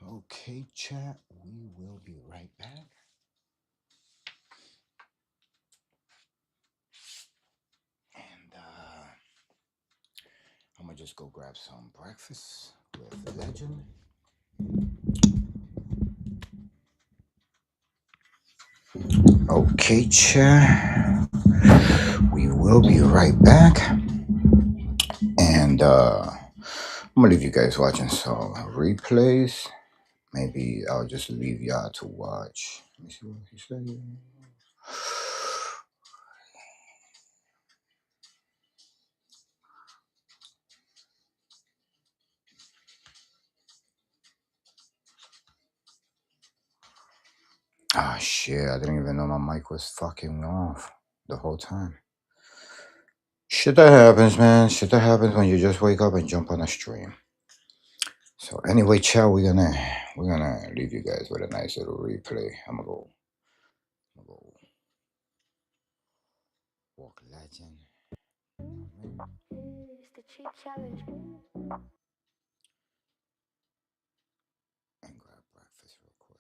Okay, chat, we will be right back. And I'm gonna just go grab some breakfast with Legend. Okay, chat, we will be right back. And I'm gonna leave you guys watching some replays. Maybe I'll just leave y'all to watch. Let me see what he said. Ah, shit, I didn't even know my mic was fucking off the whole time. Shit that happens, man. Shit that happens when you just wake up and jump on a stream. So anyway, chat, we're gonna leave you guys with a nice little replay. I'm gonna go walk Legend. It's the cheat challenge. And grab breakfast real quick.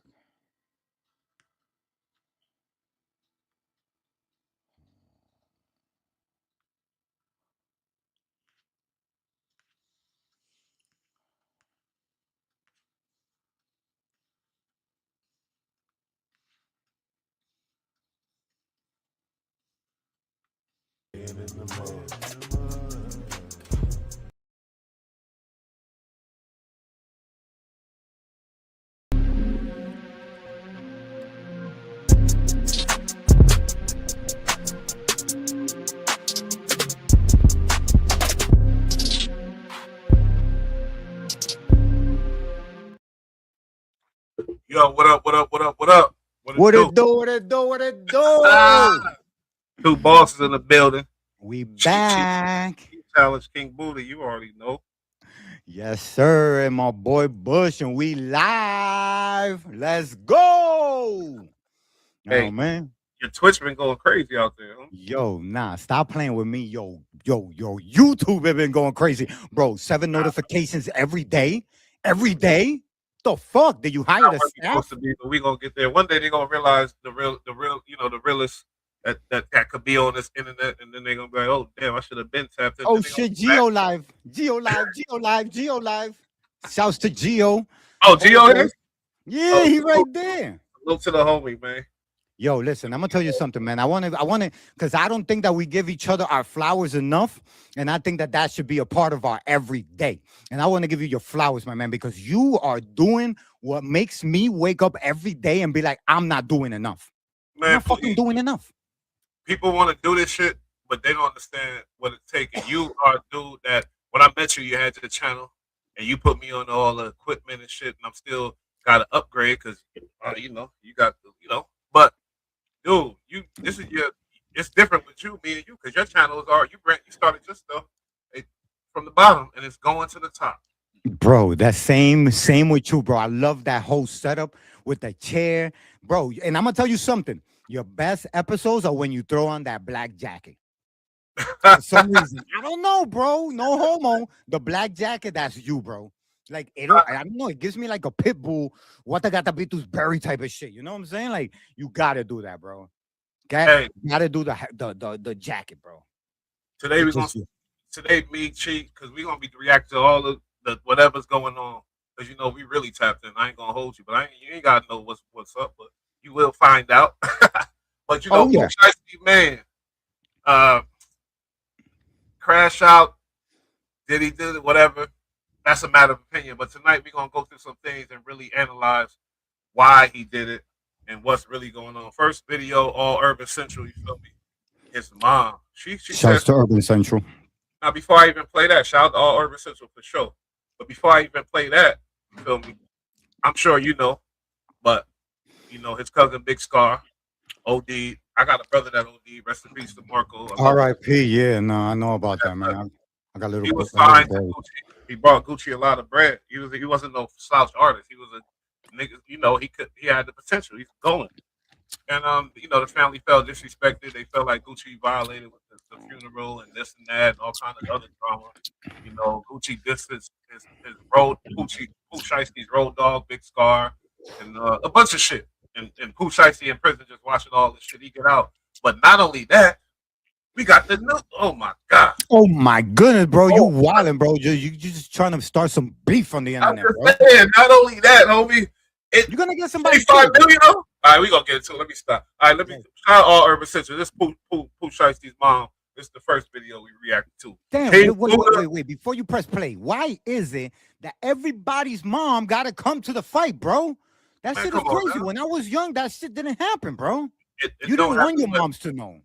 Yo, what up? What up? What up? What up? What it What do? it do? What it do? What it do? Ah, two bosses in the building. We Cheat back. challenge, King Booty. You already know. Yes, sir. And my boy Bush, and we live. Let's go. Oh Hey, man. your Twitch been going crazy out there. Huh? Yo, nah, stop playing with me. Yo, YouTube have been going crazy. Bro, 7 Nah, notifications every day. Every day? The fuck? Did you hire not the where we supposed staff? to be, but we gonna get there. One day they gonna realize the realest that could be on this internet, and then they gonna be like, oh damn, I should have been tapped in. Oh Then they gonna shit, come back. Geo Live. Geo Live, Geo Live, Geo Live. Shouts to Geo. Oh, Gio Homeboy. here. Yeah, Oh, he right there. salute to the homie, man. Yo, listen, I'm gonna tell you something, man. I want to, because I don't think that we give each other our flowers enough, and I think that that should be a part of our everyday. And I want to give you your flowers, my man, because you are doing what makes me wake up every day and be like, I'm not doing enough. I'm Man, not fucking please. doing enough. People want to do this shit, but they don't understand what it takes. And you are a dude that when I met you, you had your channel, and you put me on all the equipment and shit, and I'm still got to upgrade because you got But dude, this is your it's different with you, me and you, because your channels are you started your stuff eh, from the bottom and it's going to the top. Bro, that same with you, bro. I love that whole setup with the chair, bro. And I'm gonna tell you something. Your best episodes are when you throw on that black jacket. For some reason. I don't know, bro. No homo. The black jacket, that's you, bro. Like I don't know. It gives me like a pit bull. What I got to be to berry type of shit. You know what I'm saying? Like you gotta do that, bro. Hey, Gotta do the jacket, bro. today It's we're gonna just you. today me cheat because we're gonna be reacting to all of the whatever's going on because we really tapped in. I ain't gonna hold you, but you ain't gotta know what's up, but you will find out. But Oh Coach yeah. Shiesty, man, uh, crash out, did he do it, whatever. That's a matter of opinion. But tonight we're gonna go through some things and really analyze why he did it and what's really going on. First video, all Urban Central. You feel me? His mom. She Shouts says to Urban Central. now before I even play that, shout out to all Urban Central for sure. But before I even play that, you feel me? I'm sure you know, but his cousin Big Scar, OD. I got a brother that OD. Rest in peace to Marco. I love him. R.I.P. Yeah, no, I know about that, But man. I got he was a little signed to boy. Gucci. He brought Gucci a lot of bread. He wasn't no slouch artist. He was a nigga. He had the potential. He's going. And you know, the family felt disrespected. They felt like Gucci violated with the funeral and this and that and all kind of other drama. You know, Gucci dissed his road Pooh Shiesty's road dog, Big Scar, and a bunch of shit. And Pooh Shiesty in prison just watching all this shit he get out. But not only that, we got the new. Oh my god! Oh my goodness, bro, you Oh, wilding, bro. You just trying to start some beef on the I'm internet, bro. just saying. Not only that, homie. You're gonna get somebody 25 killed, bro. million though? All right, we gonna get it too. Let me stop. All right, let me shout out all Urban Central. This Pooh Shiesty's mom. This is the first video we reacted to. Damn, Hey, wait. Before you press play, why is it that everybody's mom gotta come to the fight, bro? That Man, shit is come on, crazy. man. When I was young, that shit didn't happen, bro. It You don't didn't have want to, your moms to know.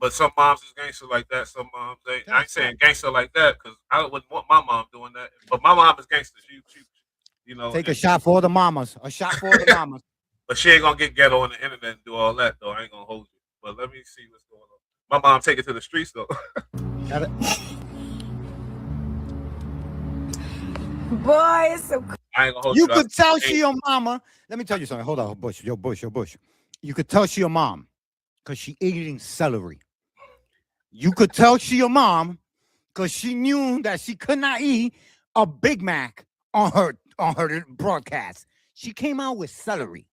but some moms is gangster like that. Some moms ain't. I ain't That's saying gangster like that because I wouldn't want my mom doing that. But my mom is gangster. She you know. Take a shot for the mamas. A shot for the mamas. But she ain't gonna get ghetto on the internet and do all that though. I ain't gonna hold you. But let me see what's going on. My mom take it to the streets though. Gotta- Boy, it's so I ain't gonna hold you. You could tell Hey, she your mama. Let me tell you something. Hold on, Bush. Yo, Bush. You could tell she your mom because she eating celery. You could tell she your mom because she knew that she could not eat a Big Mac on her broadcast. She came out with celery.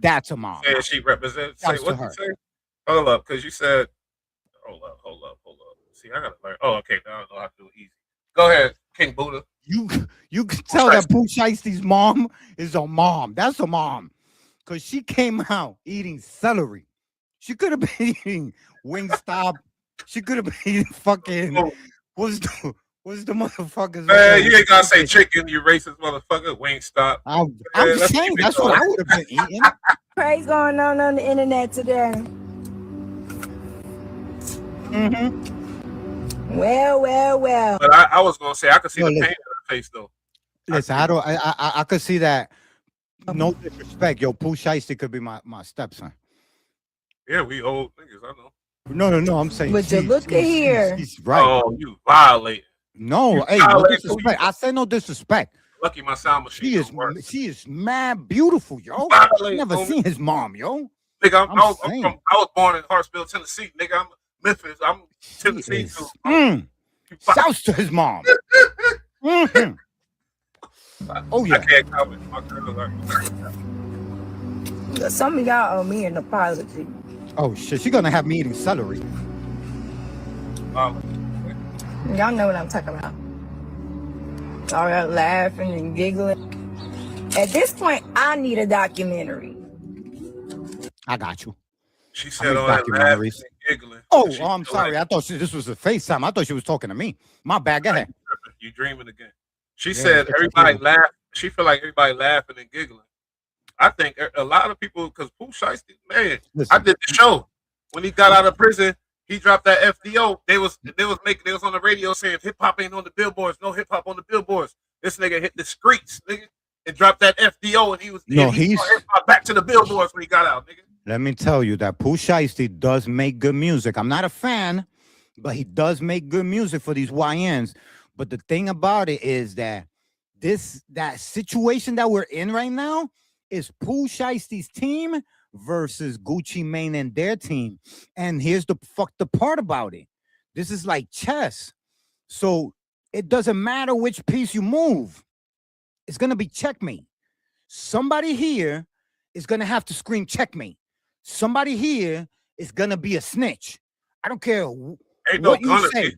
That's a mom. and she represents. Say Shouts to what you her. say? Hold up, because you said. Hold up. See, I gotta learn. Oh, okay. Now I know how to do it easy. Go ahead, King Buddha. You can tell that Pooh Shiesty's mom is a mom. That's a mom. Because she came out eating celery. She could have been eating Wingstop. She could have been eating fucking Oh, what's the motherfuckers? man, you ain't gotta say chicken, you racist motherfucker. Wingstop. I'm Yeah, let's saying keep it that's what going. I would have been eating. crazy going on the internet today. Mm-hmm. Well. But I was gonna say I could see Yo, the listen. pain in her face though. Listen, I could see that. No disrespect, yo, Pooh Shiesty could be my stepson. Yeah, we old niggas. I know. No. I'm saying. But you look at here. She's right. Oh, you violate. No, You hey, no violate who disrespect. you- I said no disrespect. Lucky my sound machine. She is mad beautiful, yo. Violate, Never homie. seen his mom, yo. Nigga, I'm I saying. was born in Hartsville, Tennessee. Nigga, I'm Memphis. I'm She Tennessee is- too. Shouts to his mom. Mhm. Oh I yeah. can't comment. My girl, like, Some of y'all owe me an apology. Oh shit. She gonna have me eating celery. Y'all know what I'm talking about. All that laughing and giggling. At this point, I need a documentary. I got you. she I said make all that laughing documentaries. and giggling. Oh, She I'm feel sorry. like I thought this was a FaceTime. I thought she was talking to me. My bad. Go ahead. you dreaming again. She Yeah, said it's everybody okay. laugh. She feel like everybody laughing and giggling. I think a lot of people, because Pooh Shiesty, man, Listen, I did the show when he got out of prison. He dropped that FDO. They was on the radio saying hip hop ain't on the billboards. No hip hop on the billboards. This nigga hit the streets, nigga, and dropped that FDO, and he brought hip hop back to the billboards when he got out, nigga. let me tell you that Pooh Shiesty does make good music. I'm not a fan, but he does make good music for these YNs. But the thing about it is that that situation that we're in right now is Pooh Shiesty's team versus Gucci Mane and their team. And here's the fucked up part about it. This is like chess. So it doesn't matter which piece you move. It's gonna be checkmate. Somebody here is gonna have to scream checkmate. Somebody here is gonna be a snitch. I don't care Ain't no what you gonna say. be.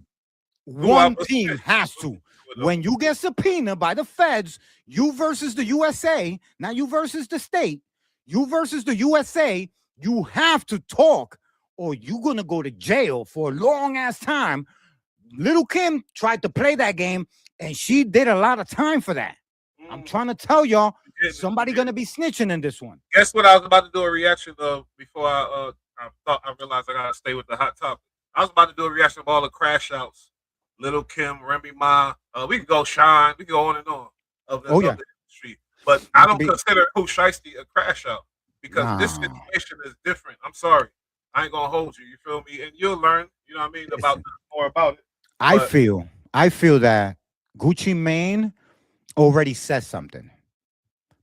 One Whoever team snitch. has to. When you get subpoenaed by the feds, you versus the USA, not you versus the state, you versus the USA, you have to talk or you're gonna go to jail for a long ass time. Little Kim tried to play that game and she did a lot of time for that. I'm trying to tell y'all, somebody gonna be snitching in this one. Guess what? I was about to do a reaction of before I realized I gotta stay with the hot topic. I was about to do a reaction of all the crash outs. Little Kim, Remy Ma, we can go Shine, we can go on and on of the industry. But I don't consider Pooh Shiesty a crash out because this situation is different. I'm sorry. I ain't gonna hold you, you feel me? And you'll learn, you know what I mean, about more about it. I feel that Gucci Mane already said something.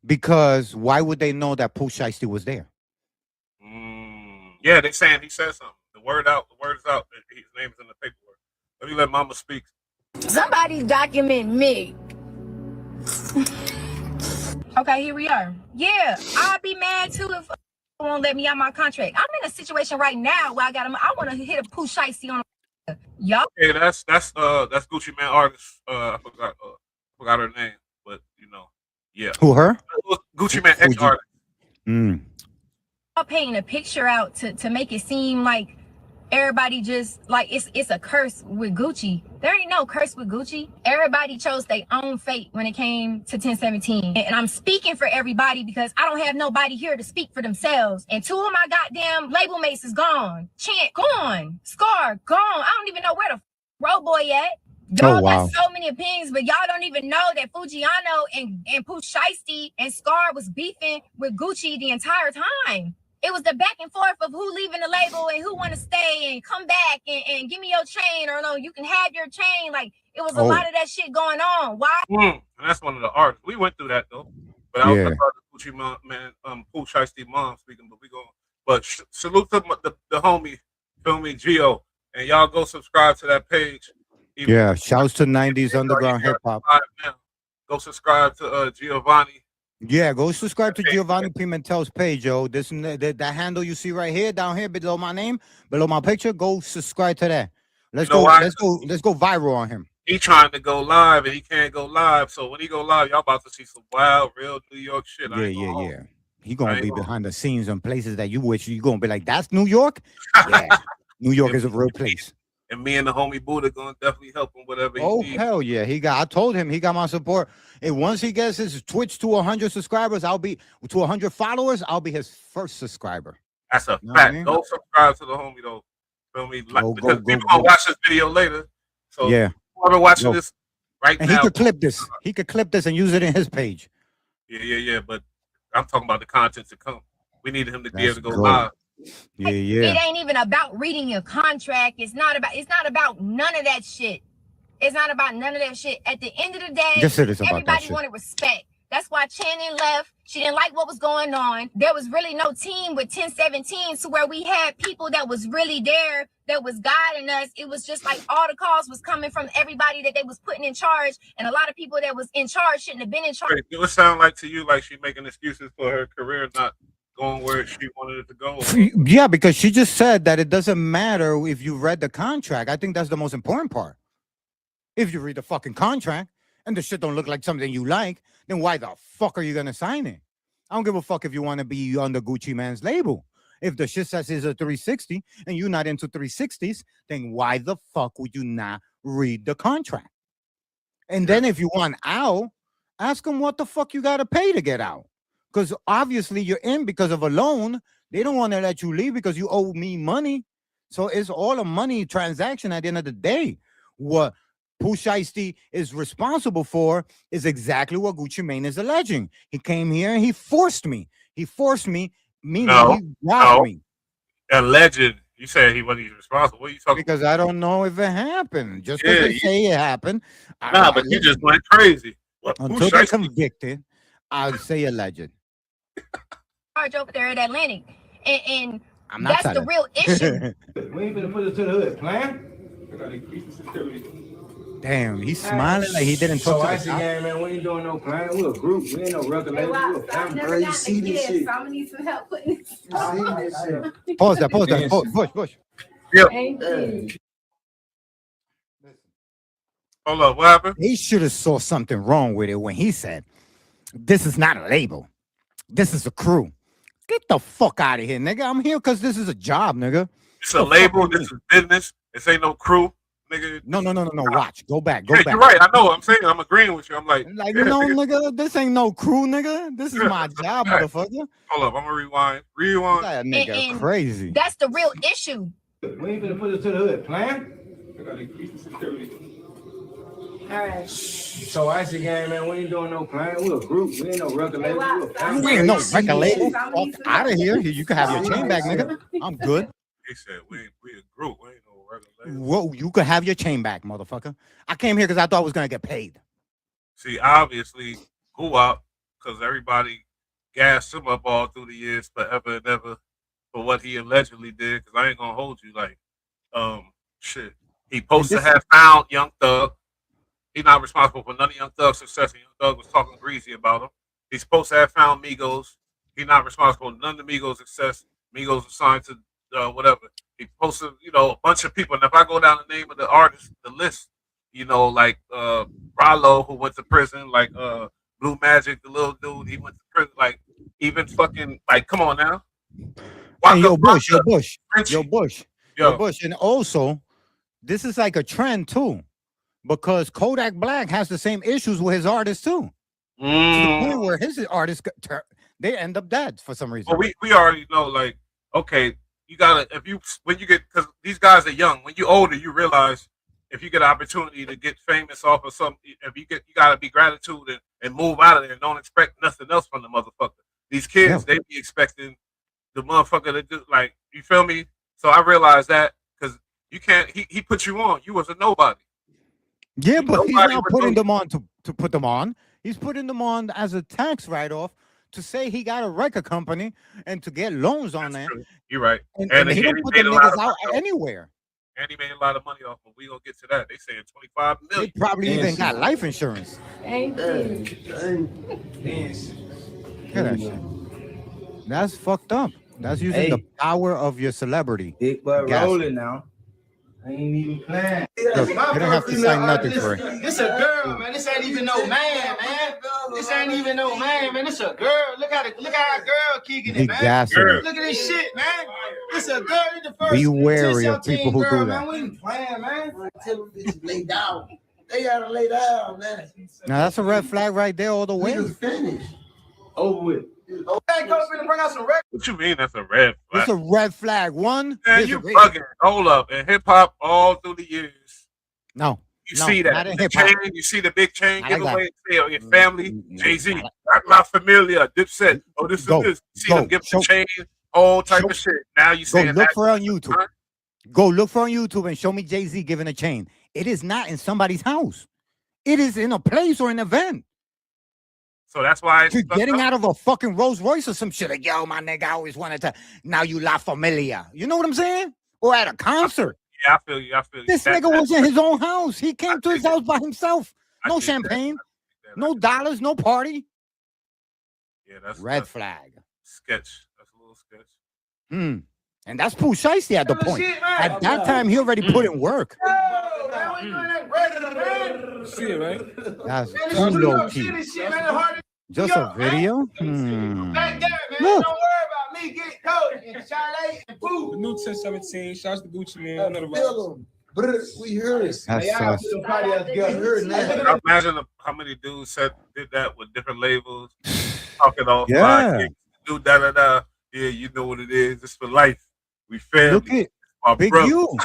Because why would they know that Pooh Shiesty was there? Yeah, they saying he said something. The word is out. His name is in the paperwork. Let me let Mama speak. Somebody document me. Okay, here we are. Yeah, I'd be mad too if won't let me out my contract. I'm in a situation right now where I want to hit a Pooh Shiesty on y'all. Hey, that's Gucci Man artist. I forgot her name, but yeah. Who, her? Gucci Man ex artist. Mm. Painting a picture out to make it seem like everybody just like it's a curse with Gucci. There ain't no curse with Gucci. Everybody chose their own fate when it came to 1017. And I'm speaking for everybody because I don't have nobody here to speak for themselves. And 2 of my goddamn label mates is gone. Chant gone. Scar gone. I don't even know where the Road Boy at. Y'all got so many opinions, but y'all don't even know that Fujiano and Pooh Shiesty and Scar was beefing with Gucci the entire time. It was the back and forth of who leaving the label and who want to stay and come back and give me your chain, or no, you can have your chain. Like, it was a lot of that shit going on. Why? And that's one of the artists. We went through that though. But I was talking about the Gucci man, Pooh Shiesty mom speaking, but we going. But salute to the homie, feel me, Gio, and y'all go subscribe to that page. Yeah, shouts to 90s underground hip hop. Go subscribe to Giovanni. Yeah, go subscribe to Giovanni Pimentel's page, yo. This that handle you see right here, down here below my name, below my picture. Go subscribe to that. Let's go viral on him. He trying to go live and he can't go live. So when he go live, y'all about to see some wild, real New York shit. Yeah. He gonna be behind the scenes in places that you wish you gonna be like, that's New York. Yeah, New York is a real place. And me and the homie Buddha gonna definitely help him whatever he needs. Hell yeah. I told him he got my support. And once he gets his Twitch to 100 subscribers, I'll be to 100 followers, I'll be his first subscriber. That's a fact. Go subscribe to the homie though. Feel me? Like, because people gonna watch this video later. So yeah, whoever watching this right and now. He could clip this and use it in his page. Yeah. But I'm talking about the content to come. We needed him to be able to go live. Yeah. It ain't even about reading your contract. It's not about none of that shit. It's not about none of that shit. At the end of the day, everybody wanted respect. That's why Channing left. She didn't like what was going on. There was really no team with 1017 to where we had people that was really there, that was guiding us. It was just like all the calls was coming from everybody that they was putting in charge, and a lot of people that was in charge shouldn't have been in charge. It would sound like to you like she making excuses for her career not going where she wanted it to go. Yeah, because she just said that it doesn't matter if you read the contract. I think that's the most important part. If you read the fucking contract and the shit don't look like something you like, then why the fuck are you gonna sign it? I don't give a fuck if you want to be on the Gucci Man's label. If the shit says it's a 360 and you're not into 360s, then why the fuck would you not read the contract? And then if you want out, ask them what the fuck you gotta pay to get out. Because obviously you're in because of a loan. They don't want to let you leave because you owe me money. So it's all a money transaction at the end of the day. What Pooh Shiesty is responsible for is exactly what Gucci Mane is alleging. He came here and he forced me. Meaning he robbed me. Alleged. You said he wasn't responsible. What are you talking because about? I don't know if it happened. Just because they say it happened. But you just went crazy. Until they're convicted, I'll say alleged. Charge over there at Atlantic, and that's the real issue. We ain't gonna put it to the hood, plan. Damn, he's smiling like he didn't talk to us. Man, we ain't doing no plan. We're a group. We ain't no record label. We're a family. You see this shit. So I'm gonna need some help putting this. Pause that. Push. Yep. Thank you. Hold up, what happened? He should have saw something wrong with it when he said, "This is not a label. This is a crew. Get the fuck out of here, nigga. I'm here because this is a job, nigga. It's a label. This is business. This ain't no crew, nigga." No. Watch. Go back. You're right. I know. I'm saying. I'm agreeing with you. I'm like, no, nigga. This ain't no crew, nigga. This is my job, motherfucker. Hold up. I'm gonna rewind. That nigga and crazy. That's the real issue. We ain't gonna put it to the hood, plan. All right. So Icy Gang, man, we ain't doing no plan. We're a group. We ain't no record label. We're a family. We ain't no record label. Fuck out of here. You can have your chain back, nigga. I'm good. He said we a group. We ain't no regular label. Whoa, you could have your chain back, motherfucker. I came here because I thought I was gonna get paid. See, obviously, who up? Because everybody gassed him up all through the years, forever and ever. for what he allegedly did. Because I ain't gonna hold you like, shit. He supposed to have found Young Thug. He's not responsible for none of Young Thug's success. And Young Thug was talking greasy about him. He's supposed to have found Migos. He's not responsible for none of Migos' success. Migos assigned to whatever. He's supposed to, a bunch of people. And if I go down the name of the artists, the list, like Rallo, who went to prison, like Blue Magic, the little dude, he went to prison, like even fucking, like, come on now. And Yo Bush. Yo. And also, this is like a trend too, because Kodak Black has the same issues with his artists too. To the point where his artists they end up dead for some reason. Well, we already know, like, okay, you gotta when you get, because these guys are young. When you're older, you realize if you get an opportunity to get famous off of something, you gotta be gratitude and move out of there and don't expect nothing else from the motherfucker. These kids, they be expecting the motherfucker to do, like, you feel me? So I realized that, because you can't. He put you on. You was a nobody. Yeah, but he's not putting them on to put them on. He's putting them on as a tax write-off to say he got a record company and to get loans on that. You're right. And he don't put the niggas out anywhere. And he made a lot of money off, but we gonna get to that. They saying 25 million. They probably even got life insurance. Ain't it? Look at that shit. That's fucked up. That's using the power of your celebrity. Big boy rolling now. I ain't even playing. Look, you don't have to sign nothing for it. This a girl, man. This ain't even no man, man. This ain't even no man, man. This a girl. Look how our girl kicking it, man. Look at this shit, man. This a girl. This the first. Be wary of people who do that. Man. We ain't playing, man. Tell them bitches lay down. They gotta lay down, man. Now that's a red flag right there all the way. Finished. Over with. Okay, go finna bring out some records. What you mean that's a red flag? It's a red flag. One. Man, you bugging. Hold up. In hip hop, all through the years. No. You see that. The chain, you see the big chain giveaway. Your family, Jay-Z, La Familia, Dipset. Oh, this is this. You see them give the chain, all type of shit. Now you saying look for on YouTube. Huh? Go look for on YouTube and show me Jay-Z giving a chain. It is not in somebody's house. It is in a place or an event. So that's why you're getting out of a fucking Rolls Royce or some shit. Like, yo, my nigga, I always wanted to. Now you La Familia. You know what I'm saying? Or at a concert. Yeah, I feel you. This nigga was in his own house. He came to his house by himself. No champagne, no dollars, no party. Yeah, that's red flag. Sketch. That's a little sketch. And that's Pooh Shiesty at the point. At that time, he already put in work. See it, right? That's too low key. Just a video? Back there, man. Don't worry about me getting cold. And Charlotte and Pooh. The new 1017. Shouts to Gucci, man. I know the vibes. We heard it. Imagine how many dudes did that with different labels. Talking off. Yeah. Do da. Yeah, you know what it is. It's for life. We family. Look at Big U.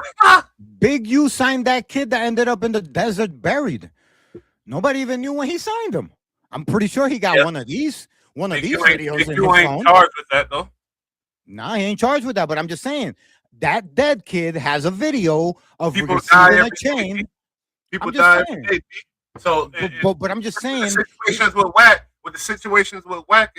Big U signed that kid that ended up in the desert buried. Nobody even knew when he signed him. I'm pretty sure he got one of these videos in his phone. Ain't charged with that though. Nah, he ain't charged with that. But I'm just saying that dead kid has a video of people receiving a chain. People die. So, but I'm just saying, with the situations with Wack,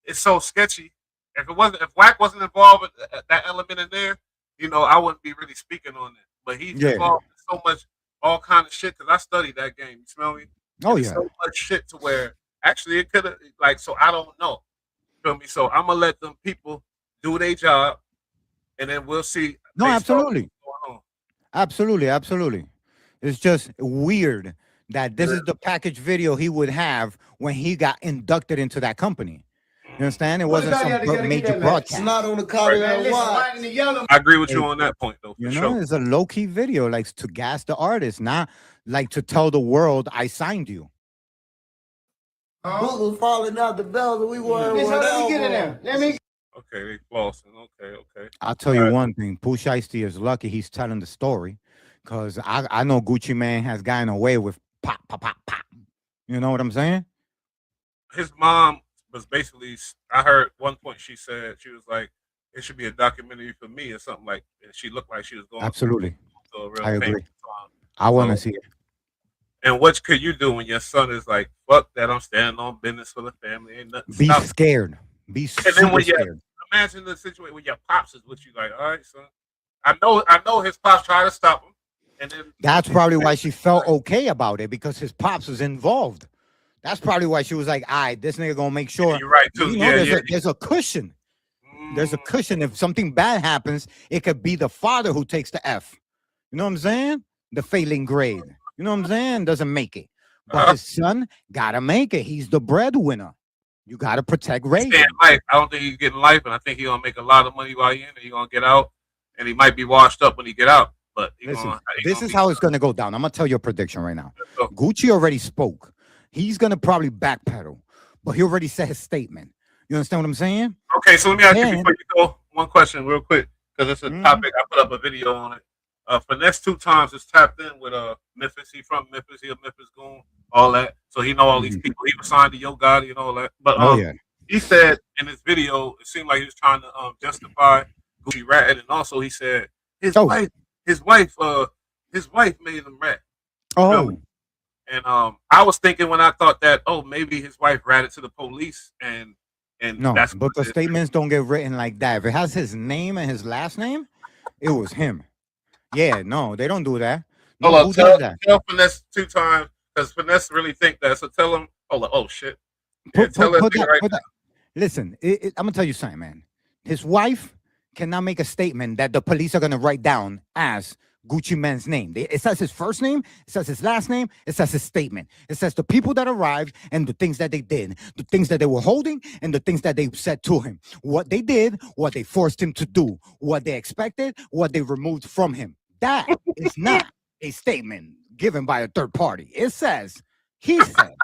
it's so sketchy. If Wack wasn't involved with that element in there, I wouldn't be really speaking on it. But he's involved in so much, all kind of shit. Because I studied that game. You smell me? Oh yeah. So much shit to where actually it could have So I don't know. Feel me? So I'm gonna let them people do their job, and then we'll see. No, absolutely. Absolutely. It's just weird that this is the package video he would have when he got inducted into that company. You understand? It wasn't some major broadcast. It's not on the car. I agree with you on that point, though. It's a low-key video, like to gas the artist, not like to tell the world I signed you. Book was falling out the bells and we were. Let me get in there. Okay, they flossing. Okay. I'll tell you one thing. Pooh Shiesty is lucky he's telling the story, because I know Gucci Mane has gotten away with pop. You know what I'm saying? His mom was basically, I heard one point she said, she was like, it should be a documentary for me or something like that. She looked like she was going absolutely. I agree. I want to see it. And what could you do when your son is like, fuck that, I'm standing on business for the family? Ain't nothing. Be scared. Be super scared. imagine the situation where your pops is with you, like, all right, son. I know his pops tried to stop him, and then That's probably why she felt okay about it, because his pops was involved. That's probably why she was like, all right, this nigga gonna make sure. Yeah, you're right too. You know, Yeah, there's a cushion. There's a Mm. cushion. If something bad happens, it could be the father who takes the F. You know what I'm saying? The failing grade. You know what I'm saying? Doesn't make it. But his son gotta make it. He's the breadwinner. You gotta protect Reagan. Staying life. I don't think he's getting life, and I think he's gonna make a lot of money while he's in, and he's gonna get out, and he might be washed up when he get out. But Listen, this is how it's gonna go down. I'm gonna tell you a prediction right now. go. Gucci already spoke. He's gonna probably backpedal, but he already said his statement. You understand what I'm saying? Okay, so let me ask you And- before you go one question real quick, because it's a topic. I put up a video on it. Finesse 2 times is tapped in with Memphis. He from Memphis. He a Memphis goon. All that. So he know all these people. He was signed to Yo Gotti and all that. But he said in his video, it seemed like he was trying to justify Gucci ratting, and also he said his wife made him rat. Oh. And I was thinking when I thought that, maybe his wife ratted to the police, and No, that's but the statements don't get written like that. If it has his name and his last name, it was him. Yeah, no, they don't do that. No, Hold who up, does that? tell Finesse 2 times, because Finesse really think that. So tell him, oh shit. Put tell that- that put right that- Listen, I'm gonna tell you something, man. His wife cannot make a statement that the police are gonna write down as Gucci Mane's name. It says his first name, it says his last name, it says his statement. It says the people that arrived and the things that they did, the things that they were holding, and the things that they said to him. What they did, what they forced him to do, what they expected, what they removed from him. That is not a statement given by a third party. It says, he said.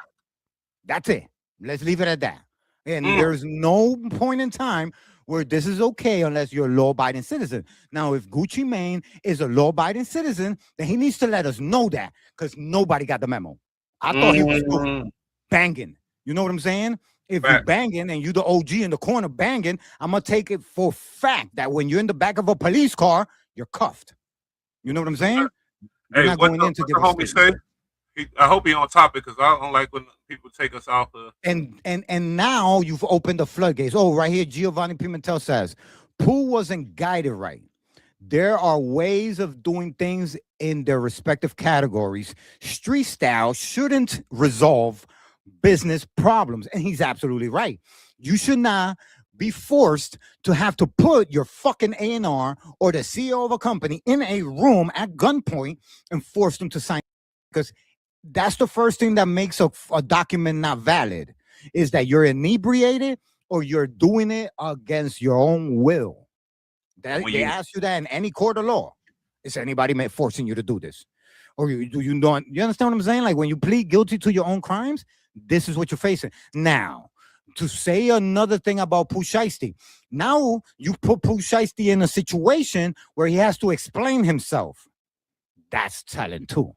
That's it. Let's leave it at that. And there's no point in time where this is okay unless you're a law-abiding citizen. Now, if Gucci Mane is a law-abiding citizen, then he needs to let us know that, because nobody got the memo. I thought he was banging. You know what I'm saying? If you're banging and you the OG in the corner banging, I'm going to take it for fact that when you're in the back of a police car, you're cuffed. You know what I'm saying? You're Hey, not what going the, in to what give the a homie statement. say? I hope he on topic, because I don't like when people take us off the. And now you've opened the floodgates. Oh, right here, Giovanni Pimentel says, Pooh wasn't guided right. There are ways of doing things in their respective categories. Street style shouldn't resolve business problems. And he's absolutely right. You should not be forced to have to put your fucking A&R or the CEO of a company in a room at gunpoint and force them to sign, because that's the first thing that makes a document not valid, is that you're inebriated or you're doing it against your own will. They ask you that in any court of law. Is anybody forcing you to do this? Or you understand what I'm saying? Like, when you plead guilty to your own crimes, this is what you're facing. Now, to say another thing about Pooh Shiesty, now you put Pooh Shiesty in a situation where he has to explain himself. That's telling too.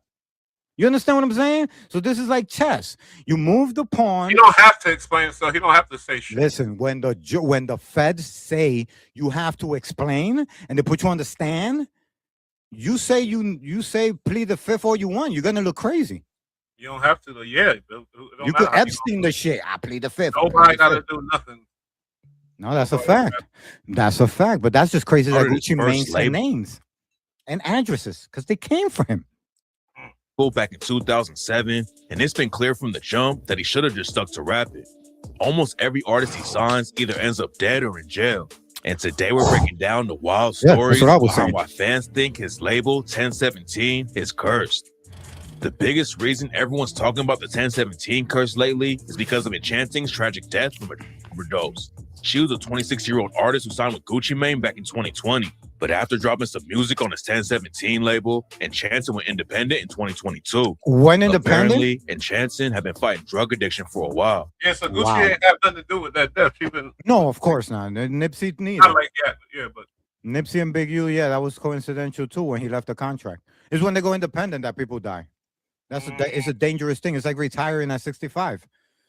You understand what I'm saying? So this is like chess. You move the pawn. He don't have to explain himself. He don't have to say shit. Listen, when the feds say you have to explain and they put you on the stand, you say plead the fifth all you want. You're gonna look crazy. You don't have to. Yeah, You could Epstein the shit. I plead the fifth. Nobody got to do nothing. No, that's a fact. That's a fact. But that's just crazy that Gucci Mane said names and addresses because they came for him. Back in 2007, and it's been clear from the jump that he should have just stuck to rapping. Almost every artist he signs either ends up dead or in jail. And today we're breaking down the wild stories behind why fans think his label 1017 is cursed. The biggest reason everyone's talking about the 1017 curse lately is because of Enchanting's tragic death from overdose. She was a 26-year-old artist who signed with Gucci Mane back in 2020. But after dropping some music on his 1017 label, Enchanting went independent in 2022. When independent? Apparently, Enchanting had been fighting drug addiction for a while. Yeah, so Gucci ain't have nothing to do with that death. No, of course not. Nipsey neither. Not like that, yeah, but Nipsey and Big U, yeah, that was coincidental too when he left the contract. It's when they go independent that people die. It's a dangerous thing. It's like retiring at 65.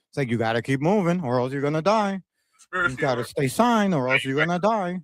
It's like you got to keep moving or else you're going to die. You got to stay signed or else you're going to die.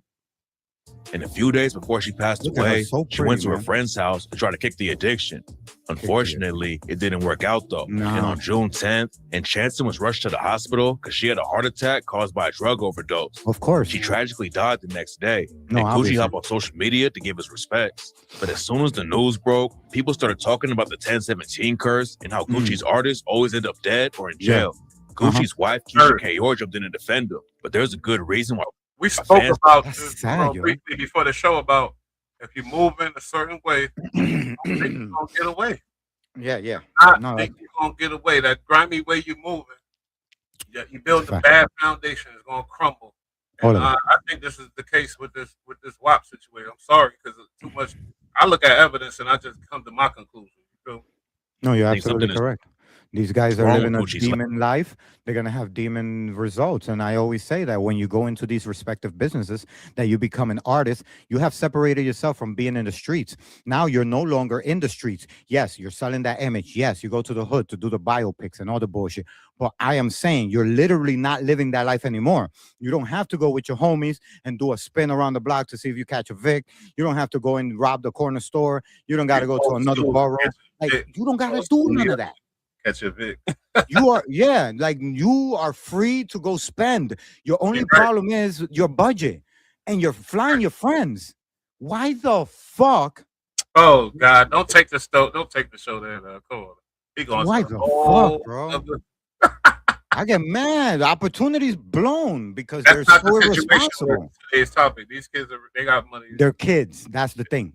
And a few days before she passed Look at her, away, so she went pretty, to her man. friend's house to try to kick the addiction. Unfortunately, it didn't work out though. No. And on June 10th, Enchanson was rushed to the hospital because she had a heart attack caused by a drug overdose. Of course. She tragically died the next day. No, and Gucci obviously. hopped on social media to give his respects. But as soon as the news broke, people started talking about the 1017 curse and how Gucci's artists always end up dead or in Yeah. jail. Gucci's wife, Keisha Kayor, jumped in to defend him. But there's a good reason why. We spoke about That's this sad, yo. briefly before the show about if you move in a certain way, you don't get away. Yeah. Not No, think you're gonna get away. That grimy way you moving, you build a Fact. bad foundation, it's gonna crumble. Hold And on. I think this is the case with this WAP situation. I'm sorry because too much. I look at evidence and I just come to my conclusion. You feel me? No, you're I think absolutely something is correct. These guys are wrong living a with Gucci's life. demon life. They're gonna have demon results. And I always say that when you go into these respective businesses, that you become an artist, you have separated yourself from being in the streets. Now you're no longer in the streets. Yes, you're selling that image. Yes, you go to the hood to do the biopics and all the bullshit. But I am saying you're literally not living that life anymore. You don't have to go with your homies and do a spin around the block to see if you catch a Vic. You don't have to go and rob the corner store. You don't got to go to another borough. Like you don't got to do none of that. Catch a Vic. You are, yeah, like you are free to go spend. Your only Right. problem is your budget, and you're flying your friends. Why the fuck? Oh God! Don't take the show there. Come on. He going Why to the whole fuck, bro? other- I get mad. Opportunities blown because That's they're not so the situation irresponsible. with today's topic. These kids they got money. They're kids. That's the thing.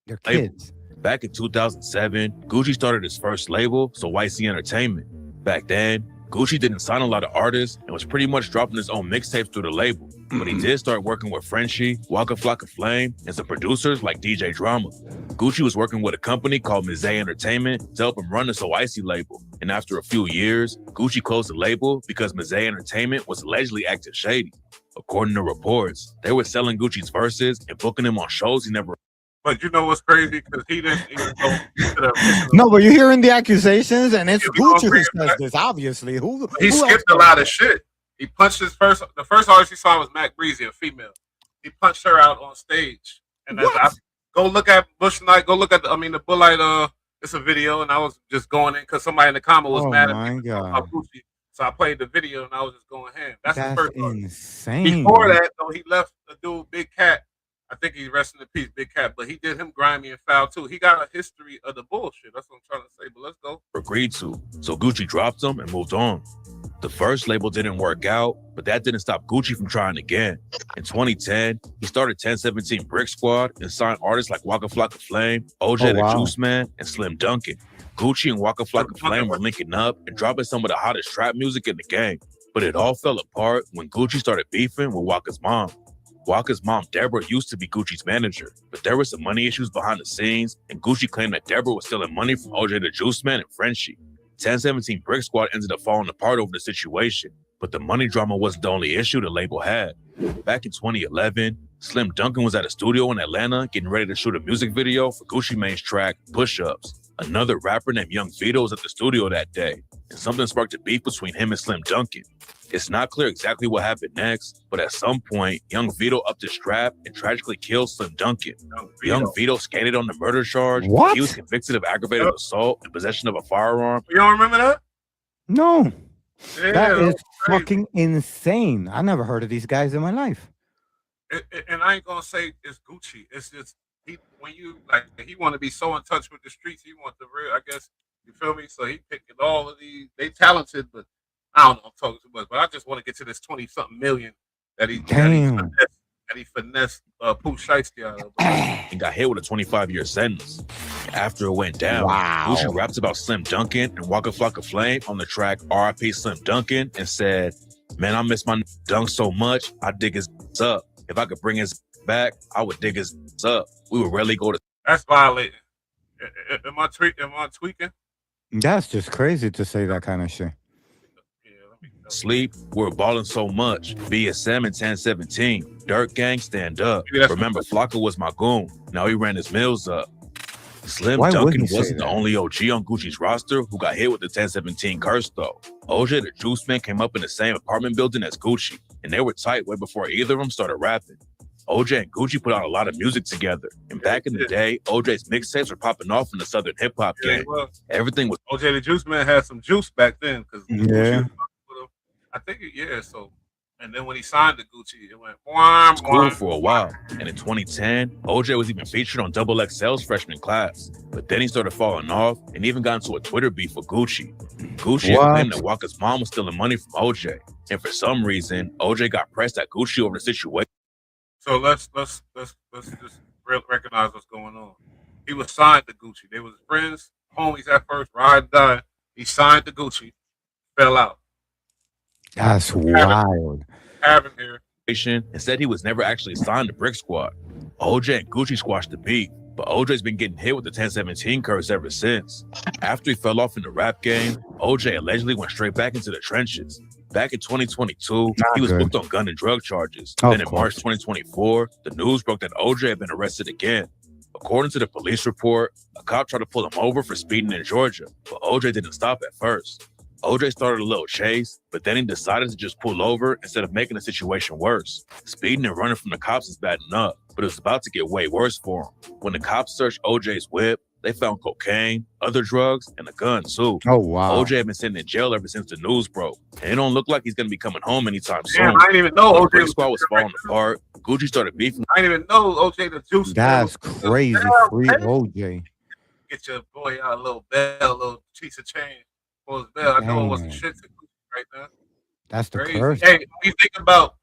They're Label. kids. Back in 2007, Gucci started his first label, So YC Entertainment. Back then, Gucci didn't sign a lot of artists and was pretty much dropping his own mixtapes through the label. But he did start working with Frenchie, Waka Flocka Flame, and some producers like DJ Drama. Gucci was working with a company called Mizay Entertainment to help him run the So YC label. And after a few years, Gucci closed the label because Mizay Entertainment was allegedly acting shady. According to reports, they were selling Gucci's verses and booking him on shows he never. But you know what's crazy? Because he didn't even go to the original. No, but you're hearing the accusations, and it's Yeah, we gonna Gucci who bring it says back. this. Obviously, who He who skipped else a lot does of shit. He punched the first artist he saw was Mac Breezy, a female. He punched her out on stage. And as What? go look at Bush Knight, go look at the Bullite, it's a video, and I was just going in because somebody in the comment was Oh mad at my me God. about Gucci. So I played the video and I was just going ham. That's the That's first artist. insane. Before that, though, he left the dude Big Cat. I think he's resting in peace, Big Cat, but he did him grimy and foul too. He got a history of the bullshit. That's what I'm trying to say. But let's go. agreed to, so Gucci dropped him and moved on. The first label didn't work out, but that didn't stop Gucci from trying again. In 2010, he started 1017 Brick Squad and signed artists like Waka Flocka Flame, OJ Oh, the wow. Juice Man, and Slim Duncan. Gucci and Waka Flocka Flame were linking up and dropping some of the hottest trap music in the game. But it all fell apart when Gucci started beefing with Waka's mom. Waka's mom, Deborah, used to be Gucci's manager, but there were some money issues behind the scenes, and Gucci claimed that Deborah was stealing money from OJ the Juice Man and Frenchie. 1017 Brick Squad ended up falling apart over the situation, but the money drama wasn't the only issue the label had. Back in 2011, Slim Duncan was at a studio in Atlanta getting ready to shoot a music video for Gucci Mane's track, Push Ups. Another rapper named Young Vito was at the studio that day, and something sparked a beef between him and Slim Duncan. It's not clear exactly what happened next, but at some point, Young Vito upped his strap and tragically killed Slim Duncan. Young Vito skated on the murder charge. What? He was convicted of aggravated assault and possession of a firearm. You don't remember that? No, Yeah, that is was crazy. fucking insane. I never heard of these guys in my life. And I ain't gonna say it's Gucci. It's just he want to be so in touch with the streets. He want the real. I guess you feel me. So he picked all of these. They talented, but I don't know. I'm talking too much. But I just want to get to this 20-something million that he finessed Pooh Shiesty out of. And got hit with a 25-year sentence. After it went down, Wow. Gucci raps about Slim Duncan and Waka Flocka Flame on the track R.I.P. Slim Duncan and said, "Man, I miss my dunk so much, I dig his up. If I could bring his back, I would dig his up. We would rarely go to That's violating. Am I tweaking? That's just crazy to say that kind of shit. Yeah, let me know. sleep. We're balling so much. BSM and 1017. Dirt Gang, stand up. Yeah, that's- Remember, Flocka was my goon. Now he ran his mills up. Slim Why would Duncan he say wasn't the that? only OG on Gucci's roster who got hit with the 1017 curse, though. OJ the Juice Man came up in the same apartment building as Gucci, and they were tight way before either of them started rapping. OJ and Gucci put out a lot of music together. And back in the day, OJ's mixtapes were popping off in the Southern hip hop game. Everything was OJ the Juice Man had some juice back then because I think so. And then when he signed to Gucci, it went cool for a while. And in 2010, OJ was even featured on Double XL's freshman class. But then he started falling off and even got into a Twitter beef with Gucci. Gucci claimed that Waka's mom was stealing money from OJ. And for some reason, OJ got pressed at Gucci over the situation. So let's just recognize what's going on. He was signed to Gucci. They was friends, homies at first, ride and die. He signed to Gucci, fell out. That's wild. Having here. And said he was never actually signed to Brick Squad. OJ and Gucci squashed the beef, but OJ's been getting hit with the 1017 curse ever since. After he fell off in the rap game, OJ allegedly went straight back into the trenches. Back in 2022, he was booked on gun and drug charges. Then in March 2024, the news broke that OJ had been arrested again. According to the police report, a cop tried to pull him over for speeding in Georgia, but OJ didn't stop at first. OJ started a little chase, but then he decided to just pull over instead of making the situation worse. Speeding and running from the cops is bad enough, but it was about to get way worse for him. When the cops searched OJ's whip, they found cocaine, other drugs, and a gun too. Oh, wow. OJ had been sitting in jail ever since the news broke. And it don't look like he's going to be coming home anytime soon. I didn't even know OJ Squad was falling apart. Gucci started beefing. I didn't even know OJ the Juice. That's crazy. Free OJ. Get your boy out a little bell, a little piece of change for his bell. I know it wasn't shit to Gucci right now. That's the crazy. curse. Hey, when you think about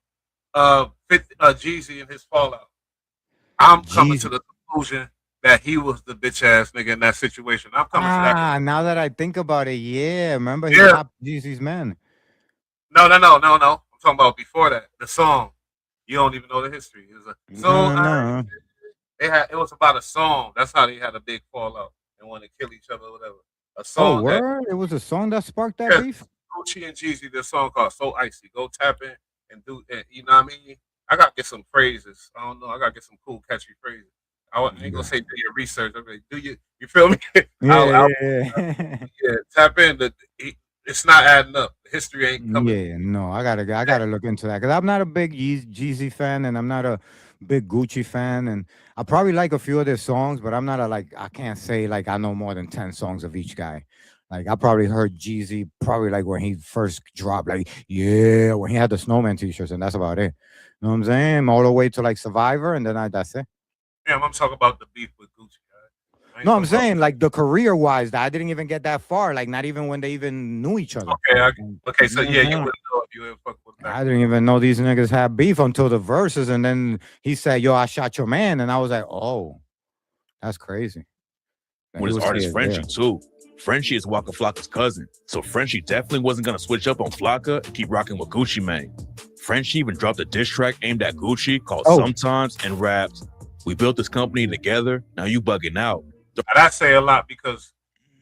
Jeezy and his fallout, I'm coming to the conclusion that he was the bitch ass nigga in that situation. I'm coming to that. Now that I think about it, yeah. Remember, he popped Jeezy's man. No. I'm talking about before that. The song. You don't even know the history. It was a song. It was about a song. That's how they had a big fallout and wanted to kill each other or whatever. A song. Oh, word? It was a song that sparked that beef? Gucci and Jeezy, this song called So Icy. Go tap in and do it. You know what I mean? I got to get some phrases. I don't know. I got to get some cool, catchy phrases. I ain't going to say do your research. I'm like, you feel me? Yeah. Tap in. It's not adding up. History ain't coming. Yeah, no, I gotta look into that because I'm not a big Jeezy fan and I'm not a big Gucci fan, and I probably like a few of their songs, but I'm not I can't say like I know more than 10 songs of each guy. Like I probably heard Jeezy probably like when he first dropped, like when he had the Snowman t-shirts, and that's about it. You know what I'm saying? All the way to like Survivor, and then that's it. Damn, I'm talking about the beef with Gucci. No, I'm saying like the career-wise, I didn't even get that far. Like not even when they even knew each other. Okay, so you wouldn't know if you ever fuck with that. I didn't even know these niggas had beef until the verses, and then he said, "Yo, I shot your man," and I was like, "Oh, that's crazy." With his artist Frenchie too. Frenchie is Waka Flocka's cousin, so Frenchie definitely wasn't gonna switch up on Flocka and keep rocking with Gucci Mane. Frenchie even dropped a diss track aimed at Gucci called Sometimes and raps, "We built this company together. Now you bugging out." I say a lot because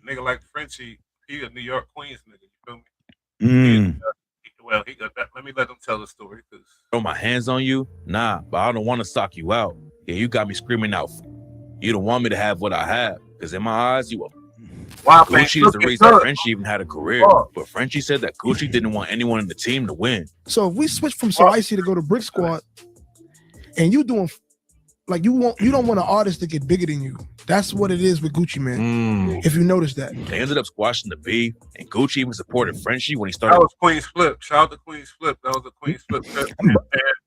nigga like Frenchie, he a New York Queens nigga. You feel me? He got that. Let me let them tell the story. Throw my hands on you? Nah, but I don't want to sock you out. Yeah, you got me screaming out. You don't want me to have what I have, because in my eyes, you are. Gucci is the reason Frenchie even had a career, but Frenchie said that Gucci didn't want anyone in the team to win. So if we switch from So Icy to go to Brick Squad, and you doing like you don't want an artist to get bigger than you. That's what it is with Gucci Mane. If you notice that. They ended up squashing the beef, and Gucci even supported Frenchie when he started. That was Queen's Flip. Shout out to Queen's Flip. That was a Queen's Flip. And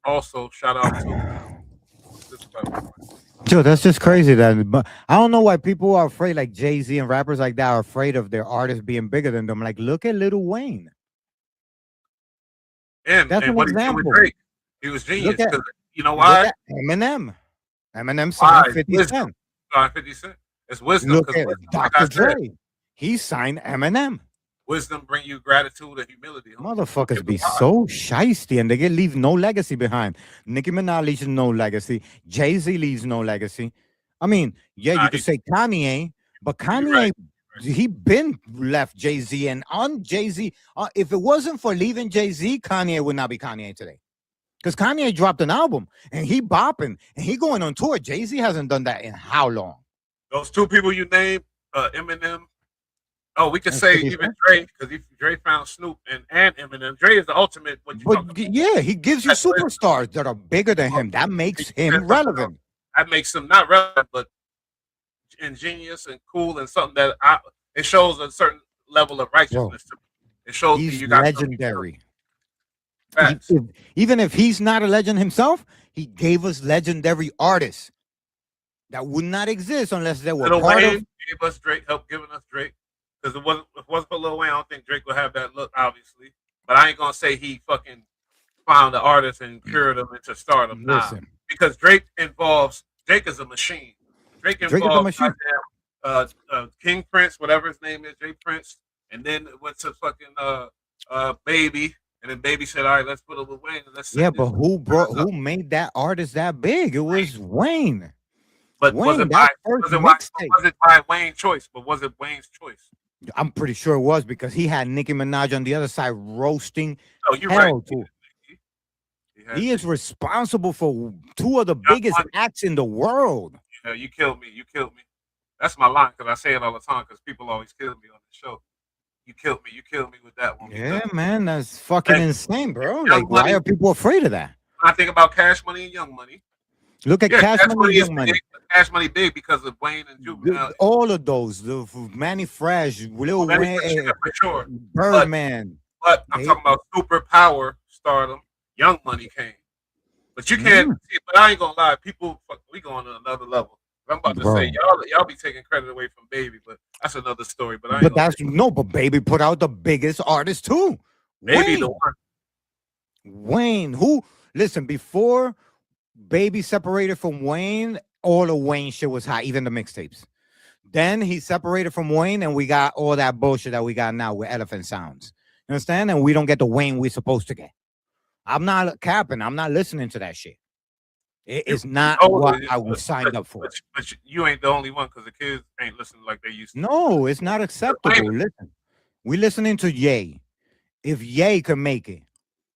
also shout out to. Joe, that's just crazy. But I don't know why people are afraid, like Jay-Z and rappers like that are afraid of their artists being bigger than them. Like, look at Lil Wayne. That's an example. He was genius. You know why? Eminem signed 50 Cent. 50 Cent. It's wisdom. Look at Dr. Dre. He signed Eminem. Wisdom bring you gratitude and humility. Motherfuckers be so shiesty and they leave no legacy behind. Nicki Minaj leaves no legacy. Jay-Z leaves no legacy. I mean, you could say Kanye, but Kanye, he been left Jay-Z, and on Jay-Z, if it wasn't for leaving Jay-Z, Kanye would not be Kanye today. Because Kanye dropped an album and he bopping and he going on tour. Jay-Z hasn't done that in how long? Those two people you named, Eminem Oh, we could That's say what he even said. Dre, because Dre found Snoop and Eminem. Dre is the ultimate. What you talking But about? yeah, he gives you That's what- superstars that are bigger than him. That makes him relevant. That makes him not relevant, but ingenious and cool and something that it shows a certain level of righteousness to me. It shows me He's you got legendary. facts. Even if he's not a legend himself, he gave us legendary artists that would not exist unless they were Lil part Wayne of. gave us Drake, helped giving us Drake. Because if it wasn't for Lil Wayne, I don't think Drake would have that look, obviously. But I ain't gonna say he fucking found the artist and cured him into stardom. Nah, Listen, because Drake is a machine. Drake Drake is a involves machine. King Prince, whatever his name is, Jay Prince, and then it went to fucking Baby, and then Baby said, "All right, let's put a Lil Wayne and let's." send yeah, this but who made that artist that big? It was Wayne. But was Wayne, it by that first was mixtape. it by Wayne's choice? But was it Wayne's choice? I'm pretty sure it was because he had Nicki Minaj on the other side roasting No, you're right. hell too. He is responsible for two of the biggest Money. acts in the world. Yeah, you killed me. You killed me. That's my line because I say it all the time because people always kill me on the show. You killed me. You killed me with that one. Yeah, man, that's fucking Hey, insane, bro. Young Like, why Money- are people afraid of that? When I think about Cash Money and Young Money. Look at Yeah, Cash Money, and is Young Money. big. Cash Money big because of Wayne and Juvenile. All of those, the Manny Fresh, Lil Wayne, For sure. Birdman. But I'm They- talking about superpower stardom. Young Money came. But you can't see, but I ain't gonna lie, people we going to another level. I'm about to Bro. say y'all be taking credit away from Baby, but that's another story. But I ain't But gonna that's no, but Baby put out the biggest artist too. Baby Wayne. the one. Wayne, who listen, before Baby separated from Wayne, all of Wayne shit was hot, even the mixtapes. Then he separated from Wayne, and we got all that bullshit that we got now with Elephant Sounds. You understand? And we don't get the Wayne we're supposed to get. I'm not capping. I'm not listening to that shit. It is not what I was signed up for. But you ain't the only one because the kids ain't listening like they used to. No, it's not acceptable. Listen, we listening to Ye. If Ye can make it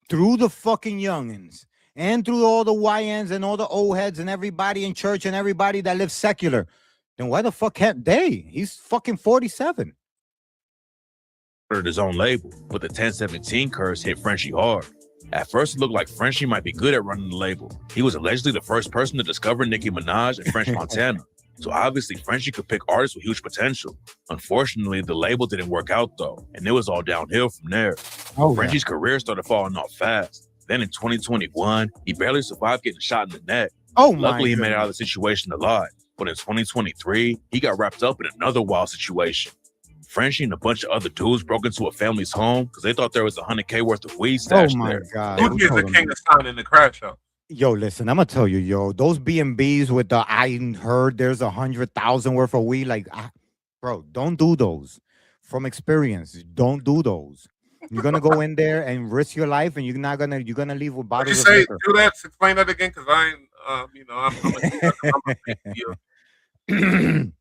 through the fucking youngins and through all the YNs and all the old heads and everybody in church and everybody that lives secular, then why the fuck can't they? He's fucking 47. Started his own label, but the 1017 curse hit Frenchie hard. At first, it looked like Frenchie might be good at running the label. He was allegedly the first person to discover Nicki Minaj and French Montana. So obviously, Frenchie could pick artists with huge potential. Unfortunately, the label didn't work out though, and it was all downhill from there. Oh, Frenchie's career started falling off fast. Then in 2021, he barely survived getting shot in the neck. Oh, my Luckily, he made it out of goodness. the situation alive. But in 2023, he got wrapped up in another wild situation. Frenchie and a bunch of other dudes broke into a family's home because they thought there was $100K worth of weed Oh stashed my there. god. Who is the king of sound in the crash house? Yo, listen, I'm gonna tell you, yo, those B&Bs with the I heard there's 100,000 worth of weed, like, bro, don't do those. From experience, don't do those. You're gonna go in there and risk your life, and you're gonna leave with What you bottles of say? liquor. Do that. Explain that again, because I ain't. I'm a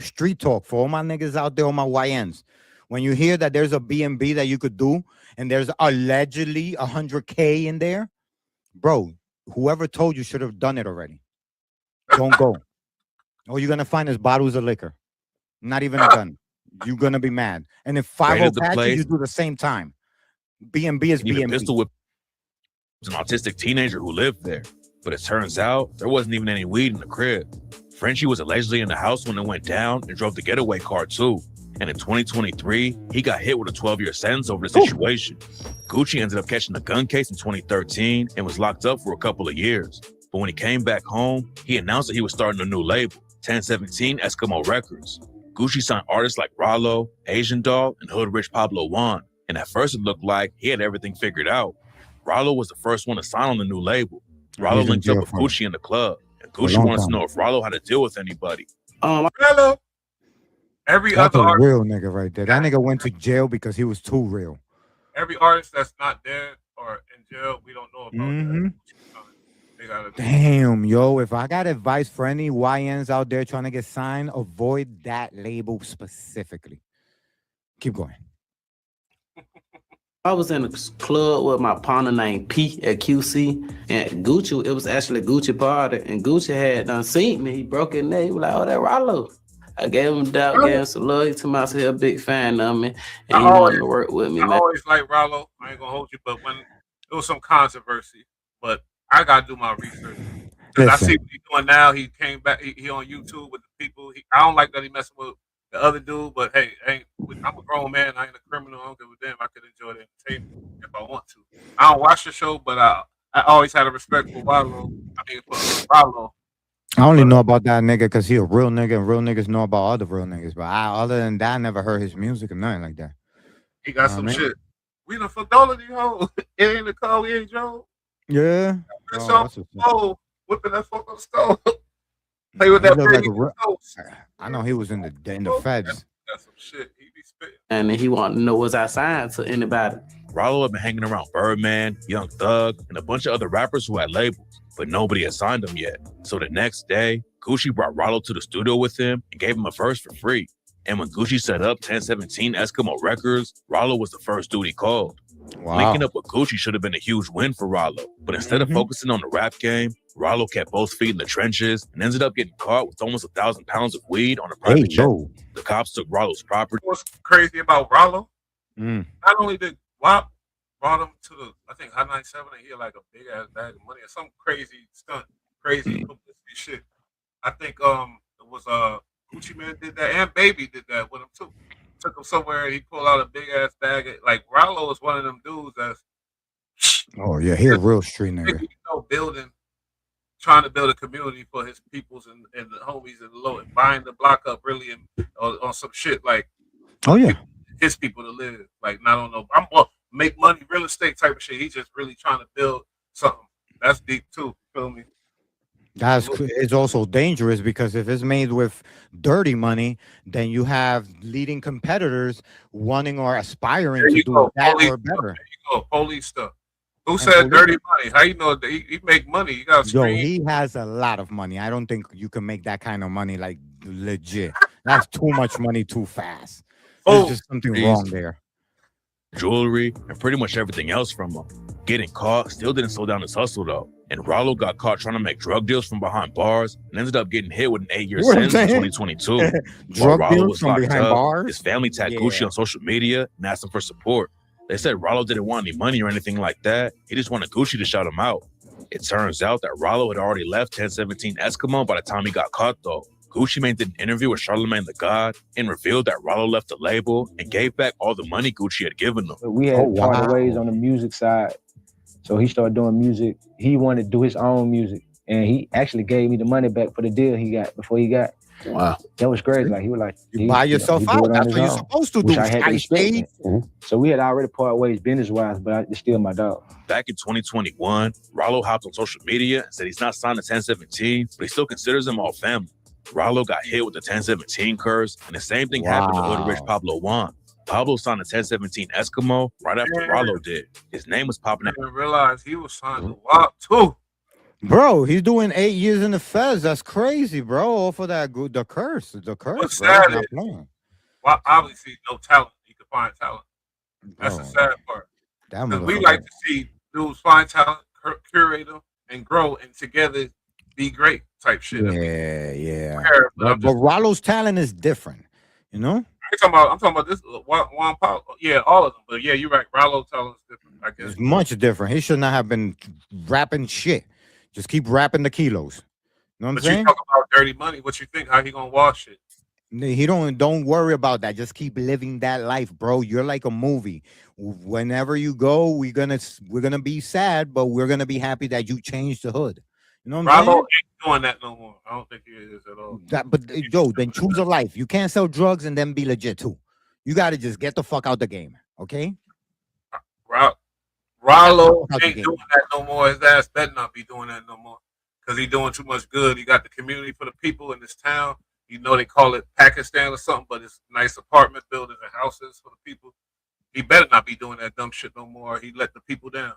Street talk for all my niggas out there, all my YNs. When you hear that there's a B&B that you could do, and there's allegedly 100K in there, bro, whoever told you should have done it already. Don't go. All you're gonna find is bottles of liquor, not even a gun. You're gonna be mad. And if 50 Raided the catches place. you, do the same time. B&B is And even B&B. pistol whipped an autistic teenager who lived there. But it turns out there wasn't even any weed in the crib. Frenchie was allegedly in the house when it went down and drove the getaway car too. And in 2023, he got hit with a 12-year sentence over the situation. Gucci ended up catching a gun case in 2013 and was locked up for a couple of years. But when he came back home, he announced that he was starting a new label, 1017 Eskimo Records. Gucci signed artists like Rollo, Asian Doll, and Hood Rich Pablo Juan. And at first it looked like he had everything figured out. Rollo was the first one to sign on the new label. Rollo He's in linked up jail with for Gucci in the club. And a Gucci long wanted to time. know if Rollo had to deal with anybody. Hello. Every That's other a artist, real nigga right there. That nigga went to jail because he was too real. every artist that's not dead or in jail, we don't know about Mhm. that. They gotta Damn, yo, if I got advice for any YNs out there trying to get signed, avoid that label specifically. Keep going. I was in a club with my partner named P at QC, and Gucci, it was actually Gucci party, and Gucci had done seen me. He broke his neck. He was like, oh, that Rollo. I gave him doubt, gave him some love. He told me I was a big fan of me, and he I wanted to work with me, I man. always like Rollo. I ain't gonna hold you, but when there was some controversy, but I gotta do my research. Cause I see what he's doing now. He came back. He on YouTube with the people. I don't like that he messing with the other dude, but hey, I'm a grown man. I ain't a criminal. I don't give a damn. I could enjoy the entertainment if I want to. I don't watch the show, but I always had a respect for Rollo. I mean, for Rollo. I only know about that nigga because he a real nigga, and real niggas know about other real niggas. But other than that, I never heard his music or nothing like that. He got some shit. We done fucked all of these hoes. It ain't the call, we ain't Joe. Yeah. Oh, whipping that fuck up stove. Play with that baby. I know he was in the feds. That's some shit. He be spitting. And he wanted to know, was I signed to anybody? Rollo had been hanging around Birdman, Young Thug, and a bunch of other rappers who had labels, but nobody had signed him yet. So the next day, Gucci brought Rollo to the studio with him and gave him a verse for free. And when Gucci set up 1017 Eskimo Records, Rollo was the first dude he called. Wow. Linking up with Gucci should have been a huge win for Rollo, but instead of focusing on the rap game, Rollo kept both feet in the trenches and ended up getting caught with almost 1,000 pounds of weed on a private jet. The cops took Rollo's property. What's crazy about Rollo? Not only did WAP brought him to the, I think, Hot 97, and he had like a big ass bag of money or some crazy stunt, crazy publicity shit. I think it was Gucci Mane did that, and Baby did that with him too. Took him somewhere, he pulled out a big ass bag. Like Rollo is one of them dudes that's yeah, he a real street nigga. Trying to build a community for his peoples and the homies and the low, and buying the block up really on some shit like his people to live, like not on no make money real estate type of shit. He's just really trying to build something that's deep too. Feel me? It's also dangerous because if it's made with dirty money, then you have leading competitors wanting or aspiring to do that or better. There you go, police stuff. Who said dirty money? How you know that he make money? You got he has a lot of money. I don't think you can make that kind of money like legit. That's too much money too fast. There's just something wrong there. Jewelry and pretty much everything else from him. Getting caught still didn't slow down his hustle though. And Rollo got caught trying to make drug deals from behind bars and ended up getting hit with an 8-year sentence in 2022. While Rollo was locked up, his family tagged Gucci on social media and asked him for support. They said Rollo didn't want any money or anything like that. He just wanted Gucci to shout him out. It turns out that Rollo had already left 1017 Eskimo by the time he got caught though. Gucci Mane did an interview with Charlamagne the God and revealed that Rollo left the label and gave back all the money Gucci had given him. We had parted ways on the music side. So he started doing music. He wanted to do his own music. And he actually gave me the money back for the deal he got before he got. Wow. That was crazy. Like he was like, you buy yourself out. That's what you're supposed to do. I had to respect. So we had already parted ways business-wise, but it's still my dog. Back in 2021, Rollo hopped on social media and said he's not signed to 1017, but he still considers them all family. Rollo got hit with the 1017 curse, and the same thing happened to Hood Rich Pablo Juan. Pablo signed a 1017 Eskimo right after Rollo did. His name was popping up. I didn't realize he was signed to WAP too. Bro, he's doing 8 years in the feds. That's crazy, bro. All for that the curse. The curse. What's sad is, well, obviously no talent. He could find talent. That's the sad part. Because we like to see dudes find talent, curate them, and grow, and together be great type shit. Yeah. But Rollo's talent is different, you know? I'm talking about this Juan Pablo. Yeah, all of them. But yeah, you're right. Rollo talent is different, I guess. It's much different. He should not have been rapping shit. Just keep rapping the kilos. You know what I'm saying? You talk about dirty money. What you think? How he gonna wash it? He don't worry about that. Just keep living that life, bro. You're like a movie. Whenever you go, we're gonna be sad, but we're gonna be happy that you changed the hood. You know what I'm saying? Rollo ain't doing that no more. I don't think he is at all. Then choose a life. You can't sell drugs and then be legit too. You gotta just get the fuck out the game, okay? Rollo ain't doing that no more. His ass better not be doing that no more. Because he's doing too much good. He got the community for the people in this town. You know they call it Pakistan or something, but it's nice apartment buildings and houses for the people. He better not be doing that dumb shit no more. He let the people down.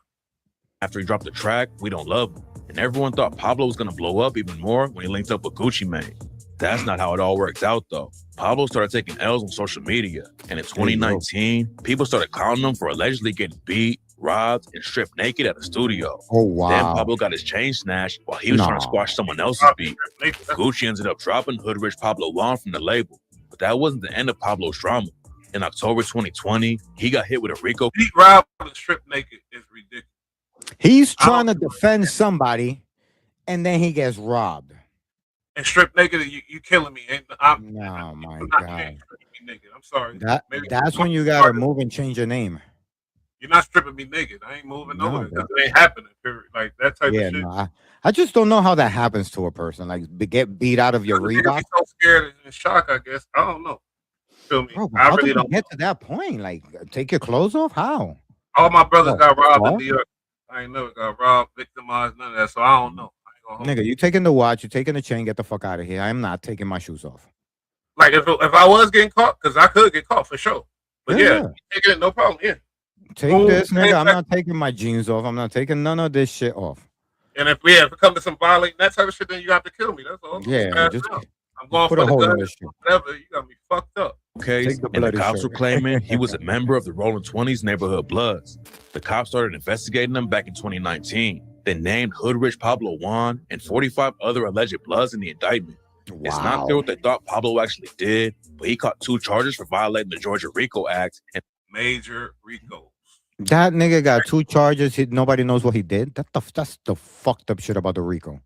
After he dropped the track, We Don't Love Him, and everyone thought Pablo was going to blow up even more when he linked up with Gucci Mane. That's not how it all worked out, though. Pablo started taking L's on social media, and in 2019, people started clowning him for allegedly getting beat, robbed, and stripped naked at a studio. Oh Then wow. Pablo got his chain snatched while he was trying to No. squash someone else's beat. Gucci ended up dropping Hood Rich Pablo Juan from the label, but that wasn't the end of Pablo's drama. In October 2020, he got hit with a RICO. Pete robbed and stripped naked is ridiculous. He's trying to defend somebody, and then he gets robbed. And stripped naked, you killing me. And I'm No, my not God. stripping me naked. I'm sorry. That's when you gotta move and change your name. You're not stripping me naked. I ain't moving No, nowhere. bro. It ain't happening. Period. Like that type Yeah, of shit. no, I just don't know how that happens to a person. Like get beat out of your Niggas Reebok. be so scared and in shock, I guess. I don't know. Feel me? Bro, I how really did you don't. get to that point? Like, take your clothes off? How? All my brothers Oh, got robbed in what? New York. I ain't never got robbed, victimized, none of that. So I don't know. I ain't gonna hold Nigga, you taking the watch, you taking the chain, get the fuck out of here. I am not taking my shoes off. Like if I was getting caught, because I could get caught for sure. But yeah, taking it, no problem. Yeah. Take Boom, this, nigga. I'm exactly. not taking my jeans off. I'm not taking none of this shit off. And if it comes to some violating that type of shit, then you have to kill me. That's all. Yeah, Pass just out. I'm going put for a the hole in gun. this shit. Whatever. You got me fucked up. Case, Take the and the bloody cops shirt. were claiming he was a member of the Rolling 20s neighborhood Bloods. The cops started investigating him back in 2019. They named Hood Rich Pablo Juan and 45 other alleged Bloods in the indictment. It's not Wow. clear what they thought Pablo actually did, but he caught 2 charges for violating the Georgia RICO Act. And Major Rico. That nigga got 2 charges. Nobody knows what he did. That's the fucked up shit about the RICO.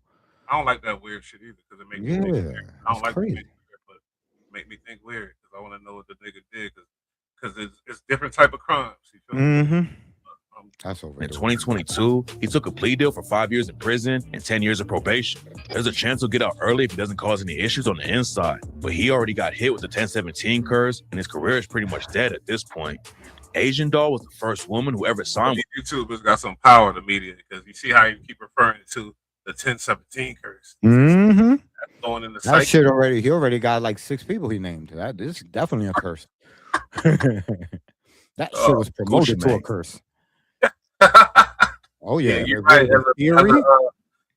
I don't like that weird shit either because it makes me think Yeah, weird. I don't it's like crazy. it, but it make me think weird because I want to know what the nigga did because it's different type of crimes. You feel me? Mm-hmm. That's over. in 2022, he took a plea deal for 5 years in prison and 10 years of probation. There's a chance he'll get out early if he doesn't cause any issues on the inside, but he already got hit with the 1017 curse, and his career is pretty much dead at this point. Asian Doll was the first woman who ever signed with YouTube has got some power in the media because you see how you keep referring to the 1017 curse. Mm-hmm. That's going in the That psyche. shit already. He already got like 6 people he named. That is definitely a curse. That shit was promoted Gucci to a Mane. curse. Oh yeah, you're there's right. a theory.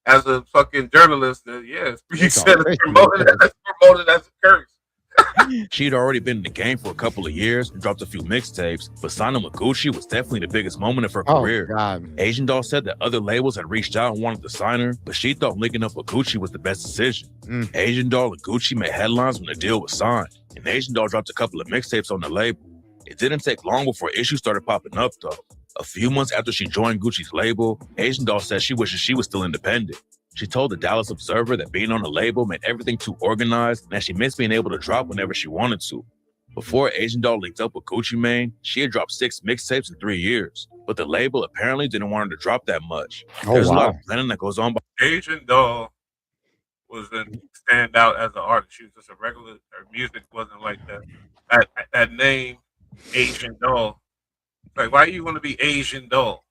As a fucking journalist, yes, you It's said already it's promoted as a curse. She'd already been in the game for a couple of years and dropped a few mixtapes, but signing with Gucci was definitely the biggest moment of her Oh career. god. Asian Doll said that other labels had reached out and wanted to sign her, but she thought linking up with Gucci was the best decision. Mm. Asian Doll and Gucci made headlines when the deal was signed, and Asian Doll dropped a couple of mixtapes on the label. It didn't take long before issues started popping up, though. A few months after she joined Gucci's label, Asian Doll said she wishes she was still independent. She told the Dallas Observer that being on the label made everything too organized and that she missed being able to drop whenever she wanted to. Before Asian Doll linked up with Gucci Mane, she had dropped 6 mixtapes in 3 years, but the label apparently didn't want her to drop that much. Oh There's a lot wow. of planning that goes on. Asian Doll wasn't stand out as an artist. She was just a regular. Her music wasn't like that. That name, Asian Doll. Like, why you want to be Asian Doll?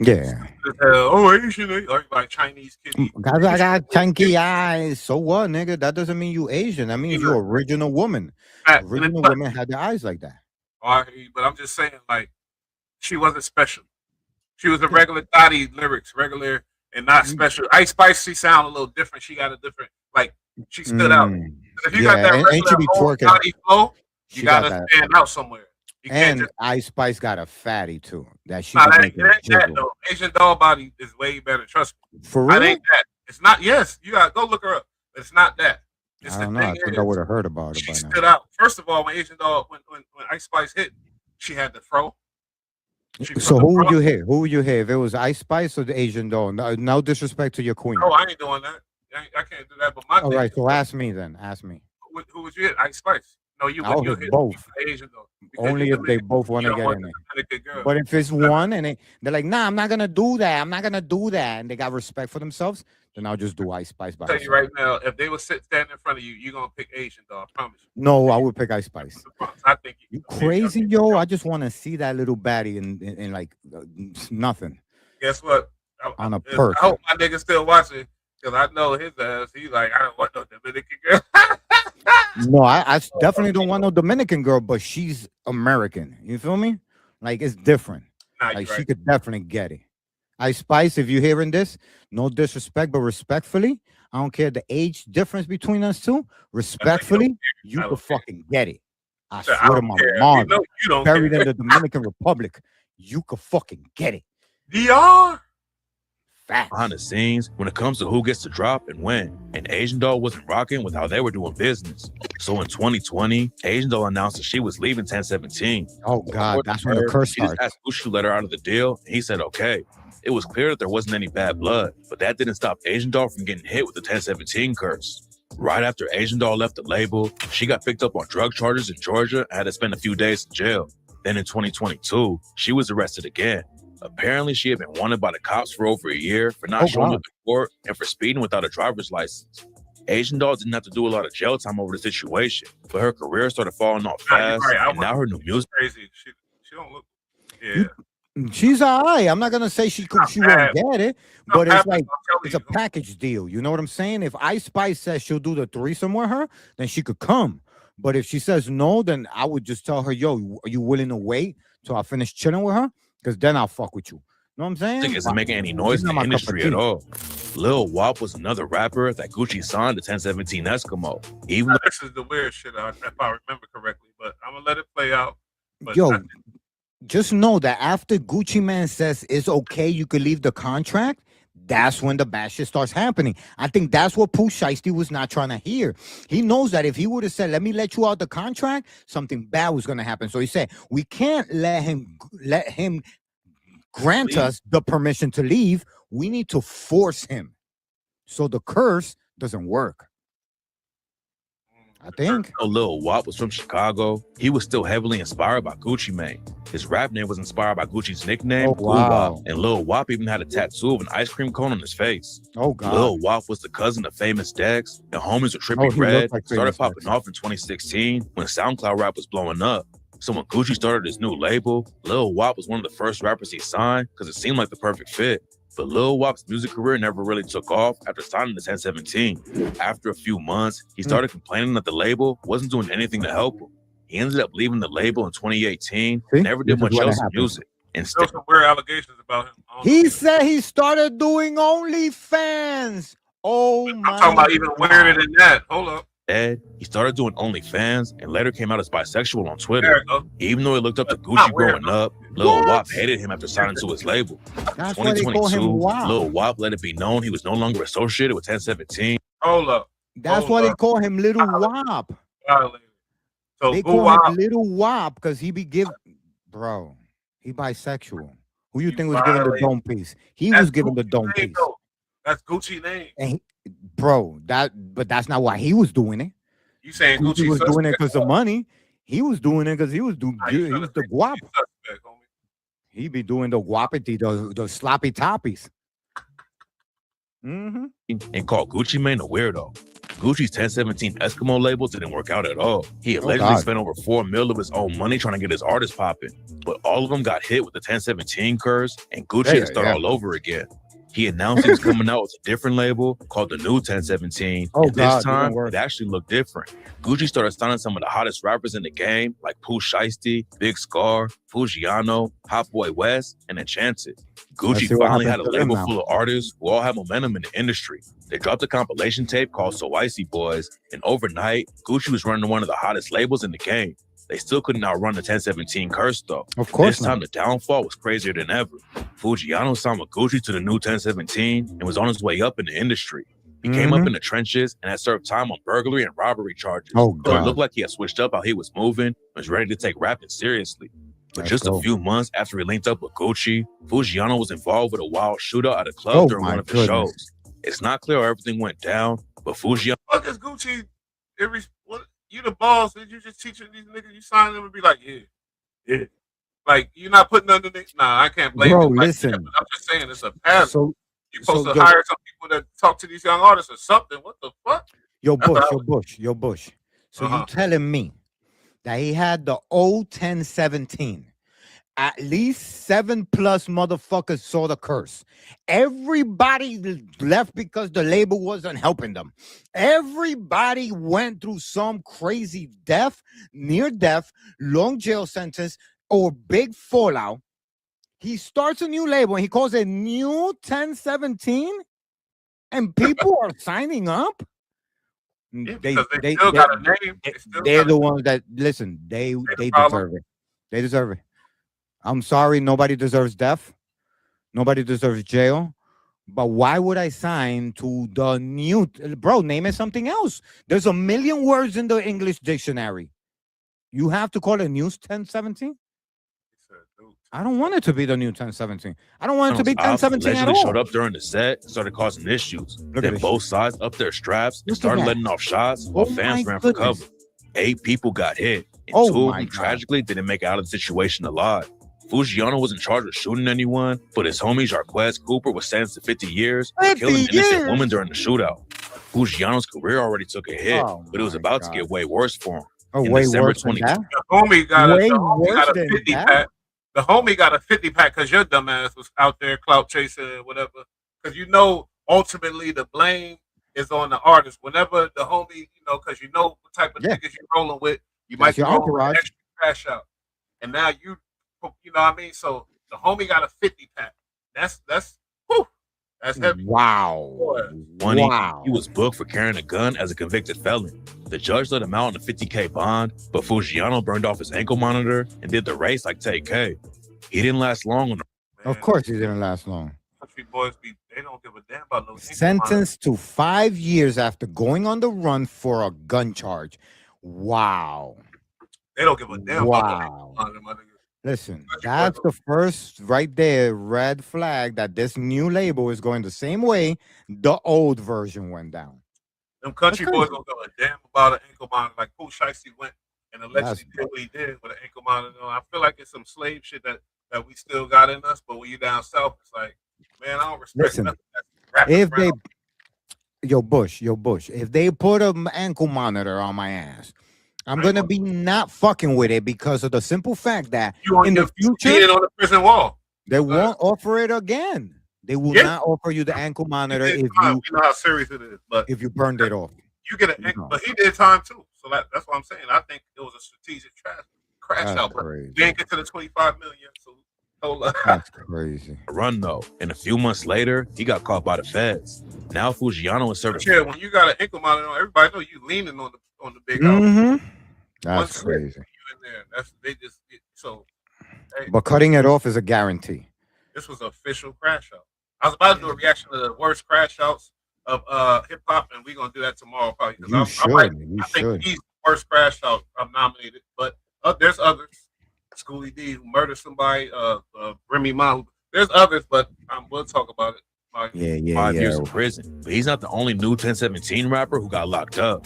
Yeah. Oh, Asian, like Chinese kid. Guys, I got chunky eyes. So what, nigga? That doesn't mean you Asian. That means you're original woman. Original women had their eyes like that. But I'm just saying, like, she wasn't special. She was a regular Dottie lyrics, regular and not special. Ice Spice, she sound a little different. She got a different, like, she stood out. If you got that ain't regular she be old twerking? Dottie flow, She you got gotta that. stand out somewhere. You can't And just. Ice Spice got a fatty too. That she Nah, could that make ain't, that it ain't that jiggle. though. Asian Doll body is way better. Trust me. For That real? ain't that. It's not. Yes, you gotta go look her up. It's not that. It's I the don't know. I thing think I is, would have heard about it she by now. stood out. First of all, when Asian Doll, when Ice Spice hit, she had the fro. She So put the who would fro- you hit? Who would you hit? If it was Ice Spice or the Asian Doll? No disrespect to your queen. No, I ain't doing that. I can't do that. But my All thing right, is, so ask me then. Ask me. who would you hit? Ice Spice. No, you I'll would. You hit hit both. the Asian Doll. Because Only you're if they Dominican. both want You to don't get want in the it. Dominican girl. But if it's one and they're like, nah, I'm not gonna do that. I'm not gonna do that, and they got respect for themselves, then I'll just do Ice Spice by I'll tell you herself. right now, if they would standing in front of you, you're gonna pick Asian Doll. I promise you. No, I would pick Ice Spice. I think You crazy, yo? I just want to see that little baddie in like nothing Guess what? on a I perk. hope my nigga still watching because I know his ass. He like, I don't want no Dominican girl. No, I definitely don't want no Dominican girl, but she's American. You feel me? Like it's different. Nah, Like you she right. could definitely get it. Ice Spice, if you're hearing this, no disrespect, but respectfully, I don't care the age difference between us two. Respectfully, you I could don't care. fucking get it. I I swear to don't my care. mom. You know you don't Buried care. in the Dominican Republic. you could fucking get it. DR. Facts. Behind the scenes, when it comes to who gets to drop and when, and Asian Doll wasn't rocking with how they were doing business. So in 2020, Asian Doll announced that she was leaving 1017. Oh God, that's when the curse She just started. asked Gucci to let her out of the deal, and he said okay. It was clear that there wasn't any bad blood, but that didn't stop Asian Doll from getting hit with the 1017 curse. Right after Asian Doll left the label, she got picked up on drug charges in Georgia and had to spend a few days in jail. Then in 2022, she was arrested again. Apparently, she had been wanted by the cops for over a year for not showing up in court and for speeding without a driver's license. Asian Doll didn't have to do a lot of jail time over the situation, but her career started falling off fast, and now her new music. Crazy. She don't look. Yeah. She's all right. I'm not gonna say she won't get it, but it's like it's a package deal. You know what I'm saying? If Ice Spice says she'll do the threesome with her, then she could come. But if she says no, then I would just tell her, yo, are you willing to wait till I finish chilling with her? Because then I'll fuck with you. You know what I'm saying? Music isn't making any noise in the industry at all. Lil Wop was another rapper that Gucci signed to 1017 Eskimo. Even this is the weird shit, if I remember correctly, but I'm gonna let it play out. But yo, just know that after Gucci Man says it's okay, you could leave the contract, that's when the bad shit starts happening. I think that's what Pooh Shiesty was not trying to hear. He knows that if he would have said, let me let you out the contract, something bad was going to happen. So he said, we can't let him grant us the permission to leave. We need to force him. So the curse doesn't work. I think. Lil Wop was from Chicago. He was still heavily inspired by Gucci Mane. His rap name was inspired by Gucci's nickname, Blue Wop, and Lil Wop even had a tattoo of an ice cream cone on his face. Oh God. Lil Wop was the cousin of Famous Dex. The homies with Trippie Redd started popping off in 2016 when SoundCloud rap was blowing up. So when Gucci started his new label, Lil Wop was one of the first rappers he signed because it seemed like the perfect fit. But Lil Wop's music career never really took off after signing to 1017. After a few months, he started complaining that the label wasn't doing anything to help him. He ended up leaving the label in 2018 and never did much else in music. Instead, some weird allegations about him. He said he started doing OnlyFans. Oh my! I'm talking about even weirder than that. Hold up. He started doing OnlyFans and later came out as bisexual on Twitter. Even though he looked up to Gucci growing up, Lil Wop hated him after signing to his label. That's 2022, Lil Wop let it be known he was no longer associated with 1017. Hold up. That's why they call him Little Wop. So they call him Little Wop because he be giving, bro. He bisexual. Who you think was giving the dome piece? He was giving the dome piece. That's Gucci name. And bro, but that's not why he was doing it. You saying Gucci was doing it because of money? He was doing it because he was doing. He was the guap. He be doing the guapity, the sloppy toppies. And called Gucci Mane a weirdo. Gucci's 1017 Eskimo labels didn't work out at all. He allegedly spent over $4 million of his own money trying to get his artists popping, but all of them got hit with the 1017 curse, and Gucci had to start all over again. He announced he was coming out with a different label called the New 1017. And this time, it actually looked different. Gucci started signing some of the hottest rappers in the game, like Pooh Shiesty, Big Scar, Fujiano, Hot Boy West, and Enchanted. Gucci finally had a label full of artists who all had momentum in the industry. They dropped a compilation tape called So Icy Boys, and overnight, Gucci was running one of the hottest labels in the game. They still couldn't outrun the 1017 curse, though. Of course. This time, the downfall was crazier than ever. Fujiano signed with Gucci to the New 1017 and was on his way up in the industry. He came up in the trenches and had served time on burglary and robbery charges. Oh, God. So it looked like he had switched up how he was moving and was ready to take rapping seriously. But just a few months after he linked up with Gucci, Fujiano was involved with a wild shootout at a club during one of his shows. It's not clear how everything went down, but Fujiano... What is Gucci... You the boss, did you just teach these niggas you sign them and be like, yeah. Like, you're not putting nothing in. Nah, I can't blame you. Like, listen. I'm just saying it's a pattern. So, you're supposed to hire some people that talk to these young artists or something. What the fuck? Yo, Bush. So you telling me that he had the old 1017. At least 7+ motherfuckers saw the curse. Everybody left because the label wasn't helping them. Everybody went through some crazy death, near death, long jail sentence, or big fallout. He starts a new label and he calls it New 1017, and people are signing up. Yeah, they still got a name. They're the ones that listen. They deserve it. They deserve it. I'm sorry, nobody deserves death. Nobody deserves jail. But why would I sign to the new, bro? Name it something else. There's a million words in the English dictionary. You have to call it News 1017. I don't want it to be the new 1017. I don't want it to be 1017 at all. Showed up during the set, started causing issues. Then both sides upped their straps and started letting off shots while fans ran for cover. 8 people got hit, and 2 of them tragically didn't make it out of the situation alive. Fujiano was in charge of shooting anyone, but his homie Jarquez Cooper was sentenced to 50 years for killing an innocent woman during the shootout. Fujiano's career already took a hit, but it was about to get way worse for him. In way December worse than that? The homie got Way a worse than 50 that? pack. The homie got a 50 pack because your dumbass was out there clout chasing and whatever. Because you know, ultimately the blame is on the artist. Whenever the homie, you know, because you know what type of niggas you're rolling with, you might be rolling with extra cash out. And now you know what I mean? So the homie got a 50 pack. That's heavy. Wow. He was booked for carrying a gun as a convicted felon. The judge let him out on a $50K bond, but Fujiano burned off his ankle monitor and did the race like Tay K. He didn't last long on the Of course he didn't last long. Country boys they don't give a damn about no Sentenced to 5 years after going on the run for a gun charge. Wow. They don't give a damn Wow. about no my nigga. Listen, that's the first right there red flag that this new label is going the same way the old version went down. Them country boys don't give a damn about an ankle monitor. Like Pooh Shiesty went and allegedly did what he did with an ankle monitor. I feel like it's some slave shit that we still got in us, but when you down south, it's like, man, I don't respect nothing that's If they, around. yo Bush, if they put an ankle monitor on my ass, I'm gonna be not fucking with it because of the simple fact that in the future, on the prison wall, they won't offer it again. They will not offer you the ankle monitor if you know how serious it is, but if you burned it off. You get an ankle, but he did time too. So that's what I'm saying. I think it was a strategic crash out, but we didn't get to the 25 million. So hold up. That's crazy. run though, and a few months later, he got caught by the feds. Now Fujiano is serving. Yeah, when you got an ankle monitor on, everybody know you leaning on the big house. That's crazy. You in there. They just so. Hey, But cutting it off is a guarantee. this was an official crash out. I was about to do a reaction to the worst crash outs of hip hop, and we're gonna do that tomorrow probably. You should. I think he's the worst crash out. I'm nominated, but there's others. Schoolie D who murdered somebody. Remy Ma. There's others, but we'll talk about it. Yeah. 5 years in prison. But he's not the only new 1017 rapper who got locked up.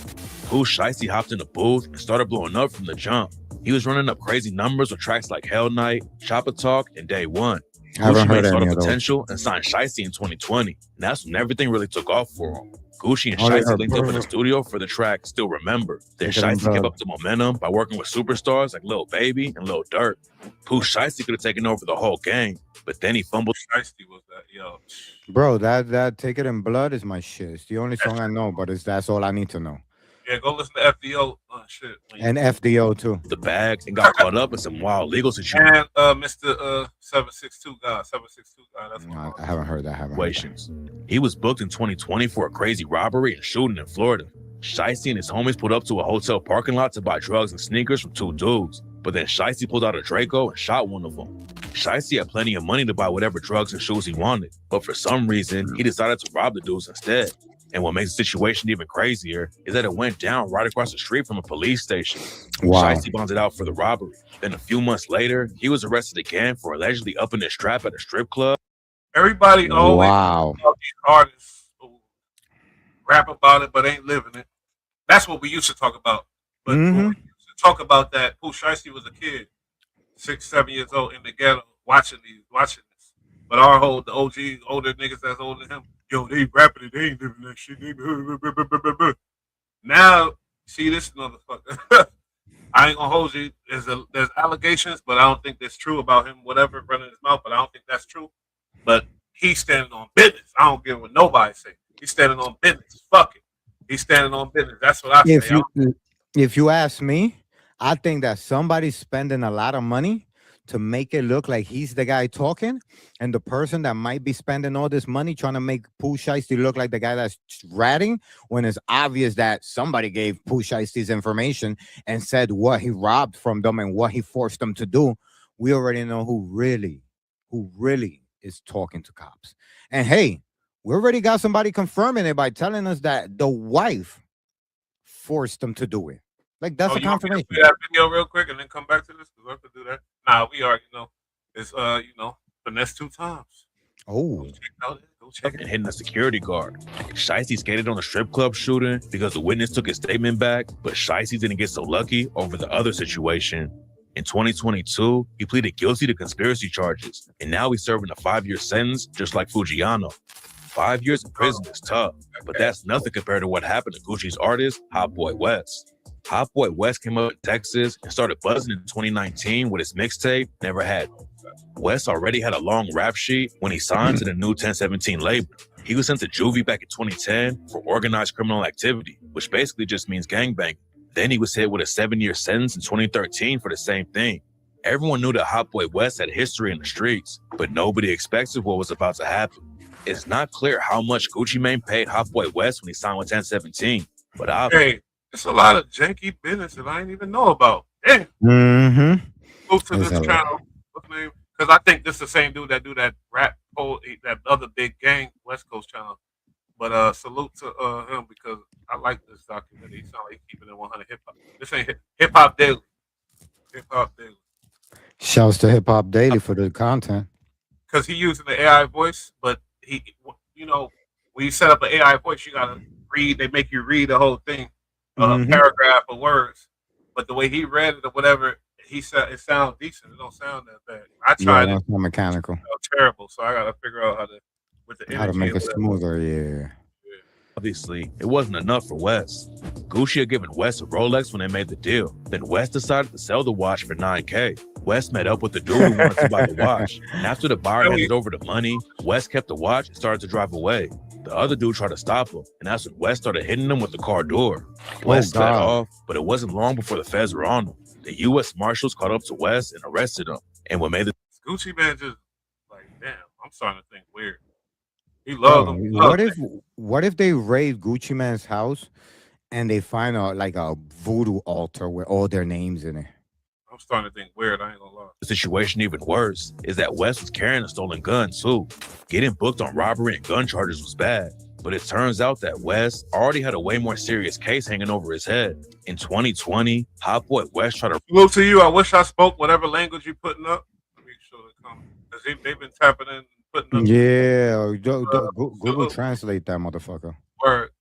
Pooh Shiesty hopped in the booth and started blowing up from the jump. He was running up crazy numbers with tracks like Hell Night, Chopper Talk, and Day One. Gucci made saw the potential and signed Shiesty in 2020. And that's when everything really took off for him. Gucci and Shiesty linked up in the studio for the track Still Remember. Then Shiesty kept up the momentum by working with superstars like Lil Baby and Lil Durk. Pooh Shiesty could have taken over the whole game, but then he fumbled. Shiesty was that, yo. Bro, that Take It in Blood is my shit. It's the only song I know, but that's all I need to know. Yeah, go listen to FDO shit. And FDO too. The bag and got caught up in some wild legal situation. And Mr. 762 guy. That's No, I haven't heard that. He was booked in 2020 for a crazy robbery and shooting in Florida. Shiesty and his homies pulled up to a hotel parking lot to buy drugs and sneakers from 2 dudes. But then Shiesty pulled out a Draco and shot one of them. Shiesty had plenty of money to buy whatever drugs and shoes he wanted. But for some reason, he decided to rob the dudes instead. And what makes the situation even crazier is that it went down right across the street from a police station. Wow. Shiesty bonded out for the robbery. Then a few months later, he was arrested again for allegedly upping his strap at a strip club. Everybody always Wow. love these artists who rap about it but ain't living it. That's what we used to talk about. But when we used to talk about that, Pooh Shiesty was a kid, 6, 7 years old in the ghetto, watching this. But the OG, older niggas that's older than him, yo, they rapping it, they ain't living that shit. Now, see this motherfucker. I ain't gonna hold you. There's allegations, but I don't think that's true about him. Whatever running his mouth, but I don't think that's true. But he's standing on business. I don't care what nobody say. He's standing on business. Fuck it. He's standing on business. That's what I say. If you ask me, I think that somebody's spending a lot of money to make it look like he's the guy talking, and the person that might be spending all this money trying to make Pooh Shiesty look like the guy that's ratting, when it's obvious that somebody gave Pooh Shiesty's information and said what he robbed from them and what he forced them to do we already know who really is talking to cops. And hey, we already got somebody confirming it by telling us that the wife forced them to do it. Like that's a you want me to confirmation. play that video real quick and then come back to this? Because I could do that. Nah, we are, it's finesse 2 times. Oh, Go check it and hitting a security guard. Shiesty skated on a strip club shooting because the witness took his statement back, but Shiesty didn't get so lucky over the other situation. In 2022, he pleaded guilty to conspiracy charges, and now he's serving a 5-year sentence just like Fujiano. 5 years in prison is tough, but that's nothing compared to what happened to Gucci's artist, Hot Boy West. Hot Boy West came up in Texas and started buzzing in 2019 with his mixtape, Never Had. West already had a long rap sheet when he signed to the new 1017 label. He was sent to juvie back in 2010 for organized criminal activity, which basically just means gangbanging. Then he was hit with a 7-year sentence in 2013 for the same thing. Everyone knew that Hot Boy West had history in the streets, but nobody expected what was about to happen. It's not clear how much Gucci Mane paid Hot Boy West when he signed with 1017, but hey, it's a lot of janky business that I didn't even know about. Damn. mm-hmm. Go to this channel. What's the name? Because I think this is the same dude that do that rap poll, that other big gang West Coast channel. But salute to him because I like this documentary. He sound like he's keeping it 100 hip hop. This ain't hip hop daily. Hip hop daily. Shouts to Hip Hop Daily for the content. Because he using the AI voice, but he, when you set up an AI voice, you gotta read. They make you read the whole thing, a paragraph of words. But the way he read it or whatever, he said it sounds decent. It don't sound that bad. I tried it. It's not mechanical. Terrible. So I gotta figure out how to with the How to make it smoother, yeah. obviously, it wasn't enough for West. Gucci had given West a Rolex when they made the deal. Then West decided to sell the watch for $9K. West met up with the dude who wanted to buy the watch. And after the buyer handed over the money, West kept the watch and started to drive away. The other dude tried to stop him, and that's when West started hitting him with the car door. West sped off, but it wasn't long before the feds were on him. The U.S. Marshals caught up to West and arrested him. And what made the Gucci man just like, damn, I'm starting to think weird. He loved him. What if they raid Gucci Mane's house and they find a voodoo altar with all their names in it? I'm starting to think weird. I ain't gonna lie. The situation even worse is that West was carrying a stolen gun too. Getting booked on robbery and gun charges was bad, but it turns out that West already had a way more serious case hanging over his head. In 2020, Hot Boy West tried to salute to you. I wish I spoke whatever language you're putting up. Let me show the comment because they've been tapping in and putting up. Yeah, Google translate that motherfucker. Word.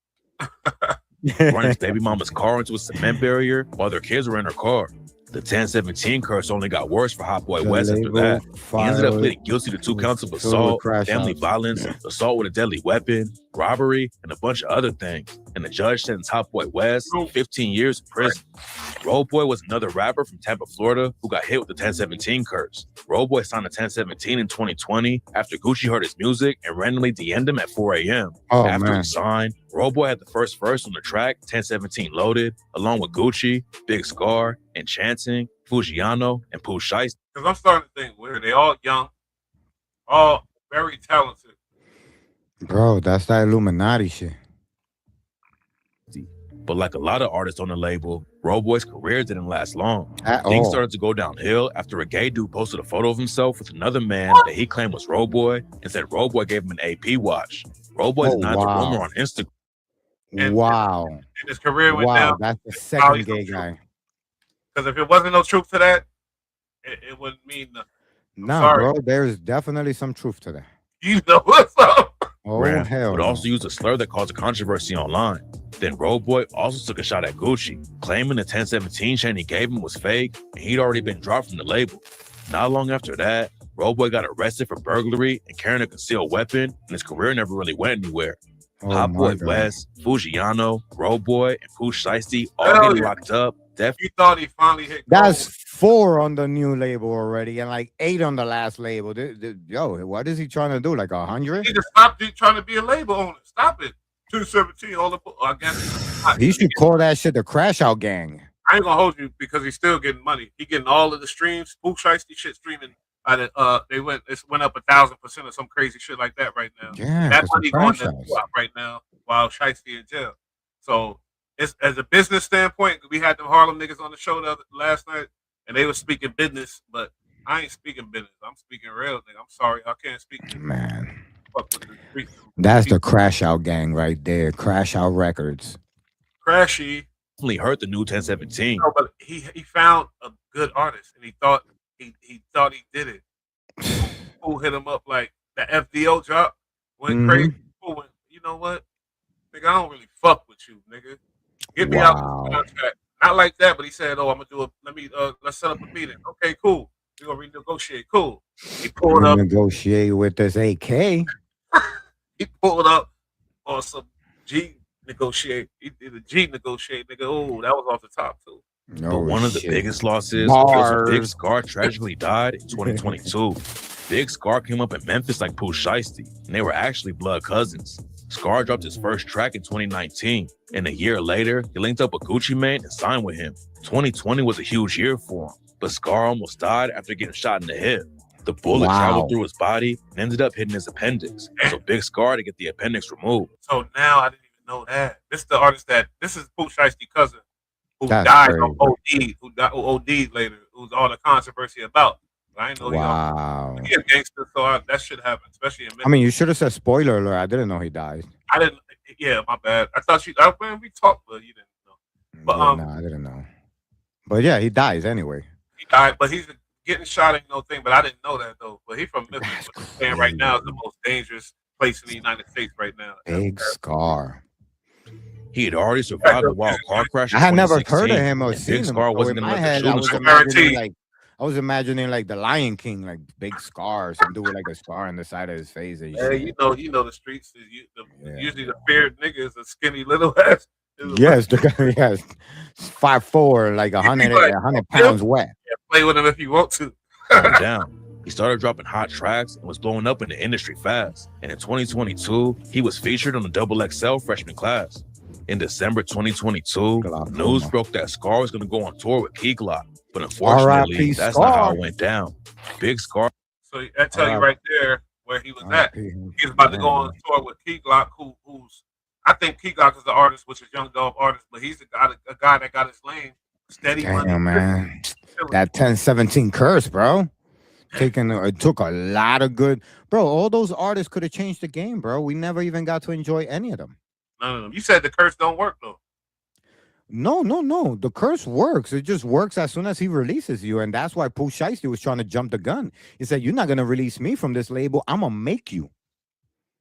run his baby mama's car into a cement barrier while their kids were in her car. The 1017 curse only got worse for Hot Boy West after that. He ended up pleading guilty to 2 counts of assault, family violence, assault with a deadly weapon, robbery, and a bunch of other things. And the judge sentenced Hot Boy West 15 years in prison. Road Boy was another rapper from Tampa, Florida, who got hit with the 1017 curse. Road Boy signed the 1017 in 2020 after Gucci heard his music and randomly DM'd him at 4 a.m. After he signed, Road Boy had the first verse on the track, 1017 Loaded, along with Gucci, Big Scar, Enchanting, Fujiano, and Pooh Shiesty. Because I'm starting to think weird. They all young, all very talented. Bro, that's that Illuminati shit. But like a lot of artists on the label, Road Boy's career didn't last long. Things started to go downhill after a gay dude posted a photo of himself with another man that he claimed was Road Boy and said Road Boy gave him an AP watch. Road Boy denied the rumor on Instagram. And his career went down. That's the second gay guy. Because if it wasn't no truth to that, it wouldn't mean nothing. Nah, bro, there's definitely some truth to that. You know what's up? Oh, hell but also used a slur that caused a controversy online. Then Road Boy also took a shot at Gucci, claiming the 1017 chain he gave him was fake, and he'd already been dropped from the label. Not long after that, Road Boy got arrested for burglary and carrying a concealed weapon, and his career never really went anywhere. Hot Boy West, Fujiano, Road Boy, and Pooh Shiesty all getting locked up. You thought he finally hit That's 4 on the new label already, and like 8 on the last label. Yo, what is he trying to do? Like 100? He just stopped trying to be a label owner. Stop it. 217, all the I guess. He should call that shit the Crash Out Gang. I ain't gonna hold you because he's still getting money. He getting all of the streams. Pooh Shiesty shit streaming. It went up 1,000% or some crazy shit like that right now. Yeah, that money going to swap right now while Shiesty in jail. So it's as a business standpoint, we had the Harlem niggas on the show last night, and they were speaking business, but I ain't speaking business. I'm speaking real, nigga. I'm sorry. I can't speak. Man, Fuck with the streets. that's the Crash Out gang right there. Crash Out Records. Crashy. Definitely heard the new 1017. No, but he found a good artist, and he thought he did it. Who hit him up like the FDO drop went crazy. Who went, you know what, nigga? I don't really fuck with you, nigga. Get me out of the contract. Not like that, but he said, "Oh, I'm gonna do it. Let's set up a meeting." Okay, cool. We're gonna renegotiate. Cool. He pulled up. Negotiate with this AK. He pulled up on some G negotiate. He did a G negotiate, nigga. Oh, that was off the top too. No But one of the shit. biggest losses was when Big Bars. Scar tragically died in 2022. Big Scar came up in Memphis like Pooh Shiesty, and they were actually blood cousins. Scar dropped his first track in 2019, and a year later, he linked up with Gucci Mane and signed with him. 2020 was a huge year for him, but Scar almost died after getting shot in the hip. The bullet traveled through his body and ended up hitting his appendix, so Big Scar to get the appendix removed. So now I didn't even know that. This is the artist this is Pooh Shiesty cousin who That's died crazy. on OD, who OD'd later, who's all the controversy about. I didn't know he a gangster, so that should happen, especially in Memphis. I mean, you should have said spoiler alert. I didn't know he died. I didn't. Yeah, my bad. I thought when we talked, but you didn't know. But Yeah, no, I didn't know. But yeah, he dies anyway. he died. But he's getting shot ain't no thing. But I didn't know that though. But he's from Memphis. What he's saying right now is the most dangerous place in the United States right now. Big Scar. He had already survived a wild car crash in I had never heard of 2016, him or and seen Big him. Scar So wasn't in going to my let the head, shooting I was imagining like the Lion King, like big scars, and doing like a scar on the side of his face. And Hey, shit. you know the streets. Usually the feared nigga is a skinny little ass. Yes, the guy has 5'4", like 100 pounds wet. Yeah, play with him if you want to. calmed down. He started dropping hot tracks and was blowing up in the industry fast. And in 2022, he was featured on the XXL freshman class. In December 2022, news broke that Scar was going to go on tour with Key Glock. But unfortunately, R.I.P. that's Scar. not how it went down. Big Scar. So I tell you right there where he was at. He was about to go on tour with Key Glock, who's I think Key Glock is the artist, which is Young Dolph artist, but he's a guy that got his lane. Steady money. Damn, man. That 1017 curse, bro. It took a lot of good, bro. All those artists could have changed the game, bro. We never even got to enjoy any of them. No. You said the curse don't work though. No. The curse works. It just works as soon as he releases you, and that's why Pooh Shiesty was trying to jump the gun. He said, "You're not gonna release me from this label. I'm gonna make you."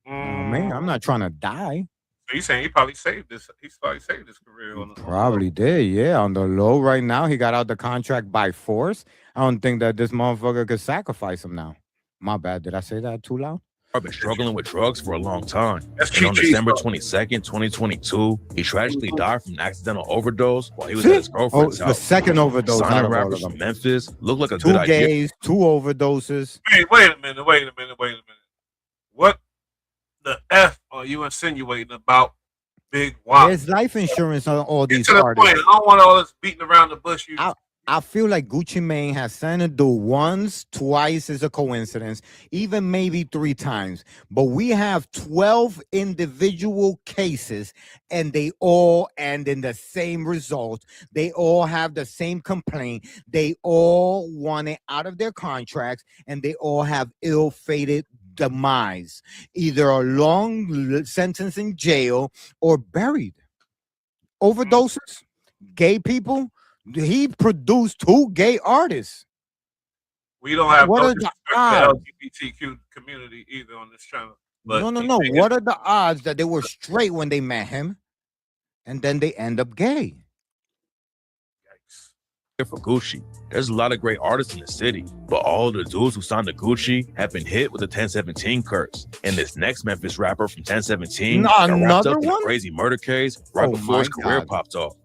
Man, I'm not trying to die. So you saying he probably saved this? He's probably saved his career. Probably did, yeah. On the low right now, he got out the contract by force. I don't think that this motherfucker could sacrifice him now. My bad. Did I say that too loud? I've been struggling with drugs for a long time. That's And on cheap, December bro. 22nd, 2022, he tragically died from an accidental overdose while he was at his girlfriend's the house. second overdose out Signing of all of rappers them. from Memphis looked like a Two good idea. gays, 2 overdoses. Wait a minute. What the F are you insinuating about Big Wop? There's life insurance on all Get these to the artists. point. I don't want all this beating around the bush. I feel like Gucci Mane has signed a deal once, twice is a coincidence, even maybe 3 times. But we have 12 individual cases, and they all end in the same result. They all have the same complaint. They all want it out of their contracts, and they all have ill-fated demise, either a long sentence in jail or buried. Overdoses, gay people. He produced 2 gay artists. We don't have What no are the disrespect to odds? the LGBTQ community either on this channel. But No. What are the odds that they were straight when they met him, and then they end up gay? For Gucci, there's a lot of great artists in the city, but all the dudes who signed to Gucci have been hit with the 1017 curse. And this next Memphis rapper from 1017 got wrapped Another up in a one? crazy murder case right Oh before his my career God. popped off.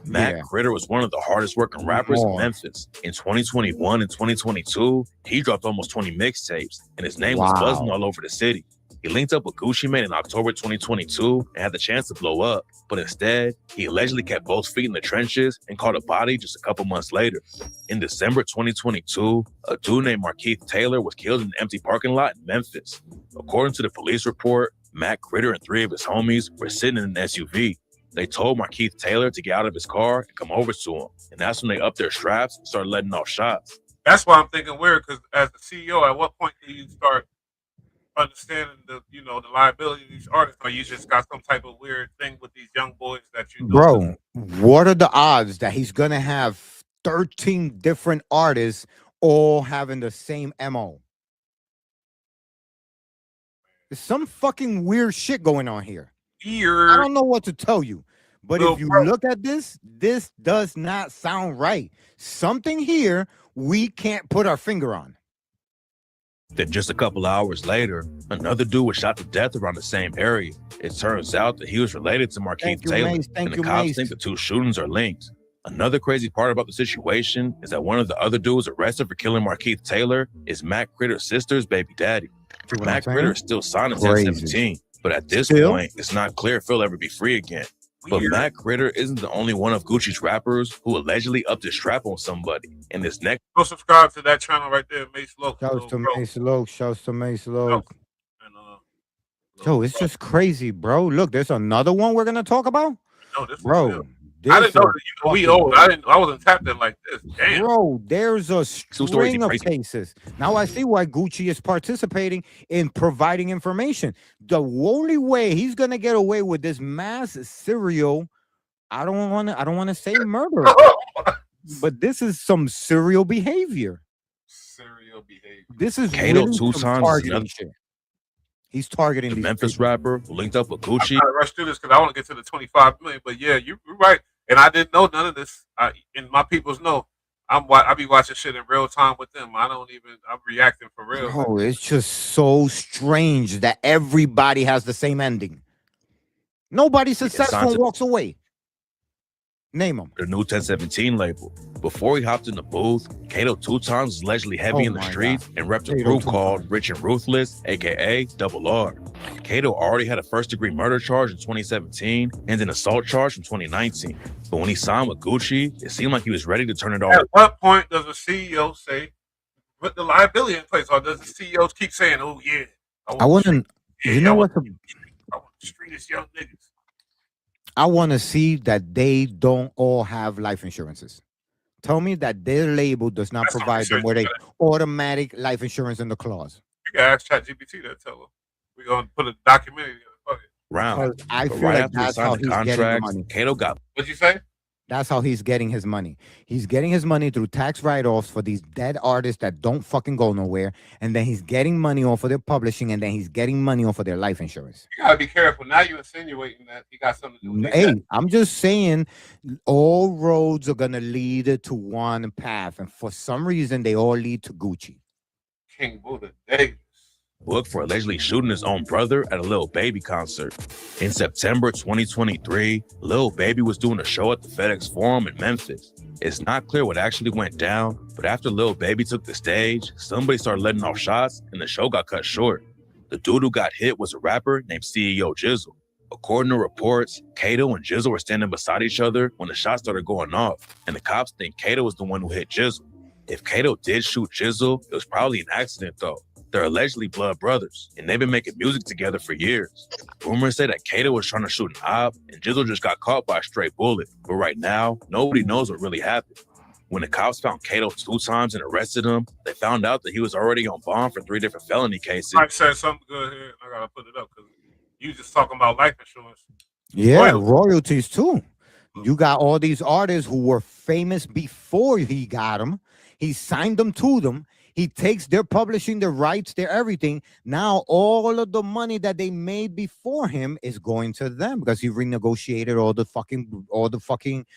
Matt Yeah. Critter was one of the hardest working rappers in More. Memphis. In 2021 and 2022, he dropped almost 20 mixtapes, and his name was Wow. buzzing all over the city. He linked up with Gucci Mane in October 2022 and had the chance to blow up, but instead, he allegedly kept both feet in the trenches and caught a body just a couple months later. In December 2022, a dude named Markeith Taylor was killed in an empty parking lot in Memphis. According to the police report, Matt Critter and 3 of his homies were sitting in an SUV. They told Markeith Taylor to get out of his car and come over to him, and that's when they upped their straps and started letting off shots. That's why I'm thinking weird. Because as the CEO, at what point do you start understanding the liability of these artists, or you just got some type of weird thing with these young boys that you do? Bro, what are the odds that he's gonna have 13 different artists all having the same MO? There's some fucking weird shit going on here. I don't know what to tell you, but if you look at this does not sound right. Something here we can't put our finger on. Then just a couple hours later, another dude was shot to death around the same area. It turns out that he was related to Markeith Taylor, and the cops think the two shootings are linked. Another crazy part about the situation is that one of the other dudes arrested for killing Markeith Taylor is Matt Critter's sister's baby daddy. Matt Critter is still signed at 10-17, but at this point, it's not clear if he'll ever be free again. But Matt Critter isn't the only one of Gucci's rappers who allegedly upped his strap on somebody. In this next, go subscribe to that channel right there, Mace Loc. Shouts to Mace Loc. Shouts to Mace Loc. Yo, it's just crazy, bro. Look, there's another one we're gonna talk about. No, this bro. I didn't know that we old. I wasn't tapped in like this. Damn. Bro, there's a string of cases. Now I see why Gucci is participating in providing information. The only way he's gonna get away with this mass serial, I don't want to say murder, but this is some serial behavior. Serial behavior. This is Kato really 2 times. He's targeting the Memphis rapper who linked up with Gucci. I'm trying to rush through this because I want to get to the 25 million. But yeah, you're right. And I didn't know none of this. And my peoples know. I be watching shit in real time with them. I'm reacting for real. Oh, it's just so strange that everybody has the same ending. Nobody successful walks away. Name them. The new 1017 label. Before he hopped in the booth, Kato 2 times was allegedly heavy in the streets and repped a group called Rich and Ruthless, aka Double R. Kato already had a first-degree murder charge in 2017 and an assault charge from 2019. But when he signed with Gucci, it seemed like he was ready to turn it all. At what point does a CEO say, put the liability in place, or does the CEOs keep saying, "Oh yeah, I want to," you know what? I want to street this young niggas. I want to see that they don't all have life insurances. Tell me that their label does not provide them with a automatic life insurance in the clause. You can ask ChatGPT that. Tell them we're gonna put a documentary together. Fuck it. Round. I feel like that's how he's getting the money. Kato got. What'd you say? That's how he's getting his money. He's getting his money through tax write-offs for these dead artists that don't fucking go nowhere. And then he's getting money off of their publishing, and then he's getting money off of their life insurance. You gotta be careful. Now you're insinuating that he got something to do with Hey, I'm just saying all roads are gonna lead to one path. And for some reason, they all lead to Gucci. King Buddha Davis. Booked for allegedly shooting his own brother at a Lil Baby concert. In September 2023, Lil Baby was doing a show at the FedEx Forum in Memphis. It's not clear what actually went down, but after Lil Baby took the stage, somebody started letting off shots and the show got cut short. The dude who got hit was a rapper named CEO Jizzle. According to reports, Kato and Jizzle were standing beside each other when the shots started going off, and the cops think Kato was the one who hit Jizzle. If Kato did shoot Jizzle, it was probably an accident though. They're allegedly blood brothers, and they've been making music together for years. Rumors say that Kato was trying to shoot an op, and Jizzle just got caught by a stray bullet. But right now, nobody knows what really happened. When the cops found Kato 2 times and arrested him, they found out that he was already on bond for 3 different felony cases. I said something good here. I gotta put it up because you just talking about life insurance. Yeah, royalties too. You got all these artists who were famous before he got them. He signed them to them. He takes their publishing, their rights, their everything. Now all of the money that they made before him is going to them because he renegotiated all the fucking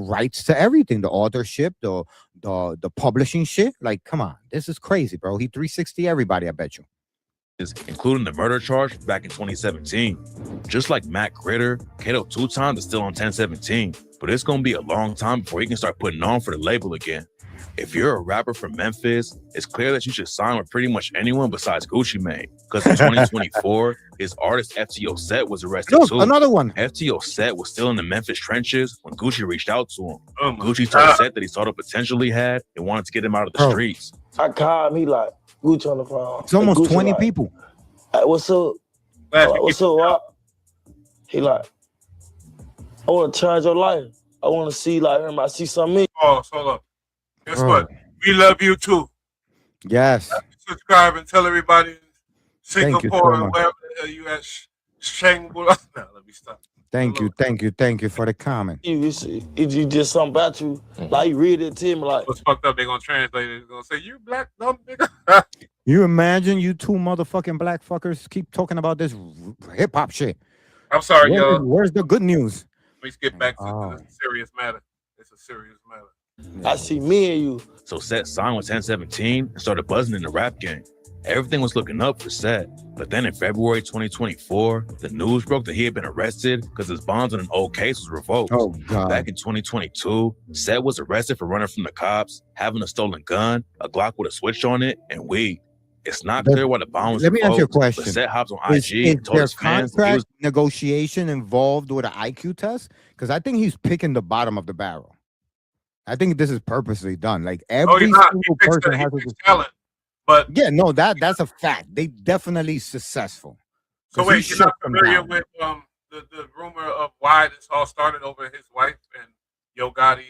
rights to everything, the authorship, the publishing shit. Like, come on, this is crazy, bro. He 360 everybody, I bet you. Including the murder charge back in 2017. Just like Matt Critter, Kato 2 times is still on 1017, but it's gonna be a long time before he can start putting on for the label again. If you're a rapper from Memphis, it's clear that you should sign with pretty much anyone besides Gucci Mane. Because in 2024, his artist FTO Set was arrested too. Another one. FTO Set was still in the Memphis trenches when Gucci reached out to him. Gucci told Set that he saw the potential he had and wanted to get him out of the streets. I called him, he like, Gucci on the phone. It's almost Gucci 20 like, people. Hey, what's up? What's up, Rock? He like, I want to charge your life. I want to see, like, I see something. Oh, hold up. Guess what? We love you too. Yes. Subscribe and tell everybody in Thank you so Singapore and much. wherever the hell you at. Shangri-La. No, let me stop. Thank you for the comment. You just something about you. Like you read it to him like What's fucked up? They're gonna translate it. They're gonna say you black dumb nigga. You imagine you two motherfucking black fuckers keep talking about this hip hop shit. I'm sorry, y'all. Where's the good news? Let's get back to the serious matter. It's a serious matter. I see me and you. So Set signed with 1017 and started buzzing in the rap game. Everything was looking up for Set. But then in February 2024, the news broke that he had been arrested because his bonds on an old case was revoked. Oh, God. Back in 2022, Set was arrested for running from the cops, having a stolen gun, a Glock with a switch on it, and weed. It's not clear why the bond was Let me ask you a revoked, but question. Set hops on IG Is and told there his fans that he contract was negotiation involved with an IQ test? Because I think he's picking the bottom of the barrel. I think this is purposely done. Like every He single picks person the- he has picks a talent. But yeah, no, that's a fact. They definitely successful. so 'Cause he wait, you're not shut them familiar down. with the rumor of why this all started over his wife and Yo Gotti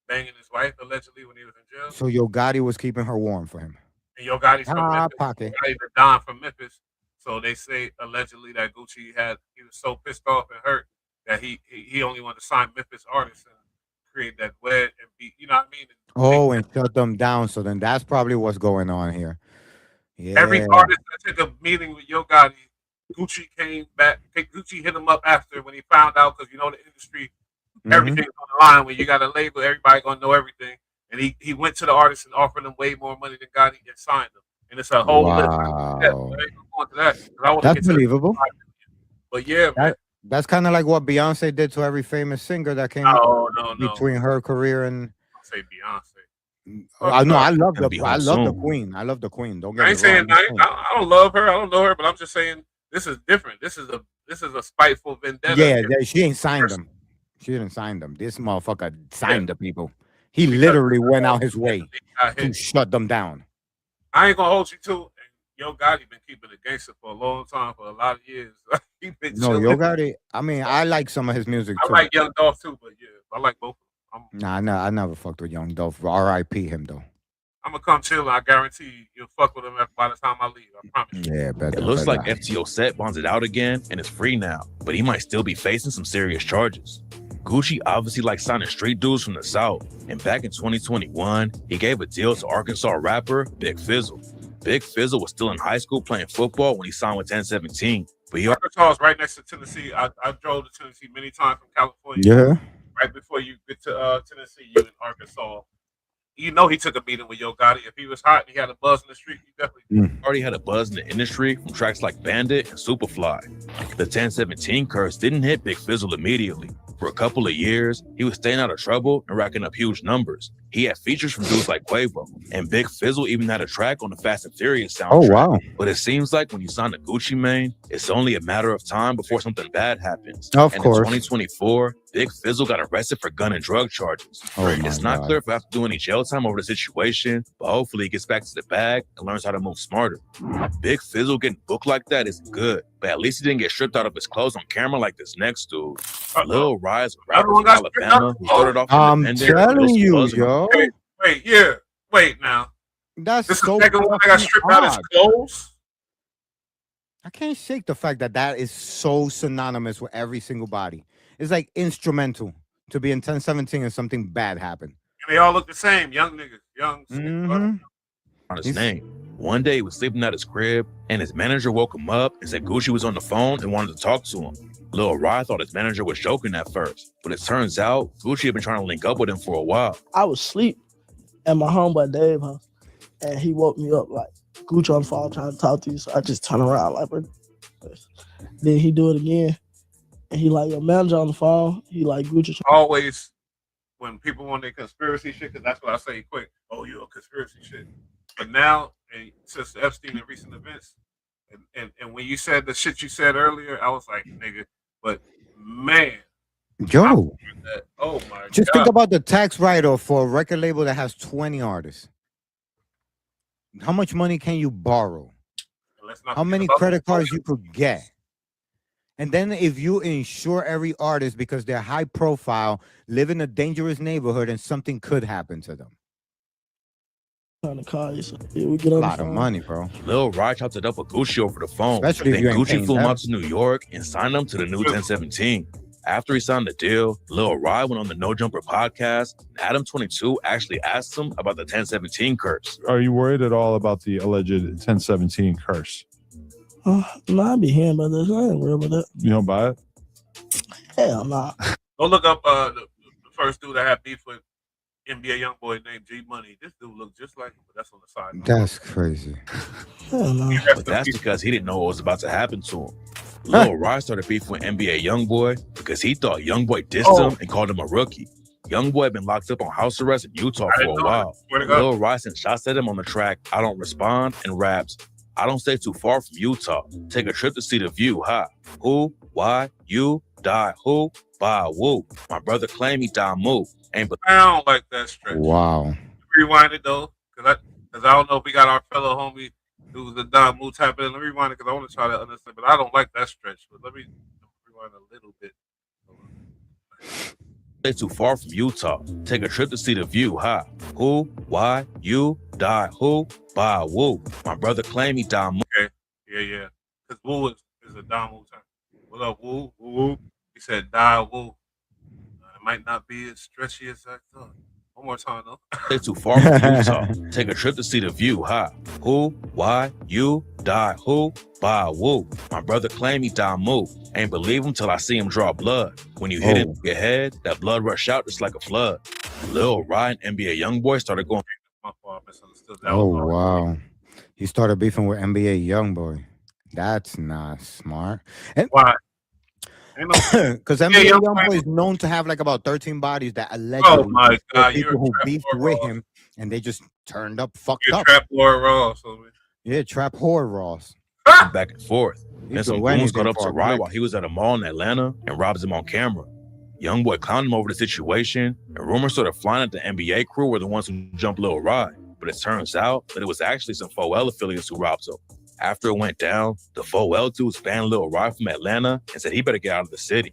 banging his wife allegedly when he was in jail? So Yo Gotti was keeping her warm for him. And Yo Gotti's from Memphis. Pocket. Yo Gotti, the Don from Memphis. So they say allegedly that Gucci he was so pissed off and hurt that he only wanted to sign Memphis artists and create that wed and be, you know what I mean? Oh, and shut them down. So then that's probably what's going on here. Yeah. Every artist that took a meeting with Yo Gotti, Gucci came back. Gucci hit him up after when he found out because you know the industry, everything's on the line. When you got a label, everybody gonna know everything. And he went to the artist and offered them way more money than Gotti and signed them. And it's a whole list. Wow. Yeah, I ain't gonna go into that, 'cause I wanna That's get to the- believable. But yeah, man. That's kind of like what Beyonce did to every famous singer that came No. between her career and I'll say Beyonce. I know I love Gonna be I home love the soon. queen. I love the queen. Don't get I me ain't saying wrong. I'm saying- I don't love her. I don't know her, but I'm just saying this is different. This is a spiteful vendetta. Yeah, she ain't signed them. She didn't sign them. This motherfucker signed the people. He literally went out his way got to hit. shut them down. I ain't gonna hold you to. And Yo Gotti been keeping it gangster for a long time, for a lot of years. He been No, chilling. Yo Gotti. I mean, I like some of his music I too. like Young Dolph too, but yeah, I like both. Nah, I never fucked with Young Dolph. R.I.P. him though. I'm gonna come chill. I guarantee you'll fuck with him by the time I leave. I promise. Yeah, better. It looks like FTO Set bonds it out again and is free now, but he might still be facing some serious charges. Gucci obviously likes signing street dudes from the South, and back in 2021, he gave a deal to Arkansas rapper Big Fizzle. Big Fizzle was still in high school playing football when he signed with 1017, but he Arkansas is right next to Tennessee. I drove to Tennessee many times from California. Yeah. Right before you get to Tennessee, you in Arkansas. You know he took a meeting with Yo Gotti. If he was hot and he had a buzz in the street, he definitely already had a buzz in the industry from tracks like Bandit and Superfly. The 1017 curse didn't hit Big Fizzle immediately. For a couple of years, he was staying out of trouble and racking up huge numbers. He had features from dudes like Quavo, and Big Fizzle even had a track on the Fast and Furious soundtrack. Oh, wow. But it seems like when you sign to Gucci Mane, it's only a matter of time before something bad happens. Of and course. in 2024, Big Fizzle got arrested for gun and drug charges. Oh, It's my not God. clear if he has to do any jail time over the situation, but hopefully he gets back to the bag and learns how to move smarter. Big Fizzle getting booked like that is good, but at least he didn't get stripped out of his clothes on camera like this next dude. Lil Rise, a rapper Everyone from got stripped Alabama, out? who started off I'm independent. telling Lil you, Buzz- yo. Wait now. That's This so is the second one that got fucking stripped out his odd. clothes. I can't shake the fact that that is so synonymous with every single body. It's like instrumental to be in 1017 and something bad happened. And they all look the same. Young niggas. Young. Mhm. on his name. One day he was sleeping at his crib and his manager woke him up and said Gucci was on the phone and wanted to talk to him. Lil Rye thought his manager was joking at first, but it turns out Gucci had been trying to link up with him for a while. I was asleep at my homeboy Dave house, and he woke me up like, Gucci on the phone trying to talk to you. So I just turn around like, what? Then he do it again, and he like, your manager on the phone. He like, Gucci. Always when people want their conspiracy shit, because that's what I say quick. Oh, you're a conspiracy shit. But now, and since Epstein and recent events, and when you said the shit you said earlier, I was like, nigga, but man, Joe, oh my god. just think about the tax write-off for a record label that has 20 artists. How much money can you borrow? How many credit cards you could get? And then if you insure every artist because they're high profile, live in a dangerous neighborhood, and something could happen to them. trying to call you. So yeah, we get A on the lot of phone. money, bro. Lil Rod chopped it up with Gucci over the phone. Especially if Then you ain't Gucci paying flew him them. out to New York and signed him to the new 1017. After he signed the deal, Lil Rod went on the No Jumper podcast. Adam 22 actually asked him about the 1017 curse. Are you worried at all about the alleged 1017 curse? No, I be hearing about this. I ain't worried about that. You don't buy it? Hell nah. Go look up the first dude that had beef with NBA YoungBoy named G Money. This dude looked just like him, but that's on the side. That's crazy. Hell no. But that's because he didn't know what was about to happen to him. Lil Rod started beef with NBA YoungBoy because he thought YoungBoy dissed him and called him a rookie. YoungBoy had been locked up on house arrest in Utah for a while. Lil Rod sent shots at him on the track I Don't Respond and raps, I don't stay too far from Utah. Take a trip to see the view, ha. Who, why, you, die, who, bye, woo. My brother claimed he died, move. Ain't but I don't like that stretch. Wow. Rewind it though, because I don't know if we got our fellow homie who's the Don Moo type in. Let me rewind it because I want to try to understand, but I don't like that stretch. But let me rewind a little bit. stay too far from Utah. Take a trip to see the view, ha. Who, why, you, die, who, bye, woo. My brother claimed he died. Okay, yeah. Because woo is a Don Moo type. What up, woo, woo? He said die, woo. It might not be as stretchy as I thought. One more time, though. Stay too far from Utah. Take a trip to see the view, ha. Who, why, you, die, who, bye, woo. My brother claimed he died, move. Ain't believe him till I see him draw blood. When you hit it in your head, that blood rush out just like a flood. Lil Rod and NBA YoungBoy started going. Oh, wow. He started beefing with NBA YoungBoy. That's not smart. And why? Because NBA YoungBoy is known to have like about 13 bodies that allegedly people who beefed with him and they just turned up fucked up. Trap Lord Ross. Yeah, Trap Whore Ross. Back and forth. And some goons got up to Rod while he was at a mall in Atlanta and robbed him on camera. YoungBoy clowned him over the situation, and rumors started flying that the NBA crew were the ones who jumped Lil Rod. But it turns out that it was actually some 4L affiliates who robbed him. After it went down, the 4L dudes banned Lil Rod from Atlanta and said he better get out of the city.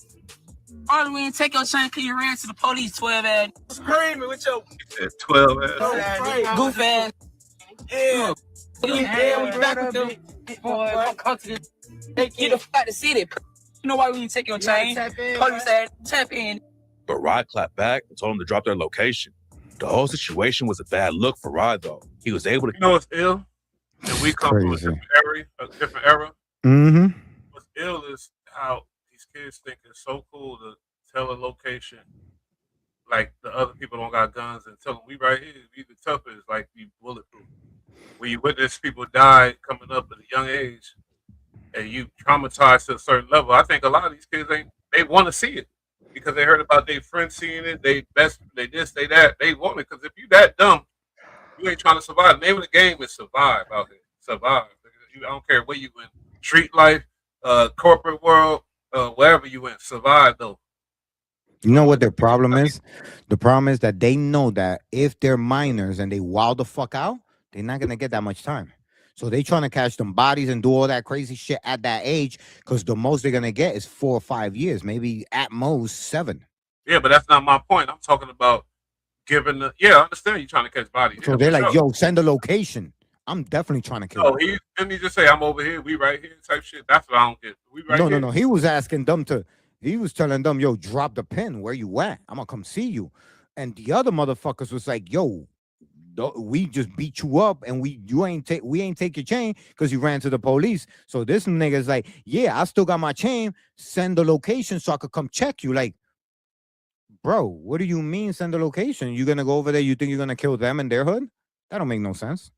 Oh, we didn't take your chain because you ran to the police, 12 ass. Screaming with your 12 ass. Goof ass. Yeah. Yeah, we back with them. Boy, come to this. They get the fuck to city. You know why we didn't take your chain? Police ass, tap in. But Rod clapped back and told him to drop their location. The whole situation was a bad look for Rod, though. He was able to. You know what's ill? And we come from a different era. Mm-hmm. What's ill is how these kids think it's so cool to tell a location like the other people don't got guns and tell them we right here. We the toughest, like we bulletproof. When you witness people die coming up at a young age and you traumatized to a certain level, I think a lot of these kids they want to see it because they heard about their friends seeing it. They this, they that. They want it because if you that dumb, you ain't trying to survive. The name of the game is survive out here. Survive. I don't care where you in. Street life, corporate world, wherever you in. Survive though. You know what their problem is? The problem is that they know that if they're minors and they wild the fuck out, they're not gonna get that much time. So they trying to catch them bodies and do all that crazy shit at that age because the most they're gonna get is 4 or 5 years, maybe at most 7. Yeah, but that's not my point. I'm talking about giving the. Yeah, I understand you trying to catch bodies. So they're like, yo, send a location. I'm definitely trying to kill. Oh, didn't he just say I'm over here, we right here, type shit? That's what I don't get. We right here. No. He was asking them to. He was telling them, yo, drop the pin. Where you at? I'm gonna come see you. And the other motherfuckers was like, yo, we just beat you up and we ain't take your chain because you ran to the police. So this nigga's like, yeah, I still got my chain. Send the location so I could come check you. Like, bro, what do you mean send the location? You gonna go over there? You think you're gonna kill them in their hood? That don't make no sense.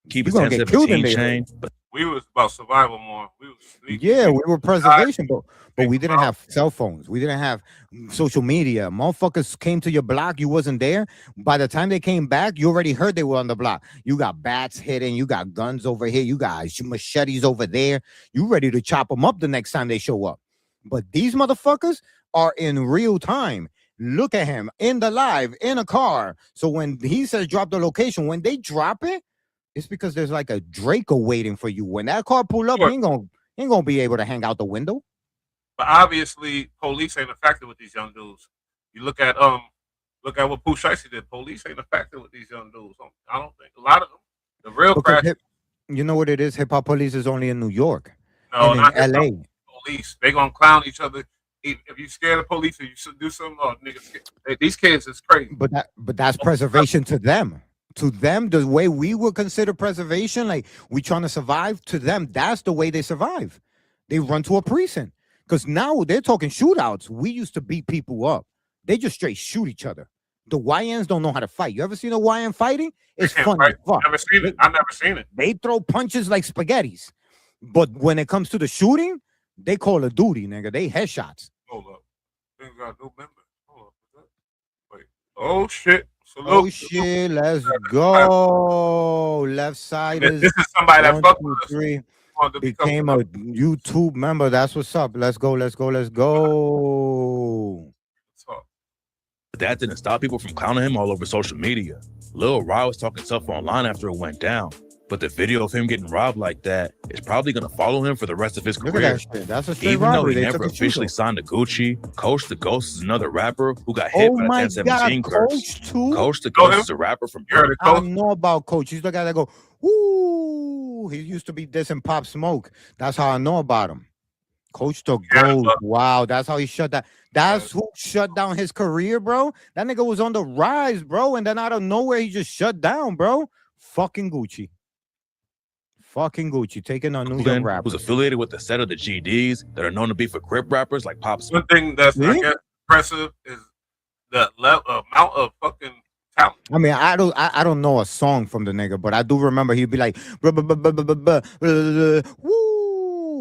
Keep You're gonna get killed in their chain. hood. We was about survival more. We was sneaky. Yeah, we were preservation, but we didn't have cell phones. We didn't have social media. Motherfuckers came to your block. You wasn't there. By the time they came back, you already heard they were on the block. You got bats hidden. You got guns over here. You got machetes over there. You ready to chop them up the next time they show up. But these motherfuckers are in real time. Look at him in the live, in a car. So when he says drop the location, when they drop it, it's because there's like a Draco waiting for you. When that car pull up, he ain't gonna be able to hang out the window. But obviously, police ain't affected with these young dudes. You look at look at what Pooh Shiesty did. Police ain't effective with these young dudes. I don't think a lot of them. The real crash. You know what it is? Hip hop police is only in New York. No, and not in LA. Police. They gonna clown each other. If you scared of police, or you should do something. Oh, niggas, these kids is crazy. But that's preservation to them. To them, the way we would consider preservation, like we trying to survive. To them, that's the way they survive. They run to a precinct because now they're talking shootouts. We used to beat people up. They just straight shoot each other. The YNs don't know how to fight. You ever seen a YN fighting? It's funny as fuck. Never seen it. I've never seen it. They throw punches like spaghettis. But when it comes to the shooting, they call it duty, nigga. They headshots. Hold up. Things got no members. Hold up. Wait. Oh shit. Salute. Oh shit. Let's go. Left side is. This is somebody that fucked with us. Became a YouTube member. That's what's up. Let's go. Let's go. Let's go. But that didn't stop people from clowning him all over social media. Lil Rod was talking tough online after it went down. But the video of him getting robbed like that is probably going to follow him for the rest of his career. Look at that shit. That's a straight Even robbery. though he They never took a officially shooter. signed to Gucci, Coach the Ghost is another rapper who got hit by the 1017 curse. Coach too? Coach the Ghost is a rapper from Brooklyn. I know about Coach. He's the guy that go, ooh. He used to be dissing Pop Smoke. That's how I know about him. Coach the Ghost. Wow, that's how he shut that. That's who shut down his career, bro. That nigga was on the rise, bro. And then out of nowhere, he just shut down, bro. Fucking Gucci. Fucking Gucci taking on New York rappers. Who's affiliated with a set of the GDs that are known to be for Crip rappers like Pop Smoke. One thing that's I guess impressive is the amount of fucking talent. I mean, I don't know a song from the nigga, but I do remember he'd be like, woo,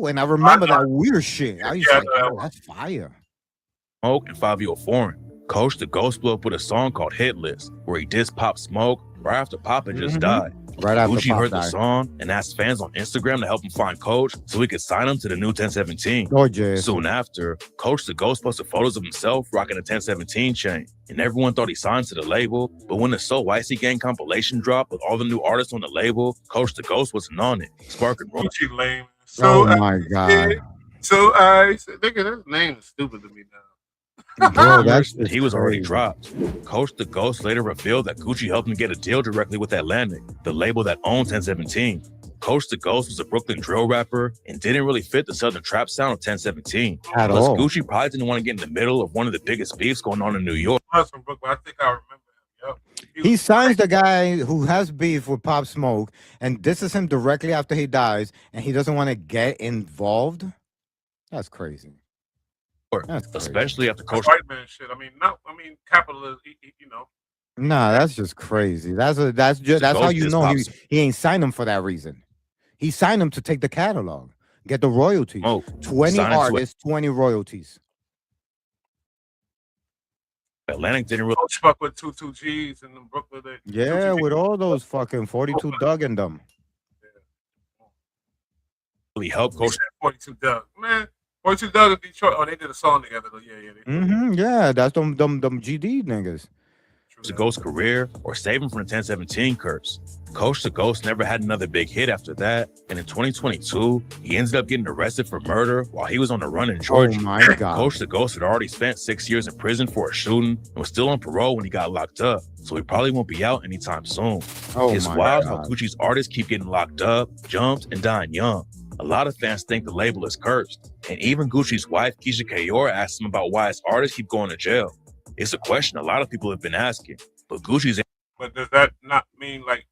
and I remember that weird shit. I used to like, oh, that's fire. Smoke and Fabio Foreign. Coach the Ghost blew up with a song called Hit List, where he dissed Pop Smoke right after Pop had just died. Right after Gucci Pop heard the died. song and asked fans on Instagram to help him find Coach so he could sign him to the new 1017. Gorgeous. Soon after, Coach the Ghost posted photos of himself rocking a 1017 chain, and everyone thought he signed to the label. But when the So Icy Gang compilation dropped with all the new artists on the label, Coach the Ghost wasn't on it. Sparking Gucci lame. Oh my god. So I nigga, his name is stupid to me now. Bro, that's that he was already dropped. Coach the Ghost later revealed that Gucci helped him get a deal directly with Atlantic, the label that owned 1017. Coach the Ghost was a Brooklyn drill rapper and didn't really fit the southern trap sound of 1017. At Plus, all. Gucci probably didn't want to get in the middle of one of the biggest beefs going on in New York. I was from Brooklyn. I think I remember him. Yep. He signs the guy who has beef with Pop Smoke, and this is him directly after he dies, and he doesn't want to get involved. That's crazy. That's crazy. Especially after Coach. White man shit. I mean, capitalism. You know. Nah, that's just crazy. That's how you know he ain't signed him for that reason. He signed him to take the catalog, get the royalties. 20 sign it to artists, 20 royalties. Atlantic didn't really. Coach fuck with 22 G's in Brooklyn. Yeah, with all those fucking 42 Doug in them. Really help Coach. 42 Doug, man. 42 Doug in Detroit. Oh, they did a song together. Yeah. Yeah, that's them GD niggas. The Ghost career or save him from the 1017 curse. Coach the Ghost never had another big hit after that, and in 2022, he ended up getting arrested for murder while he was on the run in Georgia. Oh my God. Coach the Ghost had already spent 6 years in prison for a shooting and was still on parole when he got locked up, so he probably won't be out anytime soon. Oh It's my wild God. how Gucci's artists keep getting locked up, jumped, and dying young. A lot of fans think the label is cursed, and even Gucci's wife, Keisha Kayor, asked him about why his artists keep going to jail. It's a question a lot of people have been asking, but Gucci's. But does that not mean like?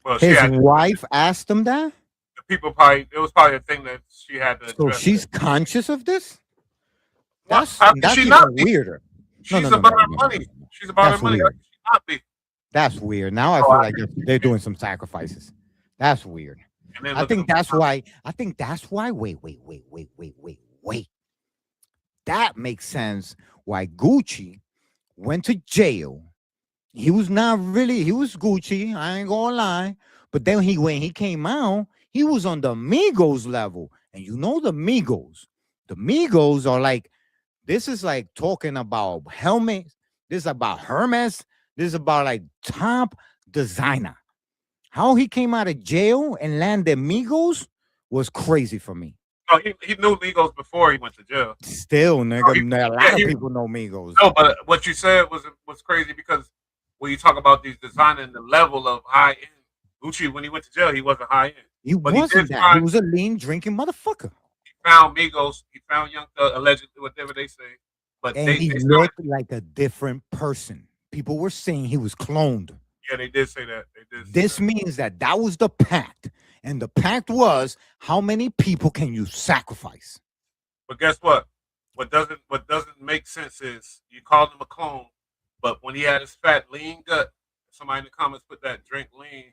Well, His wife asked him that? The people probably. It was probably a thing that she had to. So address. she's conscious of this? That's How could she even not be? weirder. She's about her money. She's about That's her money. How weird. could she not be? That's weird. Now I feel like they're doing some sacrifices. That's weird. And then I look think at that's why. Wait. That makes sense. Why Gucci went to jail. He was Gucci. I ain't gonna lie. But then when he came out, he was on the Migos level. And you know the Migos. The Migos are like, this is like talking about helmets. This is about Hermes. This is about like top designer. How he came out of jail and landed Migos was crazy for me. Oh, he knew Migos before he went to jail. Still, nigga, a lot of he- people know Migos. No, but what you said was crazy because when you talk about these designers and the level of high end, Gucci when he went to jail, he wasn't high end. He But wasn't did that. find- He was a lean drinking motherfucker. He found Migos. He found Young Thug, allegedly, whatever they say. But And they he still, looked like a different person. People were saying he was cloned. yeah, they did say that. They did. This means that was the pact. And the pact was, how many people can you sacrifice? But guess what? What doesn't make sense is you called him a clone, but when he had his fat lean gut, somebody in the comments put that drink lean.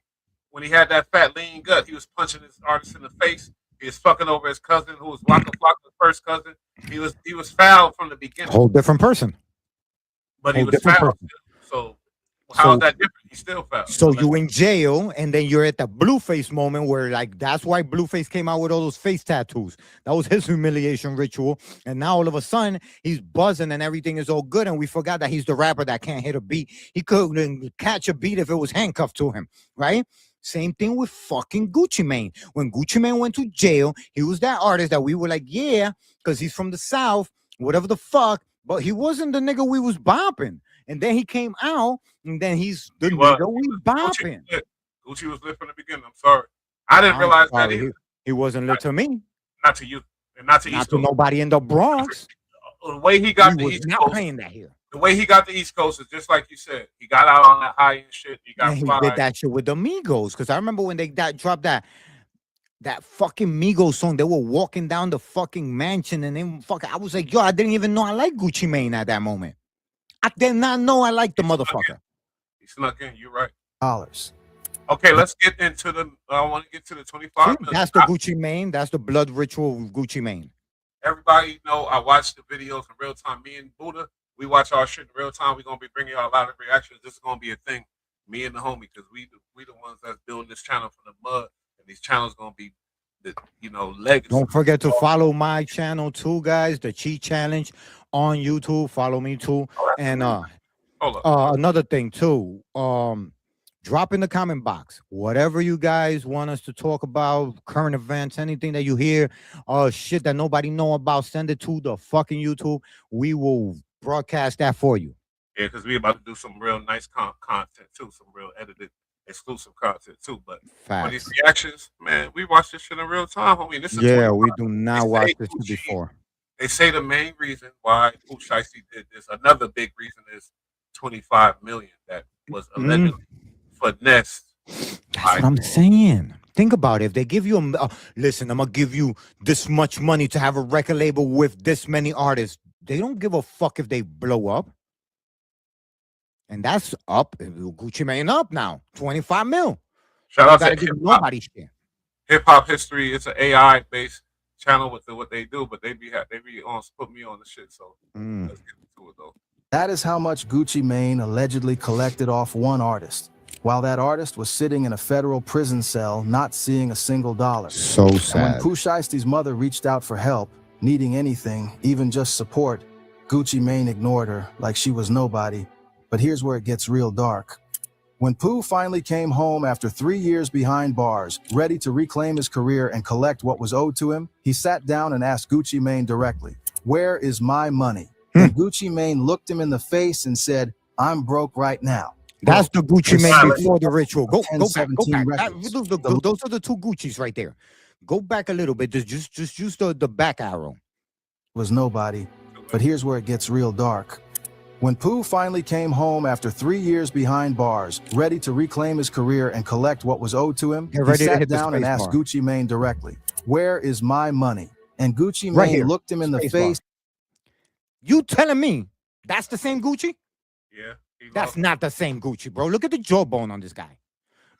When he had that fat lean gut, he was punching his artist in the face. He was fucking over his cousin, who was Waka Flocka's first cousin. He was foul from the beginning. Whole different person. But he whole was different foul. person. So how is So- that different? He's still foul. So you in jail, and then you're at the Blueface moment where, like, that's why Blueface came out with all those face tattoos. That was his humiliation ritual. And now all of a sudden he's buzzing and everything is all good. And we forgot that he's the rapper that can't hit a beat. He couldn't catch a beat if it was handcuffed to him, right? Same thing with fucking Gucci Mane. When Gucci Mane went to jail, he was that artist that we were like, yeah, because he's from the South, whatever the fuck. But he wasn't the nigga we was bopping. And then he came out, and then he's the nigga we bopping. Gucci was lit from the beginning. I'm sorry. I didn't I'm realize that sorry, either. he wasn't lit to me. Not to you. And not to Not East to Coast. nobody in the Bronx. The way he got He the was East not Coast. playing that here. The way he got the East Coast is just like you said. He got out on that high end shit. He got And he fly. did that shit with the Migos. Because I remember when they dropped that fucking Migos song, they were walking down the fucking mansion, and then I was like, yo, I didn't even know I liked Gucci Mane at that moment. I did not know I liked the motherfucker. He snuck in. You're right. Dollars. Okay, let's get into the. I want to get to the 25 million. That's the Gucci Mane. That's the blood ritual of Gucci Mane. Everybody know I watch the videos in real time. Me and Buddha, we watch our shit in real time. We're gonna be bringing y'all a lot of reactions. This is gonna be a thing. Me and the homie, because we the ones that's building this channel from the mud, and these channels gonna be the legacy. Don't forget to follow my channel too, guys. The Cheat Challenge on YouTube. Follow me too. And another thing too. Drop in the comment box whatever you guys want us to talk about, current events, anything that you hear, shit that nobody know about. Send it to the fucking YouTube. We will broadcast that for you. Yeah, because we about to do some real nice content too, some real edited, exclusive content too. But for these reactions, man, we watch this shit in real time, homie. This is we do not watch this before. They say the main reason why Pooh Shiesty did this, another big reason is 25 million that was allegedly finessed. That's what I'm saying. Think about it. If they give you listen, I'm gonna give you this much money to have a record label with this many artists. They don't give a fuck if they blow up. And that's up. Gucci Mane up now. 25 mil. Shout out to give nobody shit. Hip Hop History. It's an AI based channel with what they do, but they be on put me on the shit. So let's get into it though. That is how much Gucci Mane allegedly collected off one artist, while that artist was sitting in a federal prison cell, not seeing a single dollar. So And sad. when Pooh Shiesty's mother reached out for help, needing anything, even just support, Gucci Mane ignored her like she was nobody. But here's where it gets real dark. When Pooh finally came home after 3 years behind bars, ready to reclaim his career and collect what was owed to him, he sat down and asked Gucci Mane directly, "Where is my money?" And Gucci Mane looked him in the face and said, "I'm broke right now." That's the Gucci Mane before the ritual. Go back. 1017 Those are the two Guccis right there. Go back a little bit. Just use the back arrow. Was nobody. But here's where it gets real dark. When Pooh finally came home after 3 years behind bars, ready to reclaim his career and collect what was owed to him, Get he ready to sat hit the down and space asked bar. Gucci Mane directly, "Where is my money?" And Gucci Right Mane here. looked him in the Space bar. face. You telling me that's the same Gucci? Yeah. That's not the same Gucci, bro. Look at the jawbone on this guy.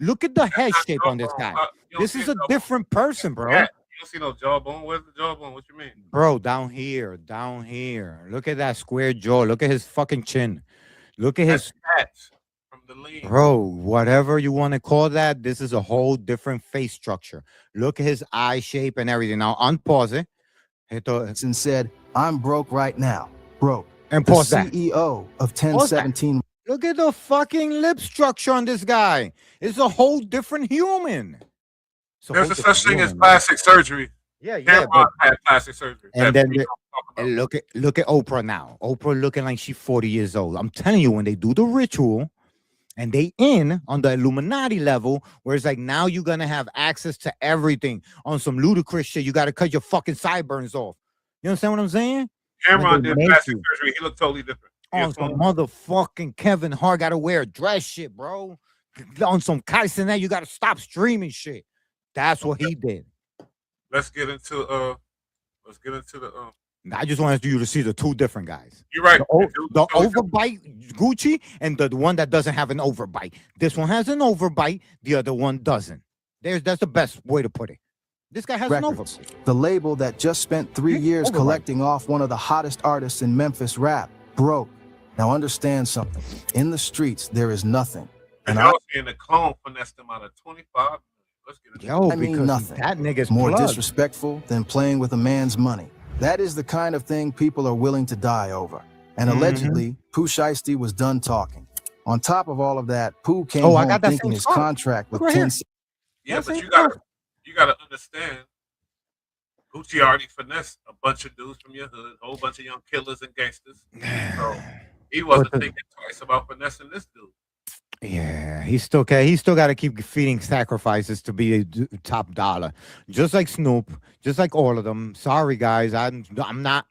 Look at the head shape on this guy. This is a different person, bro. Yeah, you don't see no jawbone. Where's the jawbone? What you mean? Bro, down here. Look at that square jaw. Look at his fucking chin. Look at his That's from the lean. bro. Whatever you want to call that, this is a whole different face structure. Look at his eye shape and everything. Now unpause it. Hit the and said, "I'm broke right now. Broke." and The pause that. CEO of Pause that. 1017 Look at the fucking lip structure on this guy. It's a whole different human. It's a There's whole a such different thing as human, man. plastic surgery. Yeah, Cameron had plastic surgery. And then and look at Oprah now. Oprah looking like she's 40 years old. I'm telling you, when they do the ritual and they in on the Illuminati level, where it's like now you're gonna have access to everything on some ludicrous shit. You got to cut your fucking sideburns off. You understand what I'm saying? Cameron did plastic surgery. He looked totally different. On some motherfucking Kevin Hart gotta wear a dress shit, bro. On some Kyson that you gotta stop streaming shit. That's what he did. Let's get into the I just wanted you to see the two different guys. You're right. The overbite Gucci and the one that doesn't have an overbite. This one has an overbite, the other one doesn't. That's the best way to put it. This guy has an overbite. The label that just spent 3 years collecting off one of the hottest artists in Memphis rap broke. Now understand something. In the streets, there is nothing. And I was saying the clone finessed them out of 25. Let's get it. I mean nothing. That nigga's more plugged. disrespectful than playing with a man's money. That is the kind of thing people are willing to die over. And allegedly, Pooh Shiesty was done talking. On top of all of that, Pooh came home thinking his contract with 10 Yeah, but you gotta understand, Gucci already finessed a bunch of dudes from your hood, a whole bunch of young killers and gangsters. So he wasn't thinking twice about finessing this dude. Yeah, he still got to keep feeding sacrifices to be a top dollar, just like Snoop, just like all of them. Sorry, guys, I'm not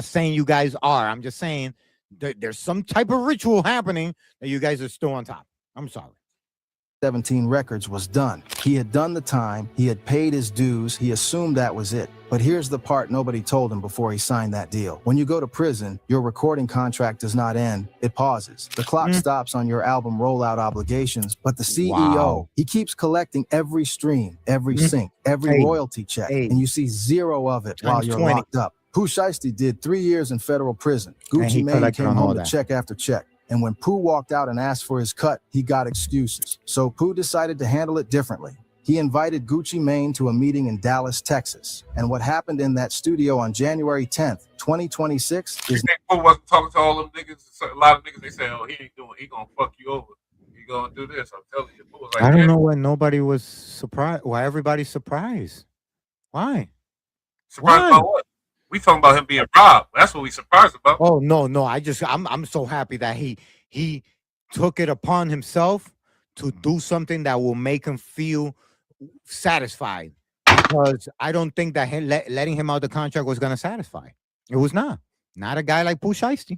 saying you guys are. I'm just saying there's some type of ritual happening that you guys are still on top. I'm sorry. 17 Records was done. He had done the time, he had paid his dues, he assumed that was it. But here's the part nobody told him before he signed that deal. When you go to prison, your recording contract does not end, it pauses. The clock stops on your album rollout obligations, but the CEO, he keeps collecting every stream, every sync, every royalty check, and you see zero of it while you're locked up. Pooh Shiesty did 3 years in federal prison. Gucci Mane came home to check after check. And when Pooh walked out and asked for his cut, he got excuses. So Pooh decided to handle it differently. He invited Gucci Mane to a meeting in Dallas, Texas. And what happened in that studio on January 10th, 2026 is... Pooh wasn't talking to all them niggas. A lot of niggas, they say, oh, he gonna fuck you over. He gonna do this. I'm telling you. Pooh was like, I don't know why nobody was surprised. Why everybody's surprised? Why? Surprised about what? We talking about him being robbed. That's what we surprised about. Oh no. I'm so happy that he took it upon himself to do something that will make him feel satisfied. Because I don't think that letting him out the contract was gonna satisfy. It was not. Not a guy like Pooh Shiesty.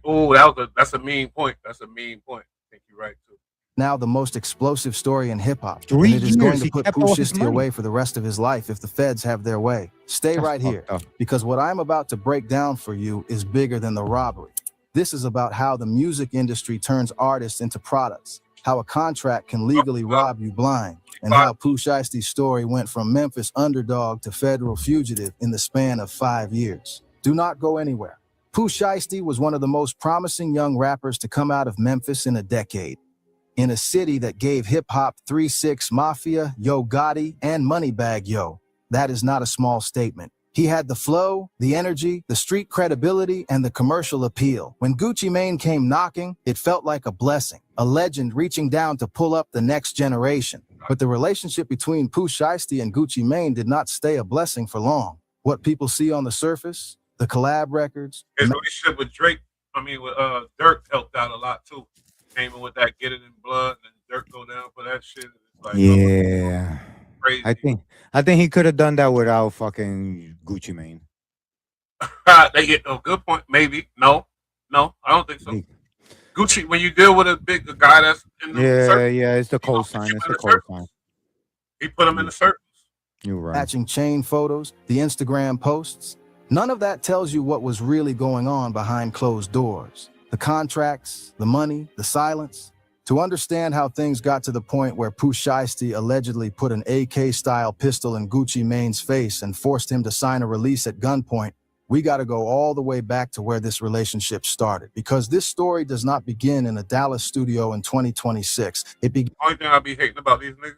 Oh, that's a mean point. That's a mean point. I think you're right too. Now the most explosive story in hip-hop. 3 And it is going years, to he put kept Pooh all his Shiesty money. away for the rest of his life if the feds have their way. Stay right here, because what I'm about to break down for you is bigger than the robbery. This is about how the music industry turns artists into products, how a contract can legally rob you blind, and how Pooh Shiesty's story went from Memphis underdog to federal fugitive in the span of 5 years. Do not go anywhere. Pooh Shiesty was one of the most promising young rappers to come out of Memphis in a decade. In a city that gave hip-hop 3-6 Mafia, Yo Gotti, and Moneybagg Yo. That is not a small statement. He had the flow, the energy, the street credibility, and the commercial appeal. When Gucci Mane came knocking, it felt like a blessing, a legend reaching down to pull up the next generation. But the relationship between Pooh Shiesty and Gucci Mane did not stay a blessing for long. What people see on the surface, the collab records. His relationship with Drake, with Dirk helped out a lot too. Came in with that Get It in Blood, and Dirk go down for that shit. It's like, Yeah. crazy. I think he could have done that without fucking Gucci Mane. They get good point. Maybe no, I don't think so. Gucci, when you deal with a guy that's in the circle, it's the cosign. It's the cosign. He put him in the circles. You're right. Matching chain photos, the Instagram posts. None of that tells you what was really going on behind closed doors. The contracts, the money, the silence. To understand how things got to the point where Pooh Shiesty allegedly put an AK-style pistol in Gucci Mane's face and forced him to sign a release at gunpoint, we got to go all the way back to where this relationship started. Because this story does not begin in a Dallas studio in 2026. It began. Only thing I be hating about these niggas,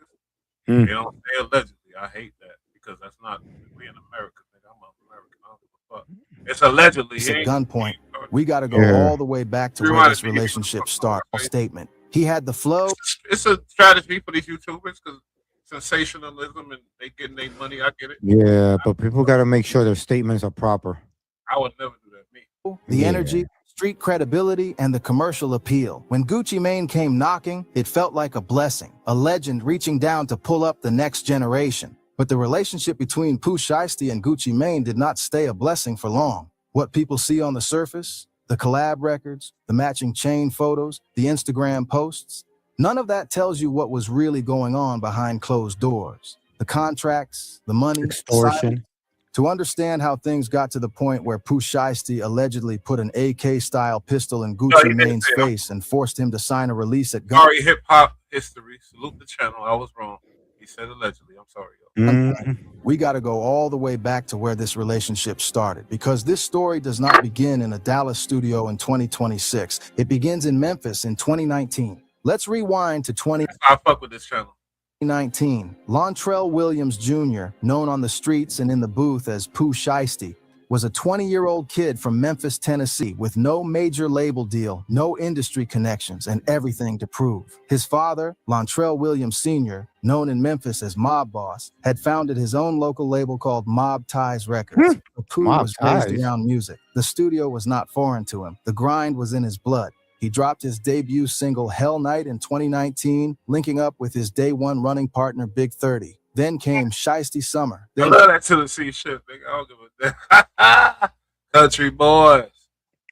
they don't say allegedly. I hate that because that's not we in America. Nigga, I'm American. I don't give a fuck. It's allegedly. At gunpoint. We got to go all the way back to where this relationship started. Statement. He had the flow. It's a strategy for these YouTubers because sensationalism and they getting their money. I get it. Yeah, but people got to make sure their statements are proper. I would never do that. Me. The energy, street credibility, and the commercial appeal. When Gucci Mane came knocking, it felt like a blessing, a legend reaching down to pull up the next generation. But the relationship between Pooh Shiesty and Gucci Mane did not stay a blessing for long. What people see on the surface, the collab records, the matching chain photos, the Instagram posts, none of that tells you what was really going on behind closed doors. The contracts, the money, extortion. To understand how things got to the point where Pooh Shiesty allegedly put an AK-style pistol in Gucci Mane's face and forced him to sign a release at gun. Sorry, hip hop history. Salute the channel. I was wrong. He said allegedly. I'm sorry, yo. We got to go all the way back to where this relationship started, because this story does not begin in a Dallas studio in 2026. It begins in Memphis in 2019. Let's rewind to I fuck with this channel. 2019. Lontrell Williams Jr., known on the streets and in the booth as Pooh Shiesty, was a 20-year-old kid from Memphis, Tennessee, with no major label deal, no industry connections, and everything to prove. His father, Lontrell Williams Sr., known in Memphis as Mob Boss, had founded his own local label called Mob Ties Records. Pooh was raised around music. The studio was not foreign to him. The grind was in his blood. He dropped his debut single Hell Night in 2019, linking up with his day one running partner Big 30. Then came Shiesty Summer. I love that Tennessee shit, nigga. I don't give a damn. Country boys.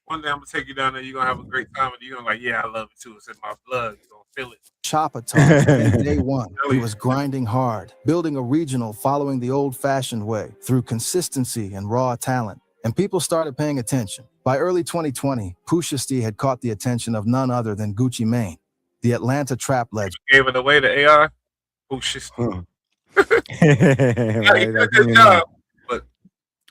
One day I'm gonna take you down there. You're gonna have a great time, and you're gonna like, yeah, I love it too. It's in my blood. You're gonna feel it. Chopper Talk. From day one, he was grinding hard, building a regional following the old-fashioned way through consistency and raw talent. And people started paying attention. By early 2020, Pooh Shiesty had caught the attention of none other than Gucci Mane, the Atlanta trap legend. Gave it away to AI. Pooh Shiesty. Good job. But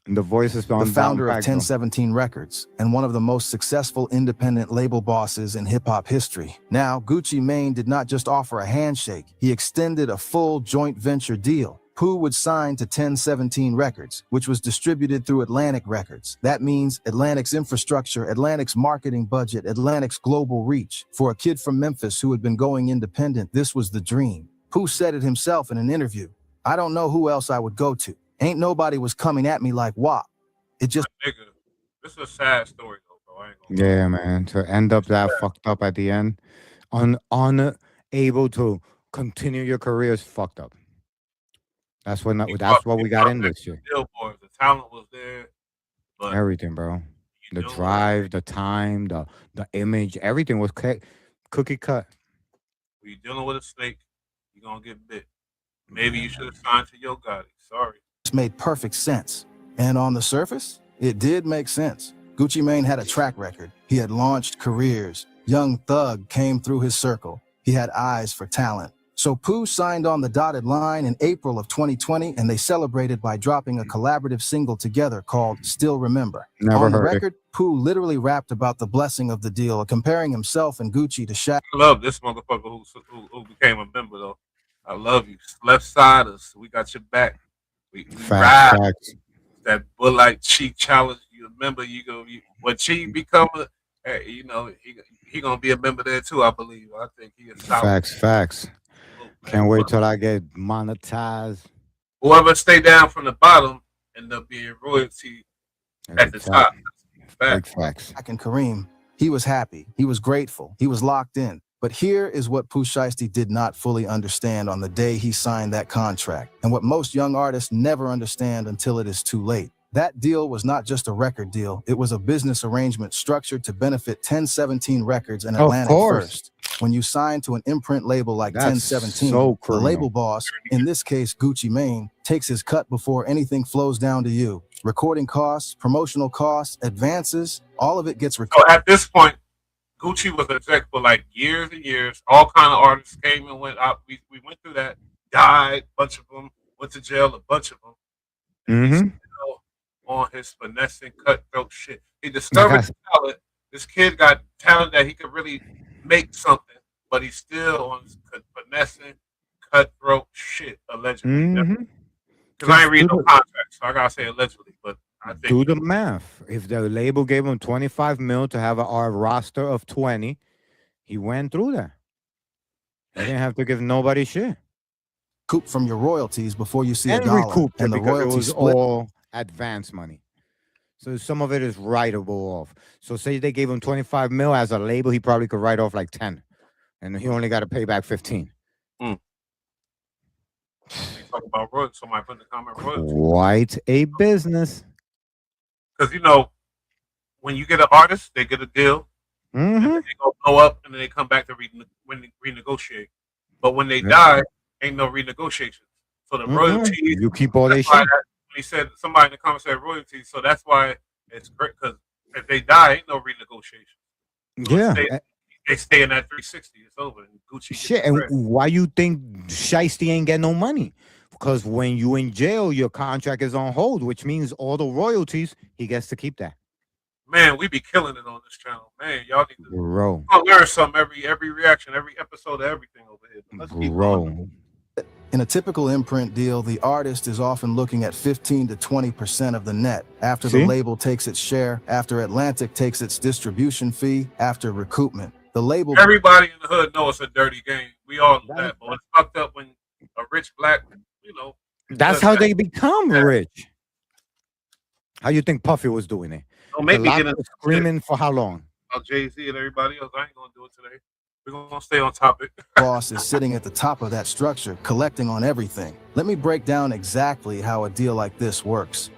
the voice is on the founder of back, 1017 Records and one of the most successful independent label bosses in hip-hop history. Now, Gucci Mane did not just offer a handshake. He extended a full joint venture deal. Pooh would sign to 1017 Records, which was distributed through Atlantic Records. That means Atlantic's infrastructure, Atlantic's marketing budget, Atlantic's global reach. For a kid from Memphis who had been going independent, this was the dream. Pooh said it himself in an interview. I don't know who else I would go to. Ain't nobody was coming at me like WAP. It just... Nigga, this is a sad story, though, bro. I ain't gonna Yeah, man. To end up that fucked up at the end, unable to continue your career is fucked up. That's what we got in this shit. Billboard. The talent was there. But everything, bro. The drive, the time, the image, everything was cookie cut. when you're dealing with a snake, you're gonna get bit. Maybe you should have signed to Yo Gotti. Sorry. This made perfect sense. And on the surface, it did make sense. Gucci Mane had a track record. He had launched careers. Young Thug came through his circle. He had eyes for talent. So Pooh signed on the dotted line in April of 2020, and they celebrated by dropping a collaborative single together called Still Remember. Never on the heard record, Pooh literally rapped about the blessing of the deal, comparing himself and Gucci to Shaq. I love this motherfucker who became a member, though. I love you. Left siders, we got your back. We ride. That Bud Light Cheek challenge. You remember, when Cheek become he gonna be a member there too. I believe. I think he is solid. Facts. Can't wait till I get monetized. Whoever stay down from the bottom end up being royalty at the top. Facts. Back in Kareem, he was happy. He was grateful. He was locked in. But here is what Pooh Shiesty did not fully understand on the day he signed that contract, and what most young artists never understand until it is too late. That deal was not just a record deal. It was a business arrangement structured to benefit 1017 Records and Atlantic First. When you sign to an imprint label like 1017, the label boss, in this case Gucci Mane, takes his cut before anything flows down to you. Recording costs, promotional costs, advances, all of it gets recorded. So at this point, Gucci was exec for like years and years. All kind of artists came and went out. We went through that. Died, a bunch of them. Went to jail, a bunch of them. Mm-hmm. On his finessing, cutthroat shit. He discovered talent. This kid got talent that he could really make something, but he's still on finessing, cutthroat shit, allegedly. Because I ain't read no contracts, so I gotta say allegedly, but I think do the math. If the label gave him 25 mil to have our roster of 20, he went through that. He didn't have to give nobody shit. Recoup from your royalties before you see And a dollar, recouped it and the because it royalty was split. all advance money. So some of it is writable off. So say they gave him 25 mil as a label, he probably could write off like 10. And he only got to pay back 15. Talk about royalties. Somebody put in the comment royalties. Quite a business. Because you know, when you get an artist, they get a deal, and then they go up, and then they come back to renegotiate. But when they die, ain't no renegotiation. So the royalties, you keep all their shit. When he said, somebody in the comments said royalties, so that's why it's great, because if they die, ain't no renegotiation. So Yeah. they stay in that 360. It's over. And Gucci Shit, and why you think Shiesty ain't get no money? Because when you in jail, your contract is on hold, which means all the royalties, he gets to keep that. Man, we be killing it on this channel. Man, y'all need to Bro. learn something every reaction, every episode of everything over here. Let's keep going. In a typical imprint deal, the artist is often looking at 15 to 20% of the net after the label takes its share, after Atlantic takes its distribution fee, after recoupment. The label. Everybody in the hood knows it's a dirty game. We all know that, but it's fucked up when a rich black, you know. That's how they become rich. How you think Puffy was doing it? Don't make me get into screaming for how long? Jay-Z and everybody else. I ain't gonna do it today. We're gonna stay on topic. Boss is sitting at the top of that structure, collecting on everything. Let me break down exactly how a deal like this works,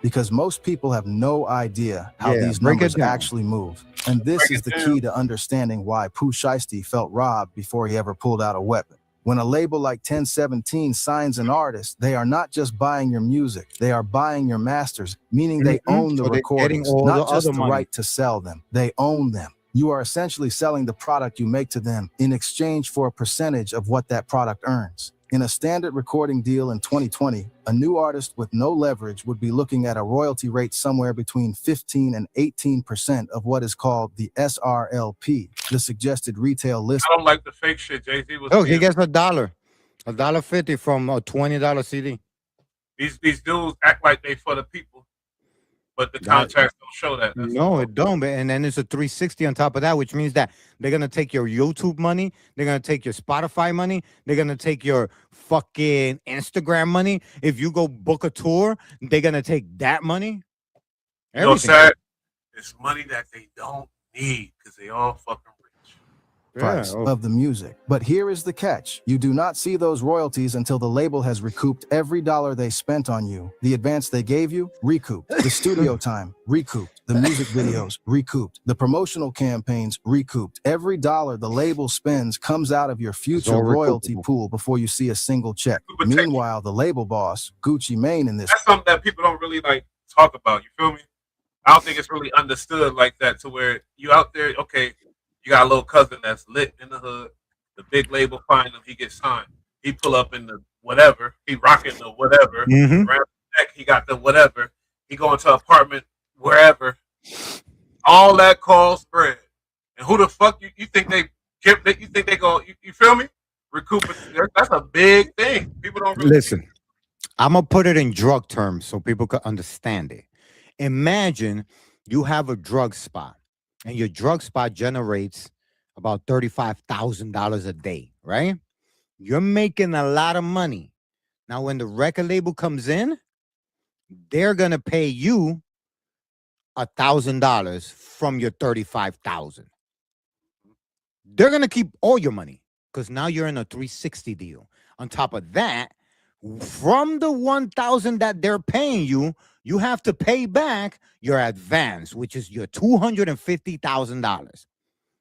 because most people have no idea how these numbers actually move. And this is the key to understanding why Pooh Shiesty felt robbed before he ever pulled out a weapon. When a label like 1017 signs an artist, they are not just buying your music, they are buying your masters, meaning they own the recordings, not just the right to sell them. They own them. You are essentially selling the product you make to them in exchange for a percentage of what that product earns. In a standard recording deal in 2020, a new artist with no leverage would be looking at a royalty rate somewhere between 15 and 18% of what is called the SRLP, the suggested retail list. I don't like the fake shit. Jay-Z was. Oh, he gets $1.50 from a $20 CD. These dudes act like they for the people, but the contracts don't show that. No, it don't. And then it's a 360 on top of that, which means that they're gonna take your YouTube money, they're gonna take your Spotify money, they're gonna take your fucking Instagram money. If you go book a tour, they're gonna take that money. You know what's sad? It's money that they don't need because they all fucking price of the music. But here is the catch. You do not see those royalties until the label has recouped every dollar they spent on you. The advance they gave you, recouped. The studio time, recouped. The music videos, recouped. The promotional campaigns, recouped. Every dollar the label spends comes out of your future royalty pool before you see a single check. Meanwhile, the label boss, Gucci Mane in this. That's something that people don't really like talk about. You feel me? I don't think it's really understood like that, to where you out there, okay, you got a little cousin that's lit in the hood. The big label find him, he gets signed. He pull up in the whatever. He rocking the whatever. Around the neck, he got the whatever. He going to apartment wherever. All that costs bread. And who the fuck you think they give? You think they go? You feel me? Recoup it. That's a big thing. People don't really listen. I'm gonna put it in drug terms so people can understand it. Imagine you have a drug spot. And your drug spot generates about $35,000 a day, right? You're making a lot of money. Now, when the record label comes in, they're gonna pay you $1,000 from your $35,000. They're gonna keep all your money because now you're in a 360 deal. On top of that, from the $1,000 that they're paying you, you have to pay back your advance, which is your $250,000.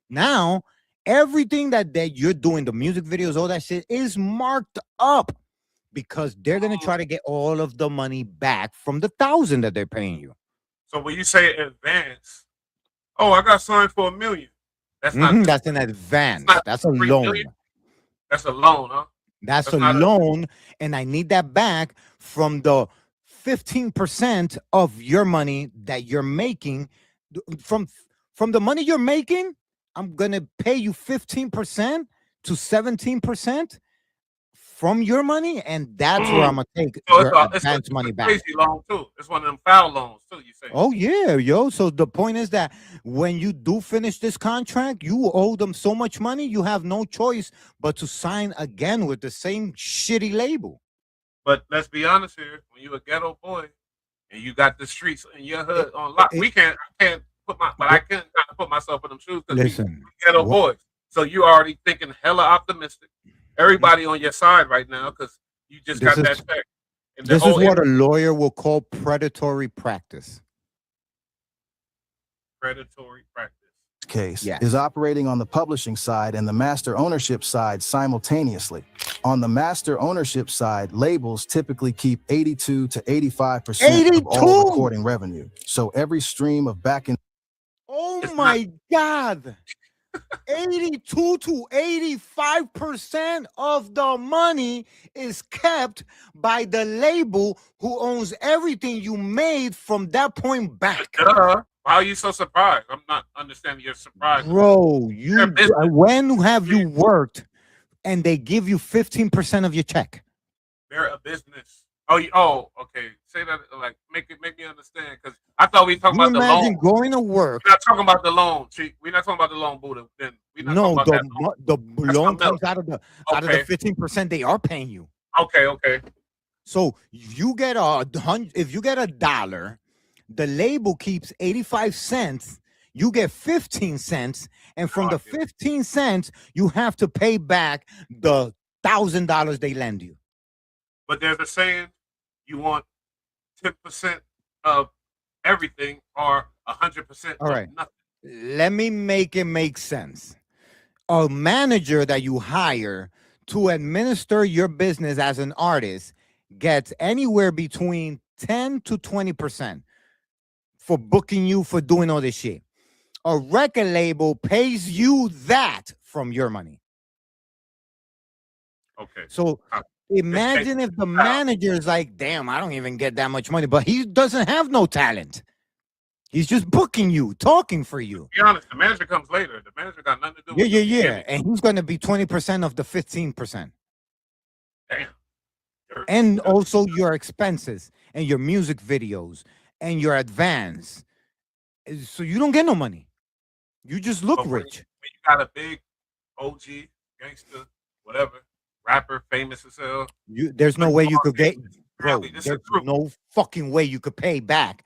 Now, everything that you're doing, the music videos, all that shit is marked up because they're gonna try to get all of the money back from the $1,000 that they're paying you. So when you say advance, oh, I got signed for $1 million. That's not. That's an advance. That's a loan. Million. That's a loan, huh? That's a loan, and I need that back from the 15% of your money that you're making. From the money you're making, I'm gonna pay you 15% to 17% from your money, and that's where I'm gonna take So your advance money back. Crazy loan too. It's one of them foul loans too. You say? Oh yeah, yo. So the point is that when you do finish this contract, you owe them so much money, you have no choice but to sign again with the same shitty label. But let's be honest here. When you a ghetto boy and you got the streets in your hood on lock, I can't put myself in them shoes because we ghetto boys. So you already thinking hella optimistic. Everybody on your side right now because you just got that check. And this is what a lawyer will call predatory practice. Predatory practice. Case is operating on the publishing side and the master ownership side simultaneously. On the master ownership side, labels typically keep 82 to 85% of all recording revenue. So every stream of back-end. Oh my God. 82 to 85% of the money is kept by the label who owns everything you made from that point back. Why are you so surprised? I'm not understanding your surprise. Bro, when have you worked and they give you 15% of your check? They're a business. Okay. Say that like make me understand because I thought we talking about the loan. Imagine going to work. We're not talking about the loan. We're not talking about the loan, Buddha. Then we're not talking about the loan comes out of the 15% they are paying you. Okay. So if you get $1, the label keeps 85 cents. You get 15 cents, and from the 15 cents, you have to pay back the $1,000 they lend you. But there's a saying: you want 10% of everything or 100% of nothing. Let me make it make sense. A manager that you hire to administer your business as an artist gets anywhere between 10 to 20% for booking you for doing all this shit. A record label pays you that from your money. Okay. So imagine if the manager is like, damn, I don't even get that much money, but he doesn't have no talent. He's just booking you, talking for you. Be honest, the manager comes later. The manager got nothing to do with it. Yeah. And he's going to be 20% of the 15%. Damn. And also your expenses and your music videos and your advance. So you don't get no money. You just look rich. When you got a big OG, gangster, whatever, rapper, famous as hell. There's no way you could get, bro, there's no fucking way you could pay back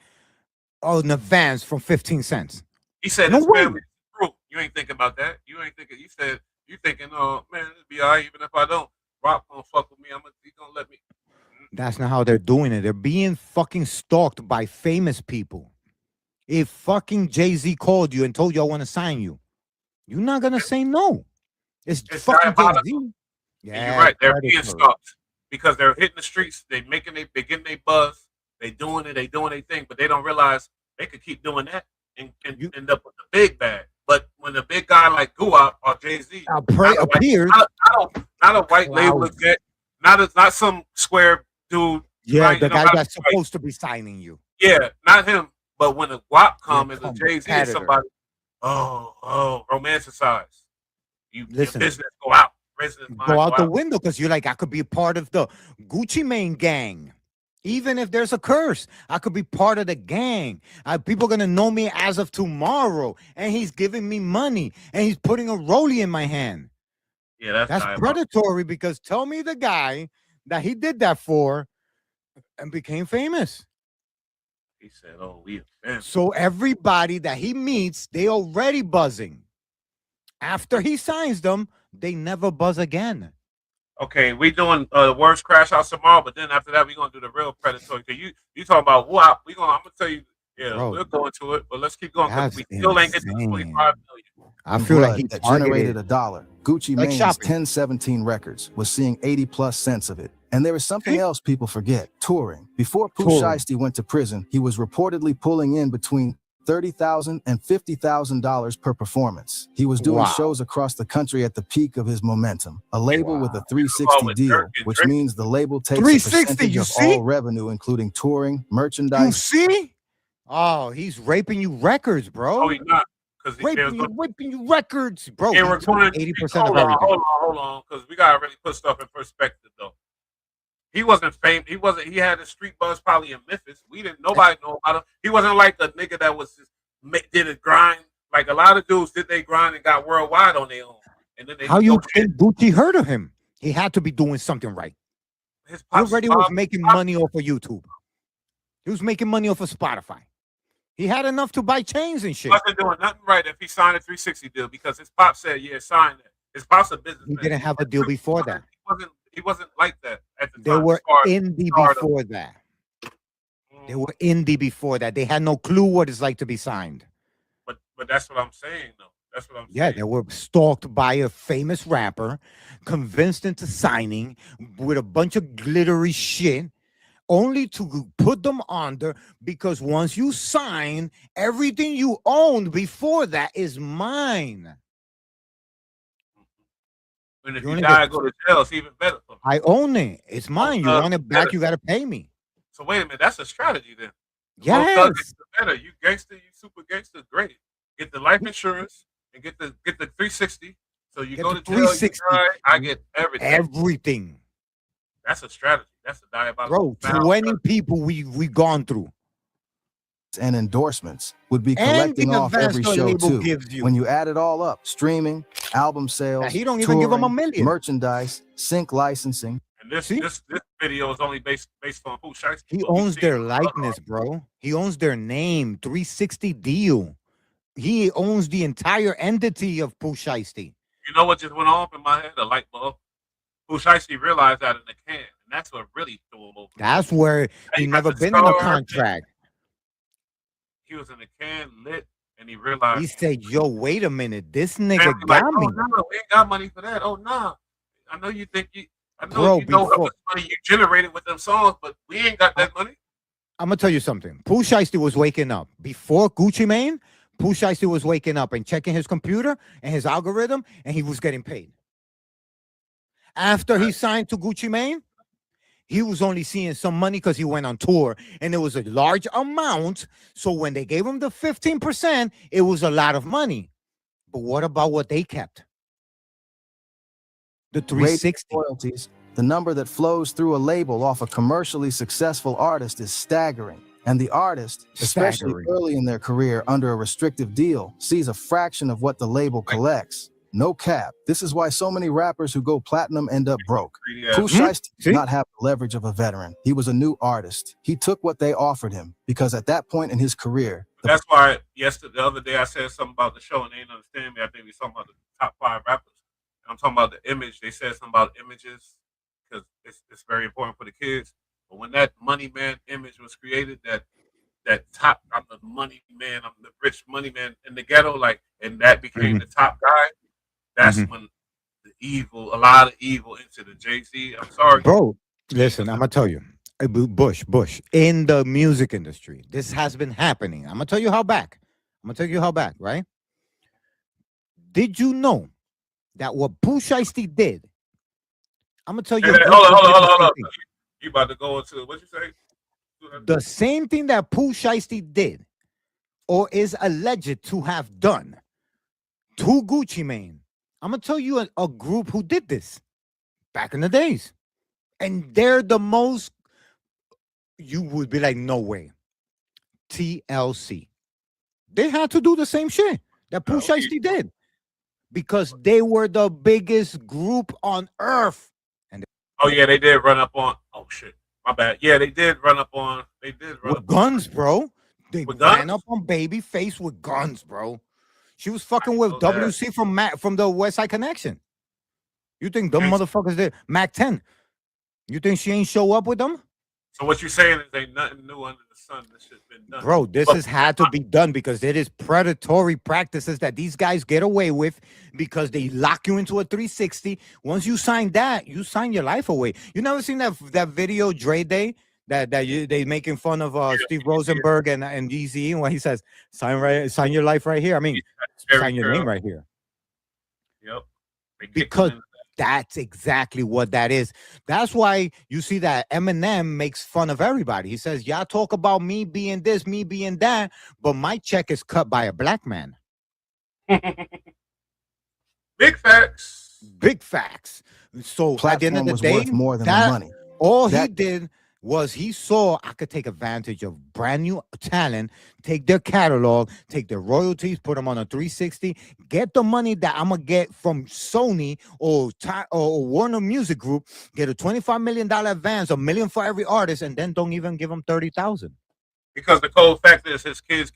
an advance from 15 cents. He said, no this way. family is true. You ain't thinking about that. You ain't thinking, you said, you thinking, oh, man, it'll be all right even if I don't. Rock gonna fuck with me. He gonna let me. That's not how they're doing it. They're being fucking stalked by famous people. If fucking Jay-Z called you and told you I want to sign you, you're not gonna say no. It's fucking Jay-Z. Yeah, you're right. They're being stalked because they're hitting the streets. They getting their buzz. They doing their thing, but they don't realize they could keep doing that and end up with the big bag. But when a big guy like Guap or Jay-Z appears, not a white label exec, not some square dude. Yeah, right, the guy that's supposed to be signing you. Yeah, not him. But when a Guap comes and a Jay-Z and somebody, romanticize. Your business go out. Go out the window because you're like, I could be a part of the Gucci Mane gang. Even if there's a curse, I could be part of the gang. People are going to know me as of tomorrow. And he's giving me money. And he's putting a rollie in my hand. Yeah, that's predatory because tell me the guy that he did that for and became famous. He said, oh, we So everybody that he meets, they already buzzing. After he signs them, they never buzz again. Okay, we doing worst crash house tomorrow, but then after that we gonna do the real predatory. Cause you talking about what I'm gonna tell you. Yeah, bro, we'll go into it, but let's keep going because we still ain't get to 25 million. I feel like he generated $1. Gucci Mane's 1017 Records was seeing 80+ cents of it. And there is something else people forget: touring. Before Pooh Shiesty went to prison, he was reportedly pulling in between $30,000 and $50,000 per performance. He was doing shows across the country at the peak of his momentum. A label with a 360 deal, which means the label takes a percentage of all revenue, including touring, merchandise. You see? Oh, he's raping you records, bro. Oh, he's not. Raping you records, bro. They were going 80% of everything. Hold on, because we gotta really put stuff in perspective, though. He wasn't famous. He had a street buzz probably in Memphis. Nobody know about him. He wasn't like a nigga that was just did a grind. Like a lot of dudes did they grind and got worldwide on their own. And then how you think Gucci heard of him? He had to be doing something right. He already was making money off of YouTube. He was making money off of Spotify. He had enough to buy chains and shit. He wasn't doing nothing right if he signed a 360 deal because his pop said, "Yeah, sign it." His pop's a businessman. He didn't have a deal before that. He wasn't like that at the They time. were indie before that. They were indie before that. They had no clue what it's like to be signed. But that's what I'm saying, though. That's what I'm saying. Yeah, they were stalked by a famous rapper, convinced into signing with a bunch of glittery shit, only to put them under because once you sign, everything you owned before that is mine. And if you die, go to jail, it's even better for me. I own it. It's mine. You want it back, you got to pay me. So wait a minute. That's a strategy then. Yes. Better. You gangster, you super gangster, great. Get the life insurance and get the 360. So you go to jail, 360. I get everything. Everything. That's a strategy. That's a diabolical. Bro, 20 people we gone through. And endorsements would be collecting off every show too. When you add it all up, streaming, album sales, he don't even give them a million. Merchandise, sync licensing. And this video is only based on Pooh Shiesty. He owns their likeness, bro. He owns their name. 360 deal. He owns the entire entity of Pooh Shiesty. You know what just went off in my head? A light bulb. Pooh Shiesty realized that in the can, and that's what really threw him over. That's where he never been in a contract. He was in the can lit, and he realized. He said, "Yo, wait a minute, this nigga got me." Oh, no, we ain't got money for that. Oh no, I know you think you. I know Bro, you know how much money you generated with them songs, but we ain't got that money. I'm gonna tell you something. Pooh Shiesty was waking up before Gucci Mane. Pooh Shiesty was waking up and checking his computer and his algorithm, and he was getting paid. After he signed to Gucci Mane, he was only seeing some money because he went on tour, and it was a large amount. So when they gave him the 15%, it was a lot of money. But what about what they kept? The 360 royalties. The number that flows through a label off a commercially successful artist is staggering. And the artist, especially early in their career under a restrictive deal, sees a fraction of what the label collects. No cap. This is why so many rappers who go platinum end up broke. Pooh Shiesty did not have the leverage of a veteran. He was a new artist. He took what they offered him because at that point in his career, that's why the other day I said something about the show and they didn't understand me. I think we talking about the top 5 rappers. I'm talking about the image. They said something about images because it's very important for the kids. But when that money man image was created, that top, I'm the money man, I'm the rich money man in the ghetto, like, and that became the top guy. That's when a lot of evil into the Jay-Z. I'm sorry, bro. Listen, I'm gonna tell you, Bush, in the music industry, this has been happening. I'm gonna tell you how back. Right? Did you know that what Pooh Shiesty did? I'm gonna tell you. Hold on. You about to go into what you say? The same thing that Pooh Shiesty did, or is alleged to have done, to Gucci Mane. I'm gonna tell you a group who did this back in the days, and they're the most. You would be like, no way. TLC. They had to do the same shit that Pooh Shiesty did because they were the biggest group on earth. And they did run up on. Oh shit, my bad. Yeah, they did run up on. They did run with guns, bro. They ran up on Babyface with guns, bro. She was fucking with WC from the West Side Connection. You think them motherfuckers did Mac 10? You think she ain't show up with them? So what you're saying is ain't nothing new under the sun. This shit's been done. Bro, this has had to be done because it is predatory practices that these guys get away with because they lock you into a 360. Once you sign that, you sign your life away. You never seen that video Dre Day that they making fun of Steve Rosenberg and Yeezy when he says sign your life right here. I mean, sign your name right here. Yep. Because that's exactly what that is. That's why you see that Eminem makes fun of everybody. He says, y'all talk about me being this, me being that, but my check is cut by a black man. Big facts. Big facts. So at the end of Platform the was day, worth more than the that money. all he That- did was he saw I could take advantage of brand new talent, take their catalog, take their royalties, put them on a 360, get the money that I'm gonna get from Sony or Warner Music Group, get a $25 million advance, $1 million for every artist, and then don't even give them 30,000. Because the cold fact is his kids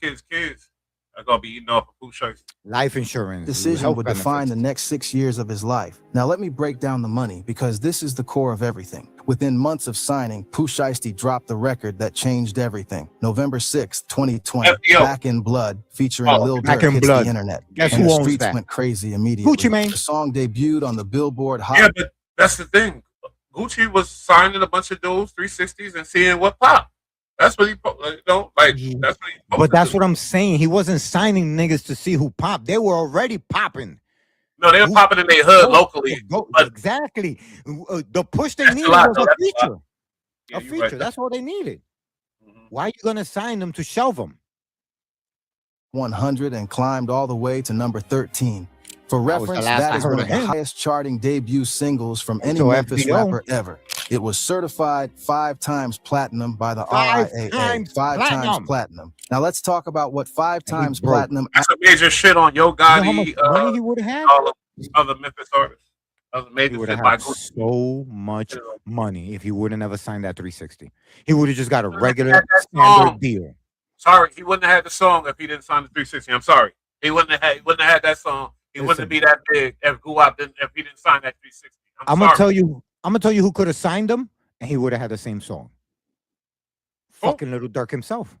are gonna be eating off of Pooh Shiesty. Life insurance Decision health would benefits. define the next 6 years of his life. Now let me break down the money because this is the core of everything. Within months of signing, Pooh Shiesty dropped the record that changed everything. November 6th, 2020, FBO. Back in Blood, featuring Lil Back Durk in hits Blood. the internet. Guess and who the owns streets that? went crazy immediately. Gucci Mane. The song debuted on the Billboard Hot. Yeah, but that's the thing. Gucci was signing a bunch of dudes, 360s, and seeing what pop. That's what he, that's what he. But that's what I'm saying. He wasn't signing niggas to see who popped. They were already popping. No, they were popping in their hood locally. Exactly. The push they That's a needed lot, was though. a That's a feature. lot. Yeah, A you're feature. right. That's all they needed. Why are you gonna sign them to shelve them? 100 and climbed all the way to number 13. For That was the reference, last that I is heard one of of the him. highest charting debut singles from any So Memphis FBO. rapper ever. It was certified 5 times platinum by the Five RIAA. times 5 times platinum. platinum. Now let's talk about what 5 times broke. platinum. That's a major shit on Yo You know how much Gotti, money he would have had? all of other Memphis artists. Other He major would shit have by had Gucci. so much money if he would have never signed that 360. He would have just got a wouldn't have regular had that standard song. deal. Sorry, he wouldn't have had the song if he didn't sign the 360. I'm sorry. He wouldn't have had that song. He wouldn't be that big if he didn't sign that 360. I'm gonna tell you who could have signed him, and he would have had the same song. Fucking Little Durk himself.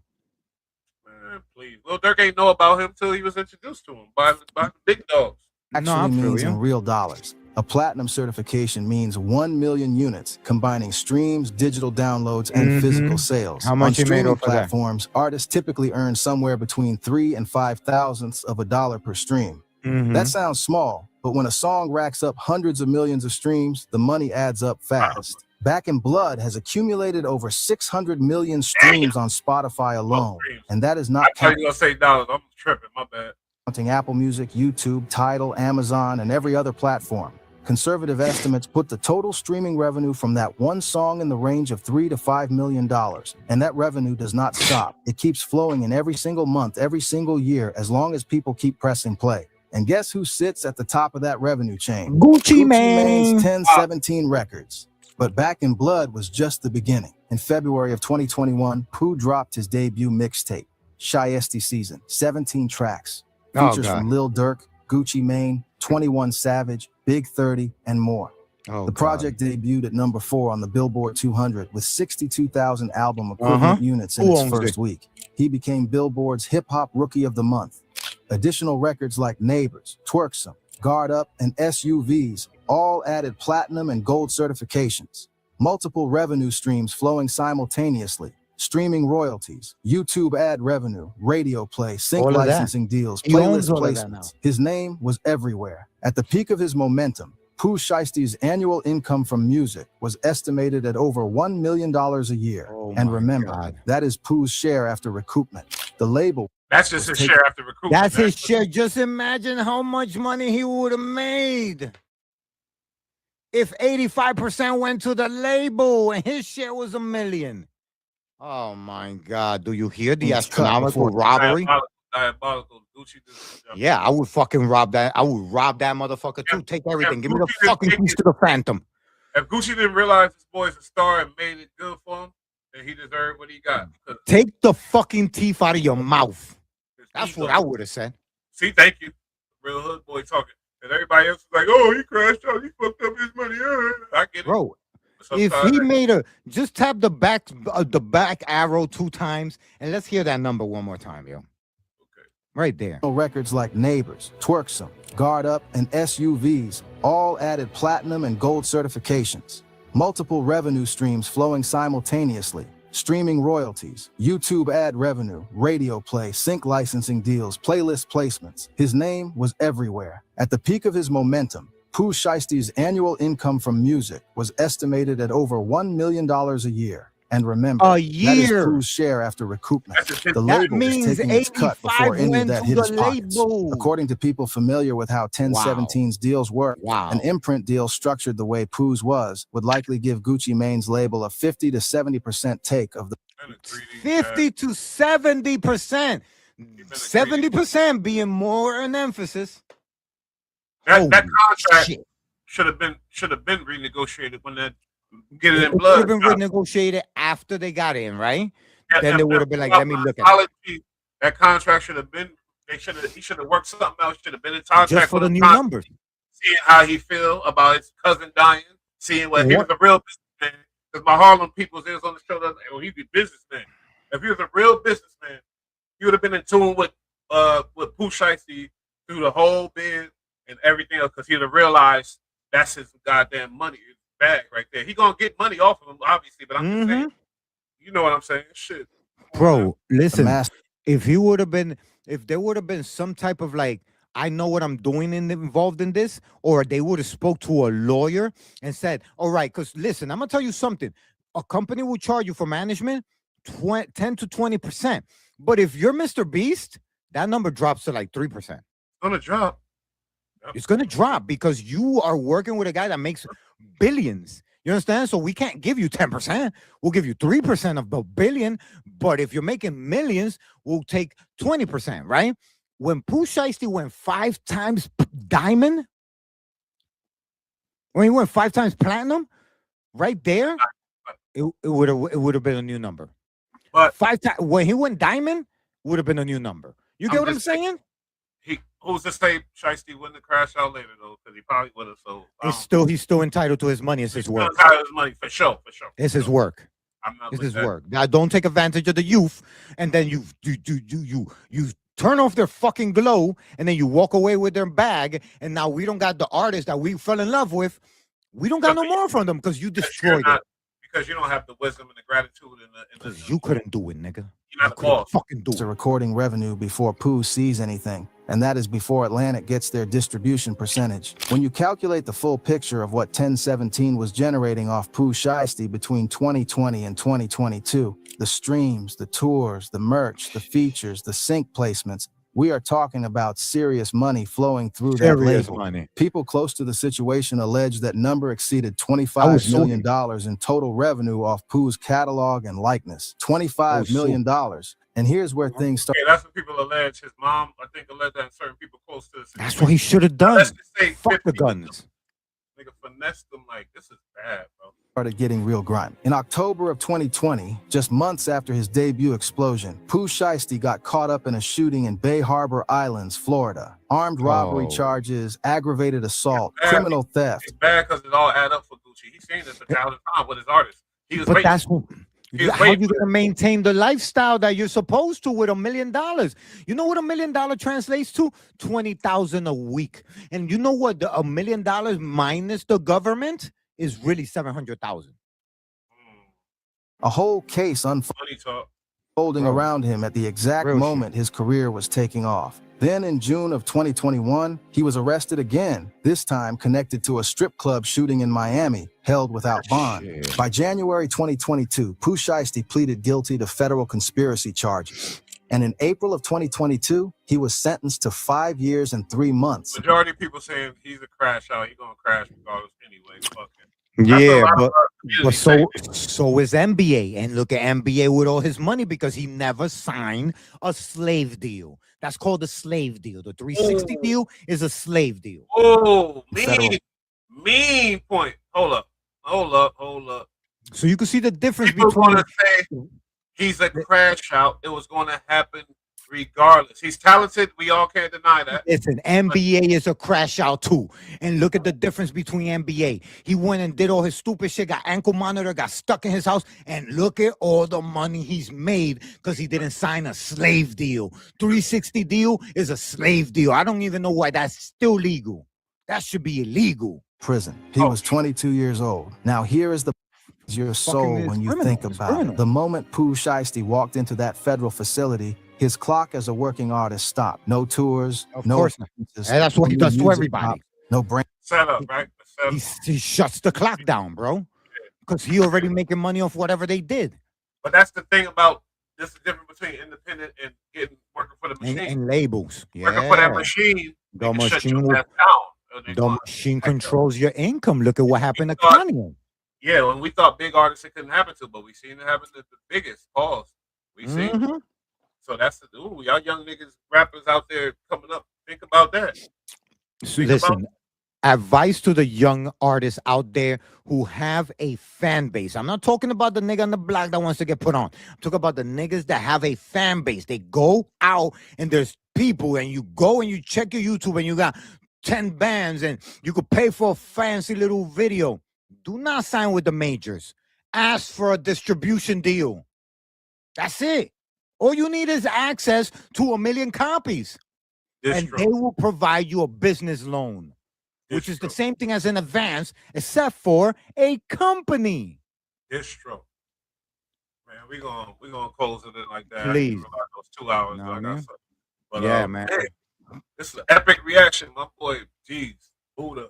Man, please. Lil Durk ain't know about him till he was introduced to him by the big dogs. Actually means in real dollars. A platinum certification means 1 million units, combining streams, digital downloads, and physical sales. How much On he made streaming off of that? platforms, artists typically earn somewhere between 3 and 5 thousandths of a dollar per stream. That sounds small, but when a song racks up hundreds of millions of streams, the money adds up fast. Back in Blood has accumulated over 600 million streams on Spotify alone, and that is not I thought you were gonna say dollars. I'm tripping. My bad. counting Apple Music, YouTube, Tidal, Amazon, and every other platform. Conservative estimates put the total streaming revenue from that one song in the range of $3 to $5 million. And that revenue does not stop. It keeps flowing in every single month, every single year, as long as people keep pressing play. And guess who sits at the top of that revenue chain? Gucci Mane. Mane's 1017 Records. But Back in Blood was just the beginning. In February of 2021, Pooh dropped his debut mixtape, Shiesty Season, 17 tracks. Oh, Features God. from Lil Durk, Gucci Mane, 21 Savage, Big 30, and more. Oh, The project debuted at number 4 on the Billboard 200 with 62,000 album equivalent units in Who its owns first it? week. He became Billboard's Hip Hop Rookie of the Month. Additional records like Neighbors, Twerksome, Guard Up, and SUVs all added platinum and gold certifications. Multiple revenue streams flowing simultaneously. Streaming royalties, YouTube ad revenue, radio play, sync All of that. licensing deals, He owns playlist all of that now. placements. His name was everywhere. At the peak of his momentum, Pooh Shiesty's annual income from music was estimated at over $1 million a year. And remember, that is Pooh's share after recoupment. The label. That's just his share after recruitment. That's his share. Just imagine how much money he would have made if 85% went to the label and his share was $1 million. Oh my God! Do you hear the He's cut astronomical before- robbery? Diabolical. Gucci. Yeah, I would fucking rob that. I would rob that motherfucker too. Take everything. Give me the Gucci didn't fucking take piece it- to the Phantom. If Gucci didn't realize this boy's a star and made it good for him, then he deserved what he got. 'Cause Take the fucking teeth out of your mouth. That's what I would have said. See, thank you. Real hood boy talking. And everybody else was like, oh, he crashed out. He fucked up his money. I get it. Bro, But if sometimes- he made just tap the back arrow 2 times and let's hear that number one more time, yo. Right there. Records like Neighbors, Twerksome, Guard Up, and SUVs all added platinum and gold certifications. Multiple revenue streams flowing simultaneously. Streaming royalties, YouTube ad revenue, radio play, sync licensing deals, playlist placements. His name was everywhere. At the peak of his momentum, Pooh Shiesty's annual income from music was estimated at over $1 million a year. And remember, A that is year. Pooh's share after recoupment. The That label is means taking its cut 85 before any of went that to hit his the pockets. label. According to people familiar with how 1017's deals work, an imprint deal structured the way Pooh's was would likely give Gucci Mane's label a 50 to 70% take of the 50 to 70%. 70% being more an emphasis. That contract should have been renegotiated when that get it in blood. Would have been renegotiated after they got in, right? Then they would have been like, let me look at it. That contract should have been. He should have worked something else. Should have been in contract Just for the new contract, numbers. Seeing how he feel about his cousin dying. Seeing what he was a real businessman. Because my Harlem people was on the show. Oh, he's a businessman. If he was a real businessman, he would have been in tune with Pooh Shiesty through the whole bid and everything else. Because he would have realized that's his goddamn money. His bag right there. He gonna get money off of him, obviously. But I'm just saying, you know what I'm saying? Shit. Bro, listen, if he would have been, if there would have been some type of like, I know what I'm doing involved in this, or they would have spoke to a lawyer and said, all right, because listen, I'm gonna tell you something. A company will charge you for management 10 to 20%. But if you're Mr. Beast, that number drops to like 3%. It's gonna drop. It's gonna drop because you are working with a guy that makes billions. You understand? So we can't give you 10%. We'll give you 3% of the billion. But if you're making millions, we'll take 20%, right? When Pooh Shiesty went 5 times diamond, when he went 5 times platinum, right there, it would have been a new number. But 5 times when he went diamond, would have been a new number. You get what I'm saying? Who's to say Shiesty wouldn't have crashed out later though? Because he probably would have. So He's still entitled to his money. It's his work. Entitled to his money for sure. It's his work. It's his work. Now don't take advantage of the youth, and then you turn off their fucking glow, and then you walk away with their bag, and now we don't got the artist that we fell in love with. We don't got no more from them because you destroyed it. Because you don't have the wisdom and the gratitude and you couldn't do it, nigga. You're not the boss. Fucking do it. to recording revenue before Pooh sees anything, and that is before Atlantic gets their distribution percentage. When you calculate the full picture of what 1017 was generating off Pooh Shiesty between 2020 and 2022, the streams, the tours, the merch, the features, the sync placements, we are talking about serious money flowing through that label. Money. People close to the situation allege that number exceeded $25 million in total revenue off Pooh's catalog and likeness. $25 million. And here's where things start. Yeah, that's what people allege. His mom, I think, alleged that certain people close to the situation. That's what he should have done. Let's just say Fuck the guns. Nigga finessed them like, this is bad, bro. Started getting real grimy. In October of 2020, just months after his debut explosion, Pooh Shiesty got caught up in a shooting in Bay Harbor Islands, Florida. Armed robbery charges, aggravated assault, criminal theft. It's bad because it all add up for Gucci. He's seen this a thousand times with his artists. He was But waiting. that's what. How you gonna maintain the lifestyle that you're supposed to with $1 million? You know what $1 million translates to? 20,000 a week. And you know what? $1 million minus the government is really 700,000. A whole case unfolding around him at the exact moment his career was taking off. Then in June of 2021, he was arrested again, this time connected to a strip club shooting in Miami, held without bond. By January 2022, Pooh Shiesty pleaded guilty to federal conspiracy charges. And in April of 2022, he was sentenced to 5 years and 3 months. Majority of people saying he's a crash out. He's going to crash regardless anyway. Fuck him. Yeah, but so is NBA. And look at NBA with all his money because he never signed a slave deal. That's called a slave deal. The 360 deal is a slave deal. Oh, mean point. Hold up. So you can see the difference People between. going to say he's a crash out. It was going to happen regardless. He's talented. We all can't deny that. Listen, NBA is a crash out too. And look at the difference between NBA. He went and did all his stupid shit, got ankle monitor, got stuck in his house, and look at all the money he's made because he didn't sign a slave deal. 360 deal is a slave deal. I don't even know why that's still legal. That should be illegal. Prison. He was 22 years old. Now here is your soul when you think about it. The moment Pooh Shiesty walked into that federal facility, his clock as a working artist stopped. No tours, no appearances, And that's what he does to everybody. no brand. Set up, right? He shuts the clock down, bro. Because he already making money off whatever they did. But that's the thing about this is different between independent and working for the machine. And labels. Working for that Yeah. machine, The they can shut machine your will- ass down. The machine controls your income. Look at what happened to thought- Kanye. Yeah, when we thought big artists it couldn't happen to, but we seen it happen to the biggest. Pause. We seen. Mhm. So that's the y'all young niggas, rappers out there coming up. Think about that. So listen, advice to the young artists out there who have a fan base. I'm not talking about the nigga on the block that wants to get put on. I'm talking about the niggas that have a fan base. They go out and there's people, and you go and you check your YouTube and you got 10 bands and you could pay for a fancy little video. Do not sign with the majors. Ask for a distribution deal. That's it. All you need is access to 1 million copies. And they will provide you a business loan, which is the same thing as an advance, except for a company. Distro. Man, we gonna close it in like that. Please. Those 2 hours. No, but I got man. something. But, Yeah, man. Hey, this is an epic reaction, my boy. Jeez, Buddha.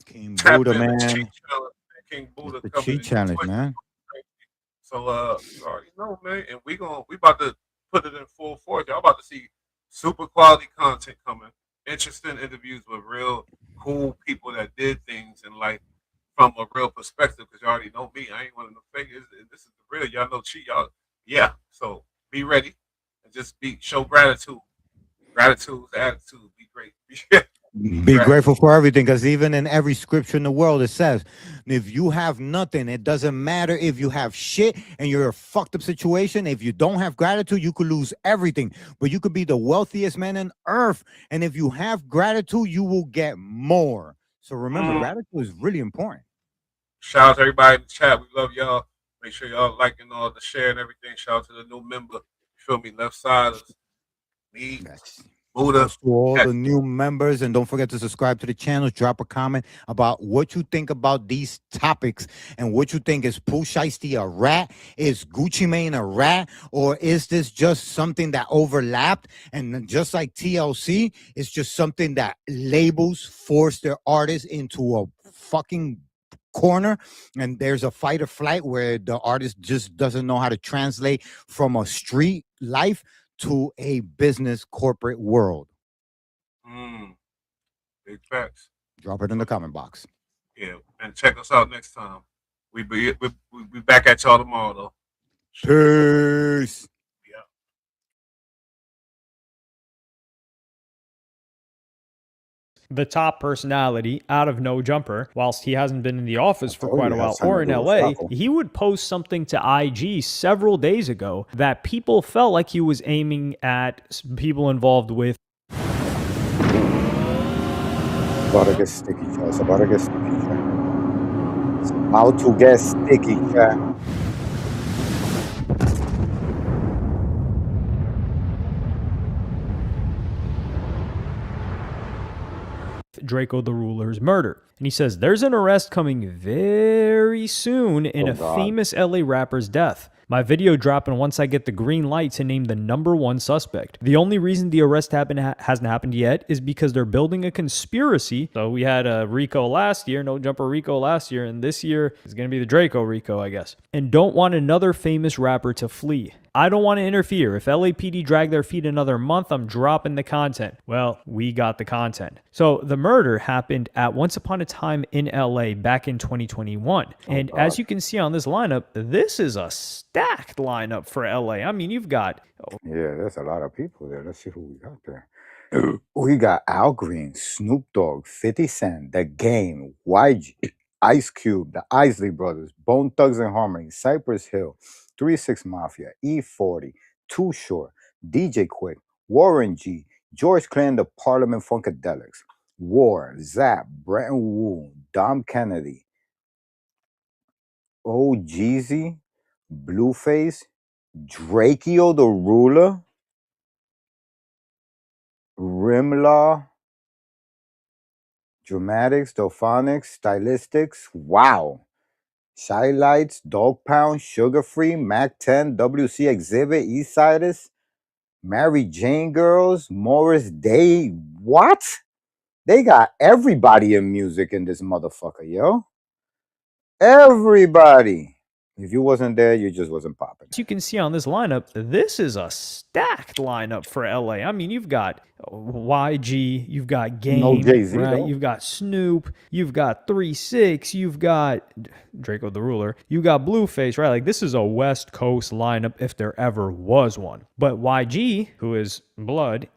King Tap Buddha, in the man. cheat challenge. King Buddha The coming cheat in challenge, Twitch. man. So you already know, man, and we about to put it in full force. Y'all about to see super quality content coming, interesting interviews with real cool people that did things in life from a real perspective. Because you already know me, I ain't one of the fake. This is the real. Y'all know cheat, y'all. Yeah. So be ready and just show gratitude. Gratitude, attitude, be great. Be grateful for everything, because even in every scripture in the world, it says, if you have nothing, it doesn't matter if you have shit and you're a fucked up situation. If you don't have gratitude, you could lose everything. But you could be the wealthiest man on earth. And if you have gratitude, you will get more. So remember, gratitude is really important. Shout out to everybody in the chat. We love y'all. Make sure y'all liking all the share and everything. Shout out to the new member. You feel me? Left side of me. Buddha. To all the new members, and don't forget to subscribe to the channel. Drop a comment about what you think about these topics and what you think. Is Pooh Shiesty a rat? Is Gucci Mane a rat? Or is this just something that overlapped? And just like TLC, it's just something that labels force their artists into a fucking corner, and there's a fight or flight where the artist just doesn't know how to translate from a street life to a business corporate world. Big facts. Drop it in the comment box. Yeah, and check us out next time. We be back at y'all tomorrow though. Peace. The top personality out of No Jumper, whilst he hasn't been in the office for quite a while or in LA, he would post something to IG several days ago that people felt like he was aiming at people involved with. About to get sticky, chat. It's about to get sticky, chat. It's about to get sticky, chat. Draco the Ruler's murder. And he says there's an arrest coming very soon in a famous LA rapper's death. My video dropping once I get the green light to name the #1 suspect. The only reason the arrest hasn't happened yet is because they're building a conspiracy. So we had a Rico last year, No Jumper Rico last year, and this year is going to be the Draco Rico, I guess. And don't want another famous rapper to flee. I don't want to interfere. If LAPD drag their feet another month, I'm dropping the content. Well, we got the content. So the murder happened at Once Upon a Time in LA back in 2021. And as you can see on this lineup, this is a stacked lineup for LA. I mean, you've got... Yeah, there's a lot of people there. Let's see who we got there. We got Al Green, Snoop Dogg, 50 Cent, The Game, YG, Ice Cube, the Isley Brothers, Bone Thugs and Harmony, Cypress Hill, 3 6 Mafia, E40, Too Short, DJ Quick, Warren G, George Clinton, the Parliament Funkadelics, War, Zap, Bretton Wu, Dom Kennedy, OGZ, Blueface, Drakeo the Ruler, Rimlaw, Dramatics, Dolphonics, Stylistics, wow. Shy Lights, Dog Pound, Sugar Free, Mac 10, WC Exhibit, Eastsiders, Mary Jane Girls, Morris Day. What? They got everybody in music in this motherfucker, yo. Everybody. If you wasn't there, you just wasn't popping. As you can see on this lineup, this is a stacked lineup for LA. I mean, you've got YG, you've got Game, No Jay-Z, right? though. You've got Snoop, you've got 3 6, you've got Draco the Ruler, you got Blueface, right? Like, this is a West Coast lineup if there ever was one. But YG, who is Blood,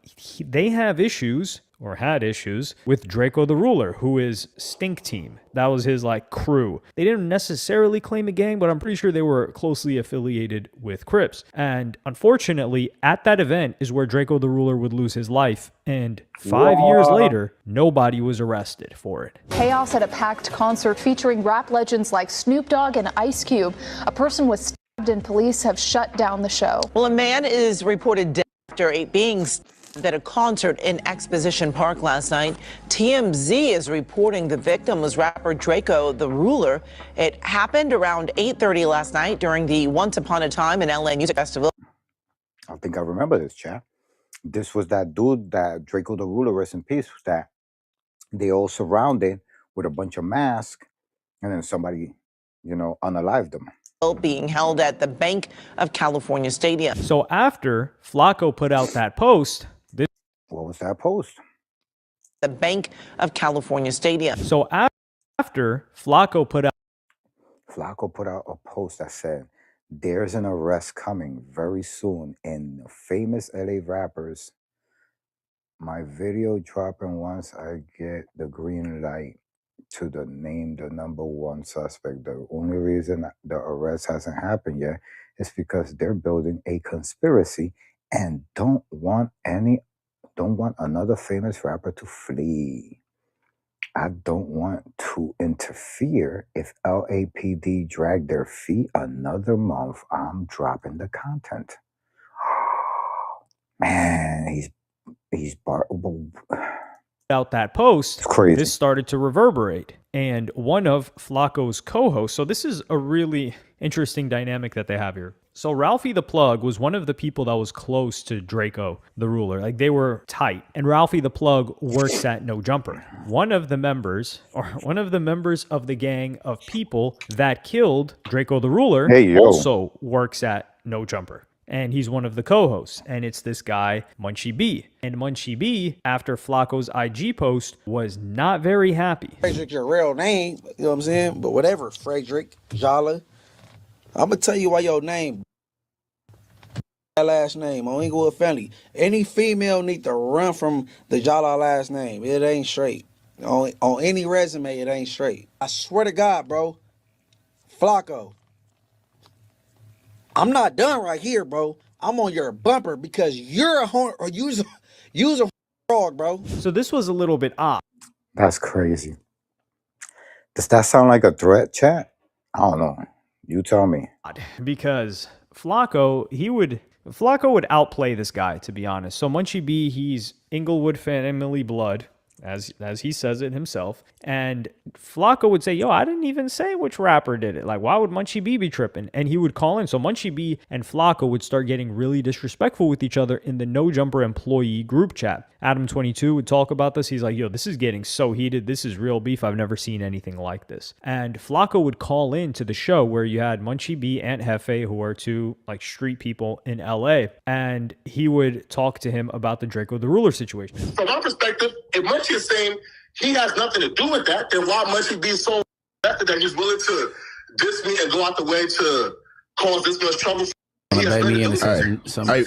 they have issues, or had issues, with Draco the Ruler, who is Stink Team. That was his, like, crew. They didn't necessarily claim a gang, but I'm pretty sure they were closely affiliated with Crips. And unfortunately, at that event is where Draco the Ruler would lose his life. And 5 years later, nobody was arrested for it. Chaos at a packed concert featuring rap legends like Snoop Dogg and Ice Cube. A person was stabbed and police have shut down the show. Well, a man is reported dead after being stabbed at a concert in Exposition Park last night. TMZ is reporting the victim was rapper Draco the Ruler. It happened around 8:30 last night during the Once Upon a Time in LA Music Festival. I think I remember this, chat. This was that dude, that Draco the Ruler, rest in peace, that they all surrounded with a bunch of masks, and then somebody, unalived them. Being held at the Bank of California Stadium. So after Flacco put out that post, what was that post? The Bank of California Stadium. So after Flacco put out a post that said, "There's an arrest coming very soon in famous LA rappers. My video dropping once I get the green light to name the #1 suspect. The only reason the arrest hasn't happened yet is because they're building a conspiracy and don't want another famous rapper to flee. I don't want to interfere. If LAPD drag their feet another month, I'm dropping the content." Man, he's out that post, crazy. This started to reverberate. And one of Flacco's co-hosts, so this is a really interesting dynamic that they have here. So Ralphie the Plug was one of the people that was close to Draco the Ruler. Like, they were tight. And Ralphie the Plug works at No Jumper. One of the members of the gang of people that killed Draco the Ruler also works at No Jumper. And he's one of the co-hosts, and it's this guy, Munchie B. And Munchie B, after Flacco's IG post, was not very happy. Frederick, your real name, you know what I'm saying? But whatever, Frederick, Jala. I'm going to tell you why your name, that last name, on Inglewood family. Any female need to run from the Jala last name. It ain't straight. On any resume, it ain't straight. I swear to God, bro. Flacco. I'm not done right here, bro. I'm on your bumper because you're a horn or use a frog, bro. So this was a little bit odd. That's crazy. Does that sound like a threat, chat? I don't know. You tell me. Because Flacco would outplay this guy, to be honest. So Munchie B, he's Inglewood family blood, as he says it himself. And Flacco would say, yo, I didn't even say which rapper did it. Like, why would Munchie B be tripping? And he would call in. So Munchie B and Flacco would start getting really disrespectful with each other in the No Jumper employee group chat. Adam22 would talk about this. He's like, yo, this is getting so heated. This is real beef. I've never seen anything like this. And Flacco would call in to the show where you had Munchie B and Hefe, who are two like street people in LA. And he would talk to him about the Draco the Ruler situation. From my perspective, if Munchie is saying he has nothing to do with that, then why Munchie be so invested that he's willing to diss me and go out the way to cause this much trouble? He has nothing to do with that. Hey,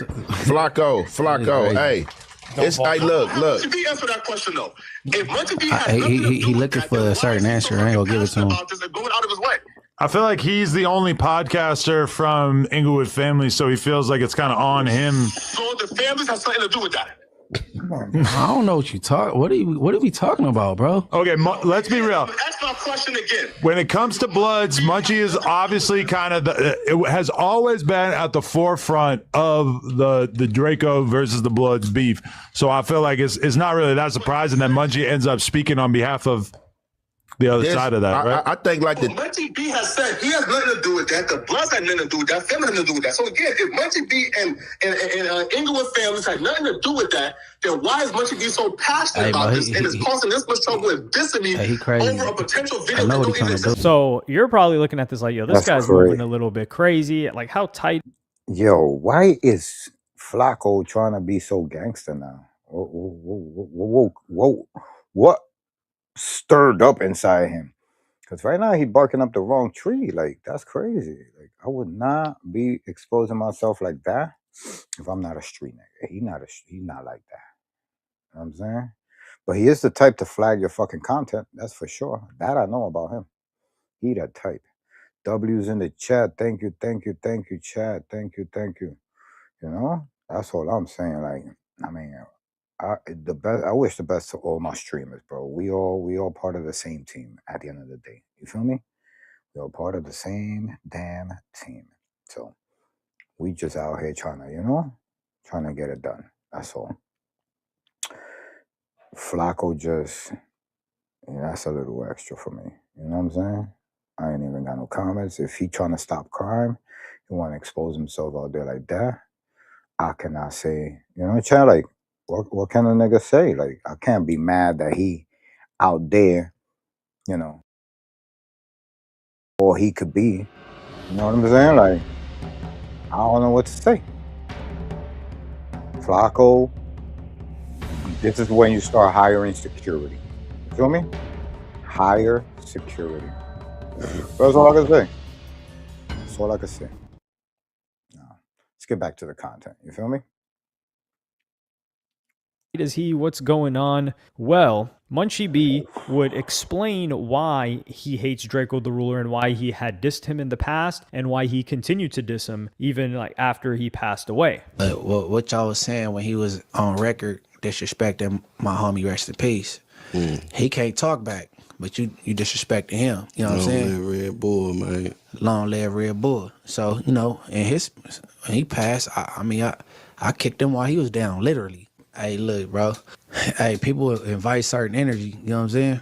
Flacco, hey. Hey, look. Munchie B answer that question though. If Munchie B has nothing to do he looking for a certain answer. I ain't gonna give it to him. going out of his way. I feel like he's the only podcaster from Inglewood family, so he feels like it's kind of on him. So the families have something to do with that. I don't know what you talk. What are we talking about, bro? Okay, let's be real. Ask my question again. When it comes to Bloods, Munchie is obviously kind of it has always been at the forefront of the Draco versus the Bloods beef. So I feel like it's not really that surprising that Munchie ends up speaking on behalf of the other side of that, right? I think like Munchie B has said Again, he has nothing to do with that. The Bloods had nothing to do with that. Fam had nothing to do with that. So again, if Munchie B and Inglewood families had nothing to do with that, then why is Munchie B so passionate about this and is causing this much trouble and dissing me over a potential video that don't even exist? So you're probably looking at this like, yo, this That's guy's moving a little bit crazy. Like, how tight? Yo, why is Flacco trying to be so gangster now? What stirred up inside him? Because right now he barking up the wrong tree. Like, that's crazy. Like, I would not be exposing myself like that if I'm not a street nigga. He's not like that. You know what I'm saying? But he is the type to flag your fucking content. That's for sure. That I know about him. He that type. W's in the chat. Thank you, chat. Thank you. You know? That's all I'm saying. Like, I mean, I wish the best to all my streamers, bro. We all part of the same team at the end of the day. You feel me? We all part of the same damn team. So we just out here trying to get it done. That's all. Flacco that's a little extra for me. You know what I'm saying? I ain't even got no comments. If he trying to stop crime, he want to expose himself out there like that, I cannot say, chat, like, what can a nigga say? Like, I can't be mad that he out there, or he could be. You know what I'm saying? Like, I don't know what to say. Flacco, this is when you start hiring security. You feel me? Hire security. That's all I can say. That's all I can say. Now, let's get back to the content. You feel me? Is he? What's going on? Well, Munchie B would explain why he hates Draco the Ruler and why he had dissed him in the past and why he continued to diss him even like after he passed away. What y'all was saying when he was on record disrespecting my homie, rest in peace. He can't talk back, but you disrespecting him. You know what I'm saying? Long live Red Bull, man. Long live Red Bull. So, when he passed, I kicked him while he was down, literally. Hey, look, bro. Hey, people invite certain energy. You know what I'm saying?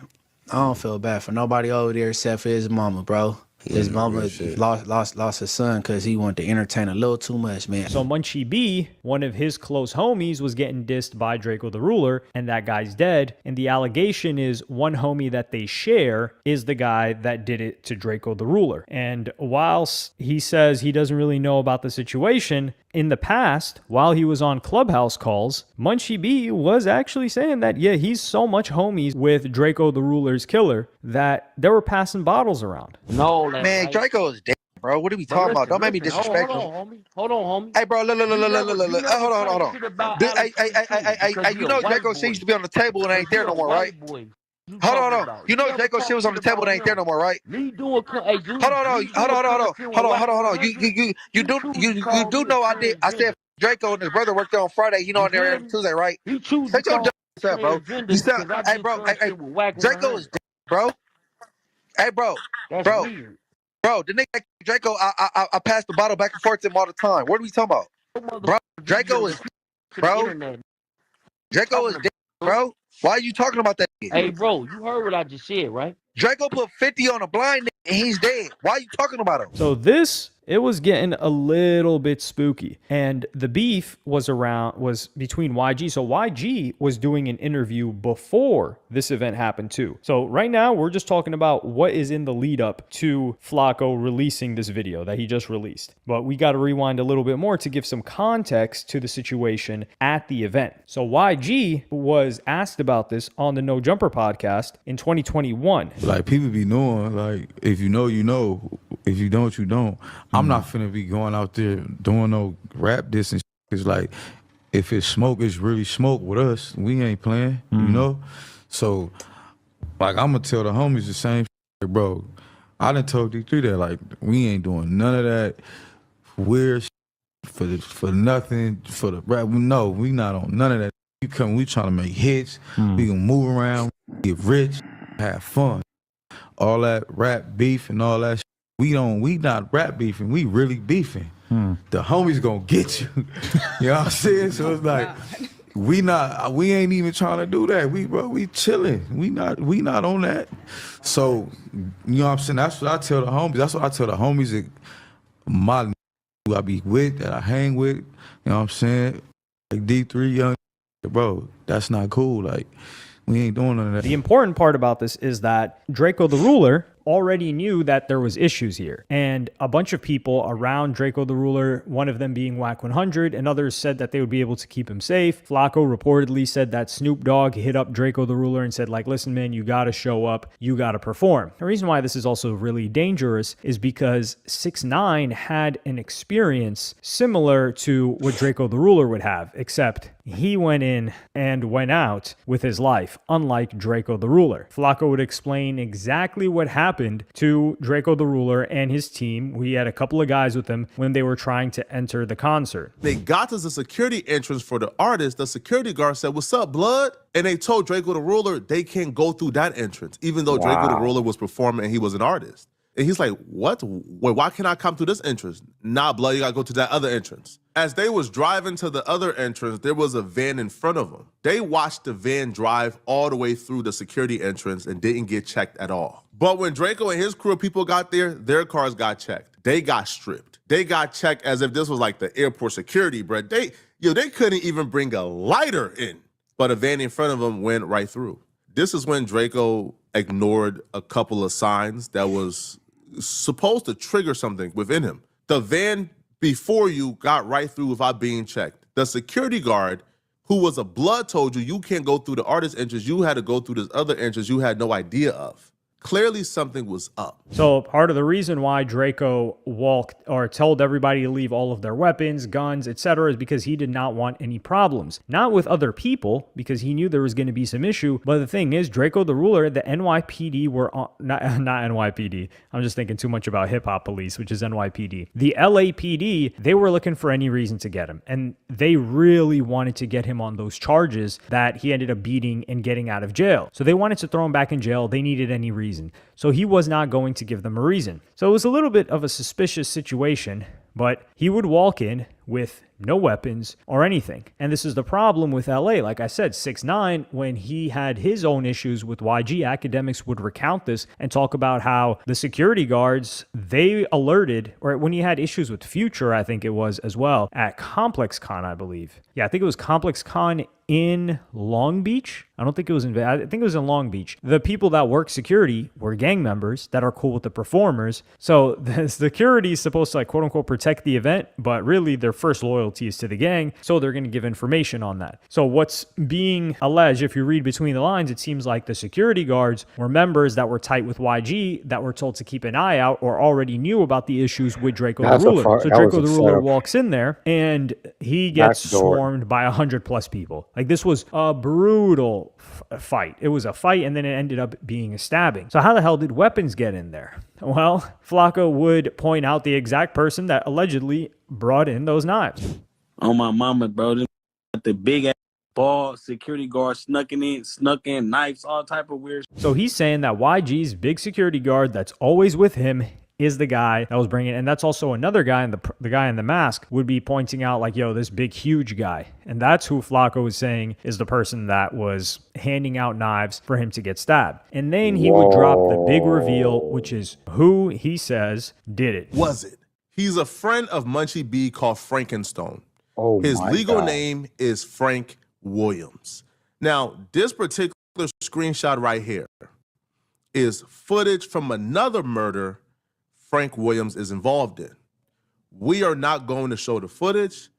I don't feel bad for nobody over there except for his mama, bro. His mama lost his son because he wanted to entertain a little too much, man. So Munchie B, one of his close homies, was getting dissed by Draco the Ruler, and that guy's dead. And the allegation is one homie that they share is the guy that did it to Draco the Ruler. And whilst he says he doesn't really know about the situation, in the past, while he was on Clubhouse calls, Munchie B was actually saying that, yeah, he's so much homies with Draco the Ruler's killer that they were passing bottles around. No, man, Draco is dead, bro. What are we talking about? Don't make me disrespectful. Hold on, homie. Hey, bro, look. Hold on. Hey, you know Draco shit used to be on the table and ain't there no more, right? Hold on. You know Draco shit was on the table and ain't there no more, right? Hold on. You do know I did. I said Draco and his brother worked there on Friday. You know, on there every Tuesday, right? Shut your dumb ass up, bro. You sound, hey, bro. Hey, Draco is dead, bro. Hey, bro. Bro, the nigga Draco, I pass the bottle back and forth to him all the time. What are we talking about? Bro, Draco is dead, bro. Why are you talking about that? Hey, bro, you heard what I just said, right? Draco put 50 on a blind nigga and he's dead. Why are you talking about him? So it was getting a little bit spooky. And the beef was between YG. So YG was doing an interview before this event happened too. So right now we're just talking about what is in the lead up to Flacco releasing this video that he just released. But we got to rewind a little bit more to give some context to the situation at the event. So YG was asked about this on the No Jumper podcast in 2021. Like, people be knowing, like, if you know, you know. If you don't, you don't. I'm not finna be going out there doing no rap diss and shit. It's like, if it's smoke, it's really smoke with us. We ain't playing, you know? So, like, I'm gonna tell the homies the same shit, bro. I done told D3 that, like, we ain't doing none of that weird shit for nothing, for the rap. No, we not on none of that. We trying to make hits. We gonna move around, get rich, have fun. All that rap beef and all that shit. We not rap beefing, we really beefing. The homies gonna get you. You know what I'm saying? So it's like, we ain't even trying to do that. We chilling. We not on that. So, you know what I'm saying? That's what I tell the homies. That's what I tell the homies that my who I be with, that I hang with, you know what I'm saying? Like D3 young, bro, that's not cool. Like, we ain't doing none of that. The important part about this is that Draco the Ruler already knew that there was issues here. And a bunch of people around Draco the Ruler, one of them being Wack 100, and others said that they would be able to keep him safe. Flacco reportedly said that Snoop Dogg hit up Draco the Ruler and said, like, listen, man, you got to show up. You got to perform. The reason why this is also really dangerous is because 6ix9ine had an experience similar to what Draco the Ruler would have, except he went in and went out with his life, unlike Draco the Ruler. Flacco would explain exactly what happened to Draco the Ruler and his team. We had a couple of guys with him when they were trying to enter the concert. They got to the security entrance for the artist. The security guard said, "What's up, blood?" And they told Draco the Ruler they can't go through that entrance, even though Draco the Ruler was performing and he was an artist. And he's like, what? Wait, why can't I come through this entrance? Nah, blood, you gotta go to that other entrance. As they was driving to the other entrance, there was a van in front of them. They watched the van drive all the way through the security entrance and didn't get checked at all. But when Draco and his crew of people got there, their cars got checked. They got stripped. They got checked as if this was like the airport security, bro. They couldn't even bring a lighter in, but a van in front of them went right through. This is when Draco ignored a couple of signs that was supposed to trigger something within him. The van before you got right through without being checked. The security guard, who was a blood, told you can't go through the artist entrance. You had to go through this other entrance you had no idea of. Clearly something was up. So part of the reason why Draco walked or told everybody to leave all of their weapons, guns, etc. is because he did not want any problems. Not with other people, because he knew there was going to be some issue. But the thing is, Draco the Ruler, the NYPD were on, not NYPD. I'm just thinking too much about hip hop police, which is NYPD. The LAPD, they were looking for any reason to get him. And they really wanted to get him on those charges that he ended up beating and getting out of jail. So they wanted to throw him back in jail. They needed any reason. So he was not going to give them a reason. So it was a little bit of a suspicious situation, but he would walk in with no weapons or anything. And this is the problem with LA. Like I said, 6ix9ine, when he had his own issues with YG, academics would recount this and talk about how the security guards, they alerted, or when he had issues with Future, I think it was as well, at Complex Con, I believe. Yeah, I think it was Complex Con in Long Beach. I don't think it was in, I think it was in Long Beach. The people that work security were gang members that are cool with the performers. So the security is supposed to, like, quote unquote, protect the event, but really their first loyalty is to the gang. So they're going to give information on that. So what's being alleged, if you read between the lines, it seems like the security guards were members that were tight with YG that were told to keep an eye out or already knew about the issues with Draco the Ruler. So Draco the Ruler walks in there and he gets swarmed by 100+ people. Like, this was a brutal fight. It was a fight, and then it ended up being a stabbing. So how the hell did weapons get in there? Well, Flacco would point out the exact person that allegedly brought in those knives. On my mama, bro. This the big ass ball security guard snuck in knives, all type of weird. So he's saying that YG's big security guard that's always with him is the guy that was bringing it. And that's also another guy, and the guy in the mask would be pointing out, like, yo, this big, huge guy. And that's who Flacco was saying is the person that was handing out knives for him to get stabbed. And then he would drop the big reveal, which is who he says did it. Was it? He's a friend of Munchie B called Frankenstone. His legal name is Frank Williams. Now, this particular screenshot right here is footage from another murder Frank Williams is involved in. We are not going to show the footage.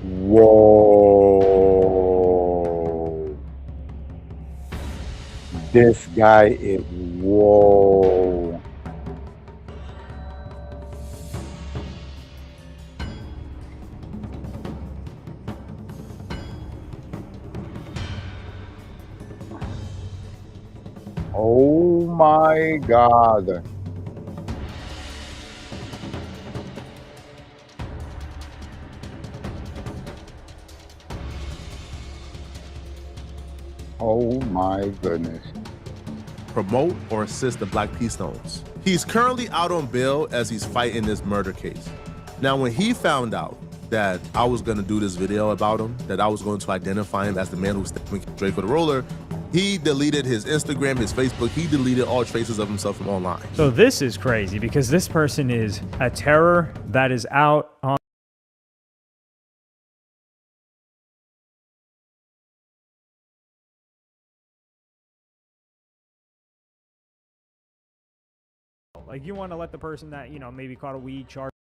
Whoa. This guy is, whoa. Oh my God. Oh my goodness. Promote or assist the Black P Stones. He's currently out on bail as he's fighting this murder case. Now, when he found out that I was gonna do this video about him, that I was going to identify him as the man who stepped in Draco the Ruler, he deleted his Instagram, his Facebook, he deleted all traces of himself from online. So this is crazy because this person is a terror that is out on like you want to let the person that, you know, maybe caught a weed charge.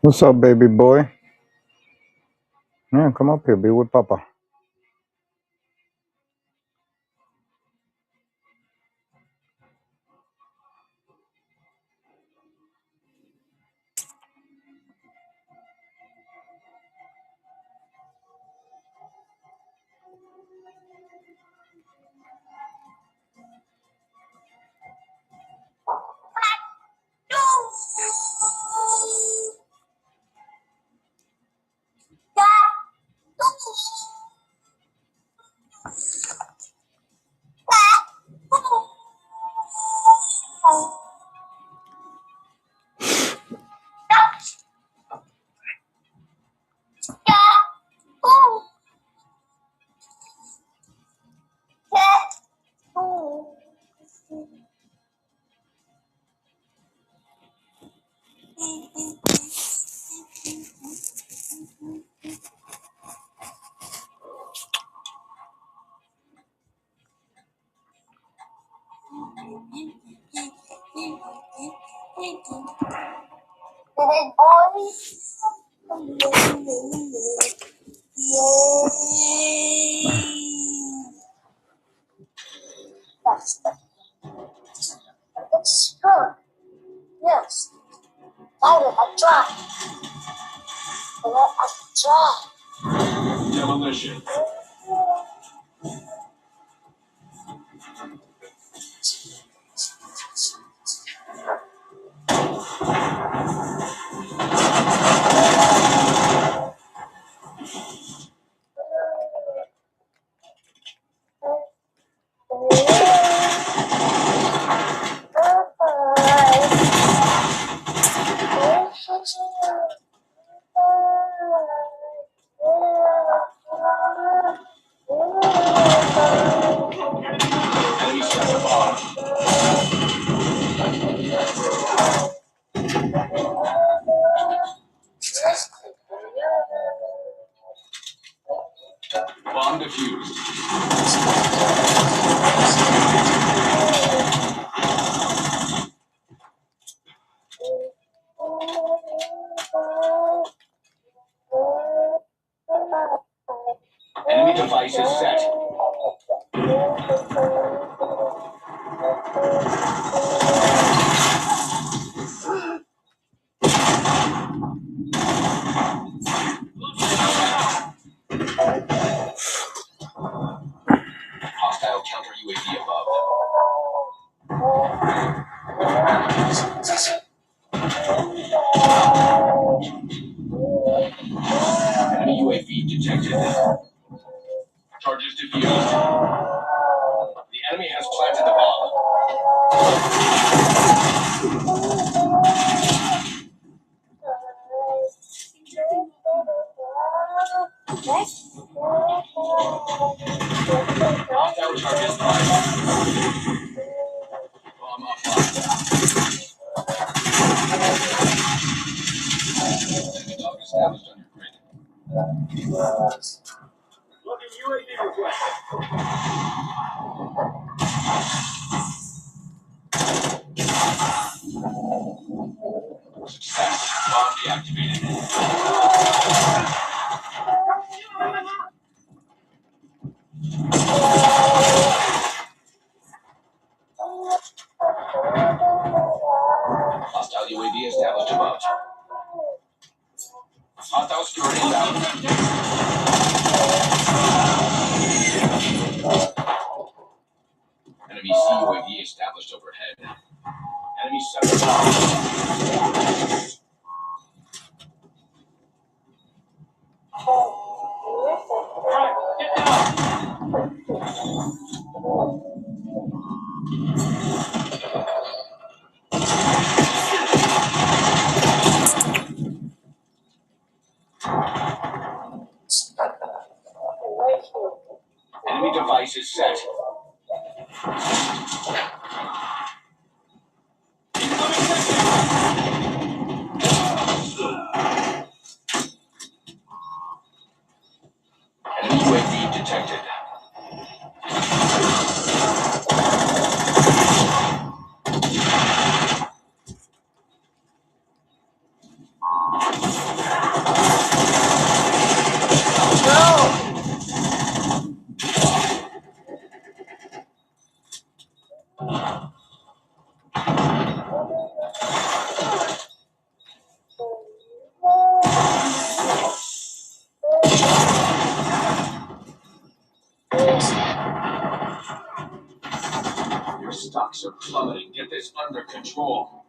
What's up, baby boy? Yeah, come up here. Be with Papa. Yes. I try. I try. Demolition. Bomb defused. Enemy device is set. Hostile counter UAV above. Enemy UAV detected. Charges defused. The enemy has planted the bomb. Hostile charges fired. Bomb offline. Enemy dog established on your grid. Looking UAV request. Success. Bomb deactivated. Hostile UAV established above. Hostile security inbound. Enemy CUAV established overhead. Enemy center bomb. Get down! Enemy device is set. Enemy UAV detected. are plummeting. Get this under control.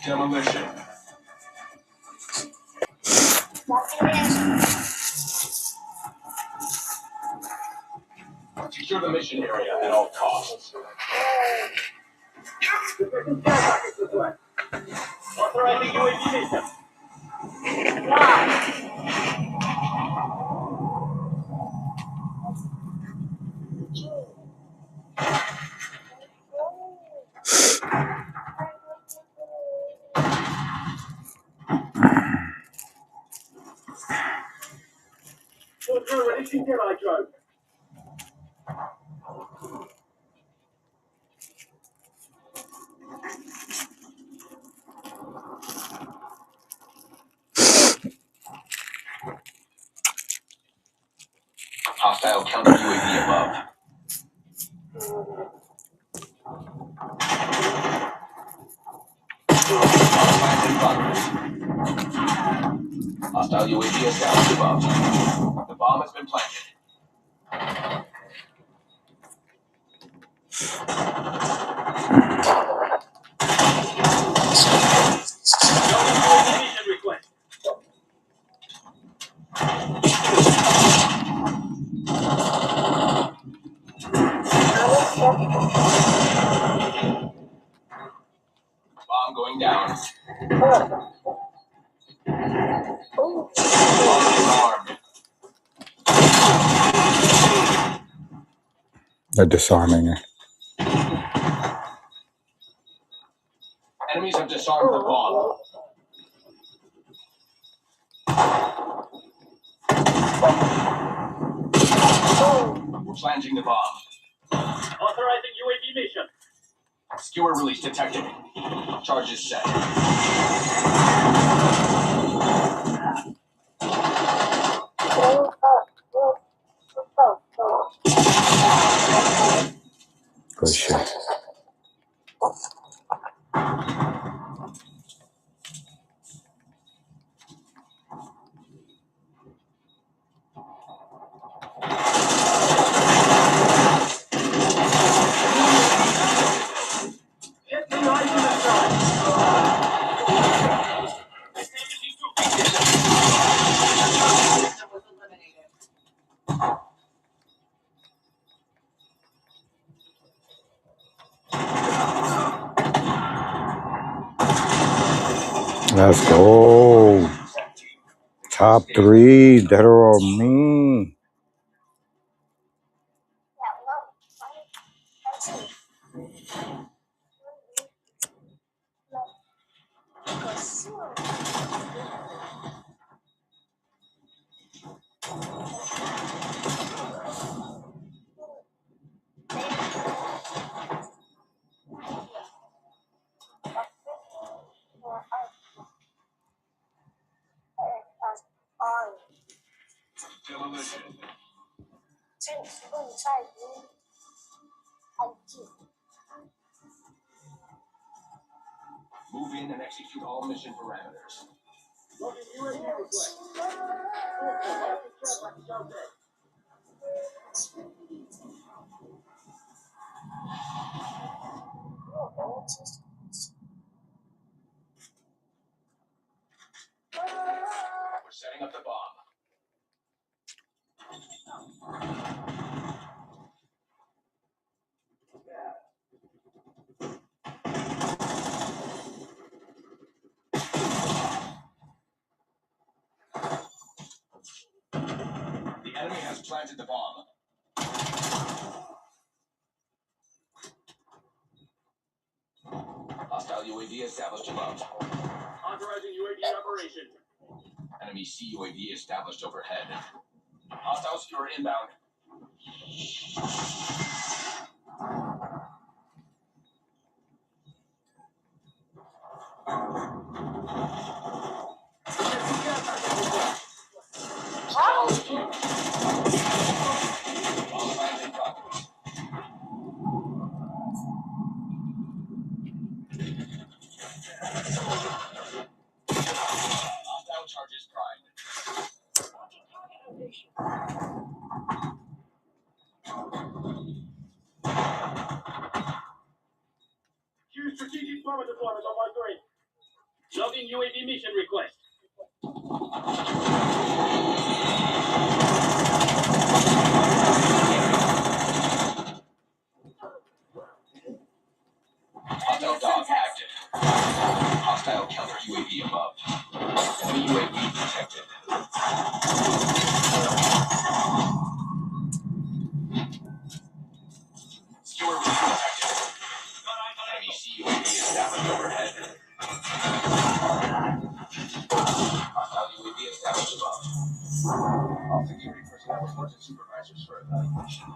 Demolition. Secure the mission area at all costs. Authorizing UAV mission. Releasing demo drone. Hostile counter UAV above. Hostile UAV established above. The bomb has been planted. Bomb going down. They're disarming her. Enemies have disarmed the bomb. We're flanging the bomb. Authorizing UAV mission. Skewer release detected. Charges set. Good shit. Let's go. Top 3 that are on me. Demolition. Move in and execute all mission parameters. We're setting up the bomb. The enemy has planted the bomb. Hostile UAV established above. Authorizing UAV operation. Enemy CUAV established overhead. Hostile skewer inbound. Hostile charges primed. Q strategic bomber deployment on my grid. Logging UAV mission request. Hostile dog active. Hostile counter UAV above. Enemy UAV detected. Skewer detected. Enemy CUAV established overhead. Hostile UAV established above. All security personnel report to supervisors for evaluation.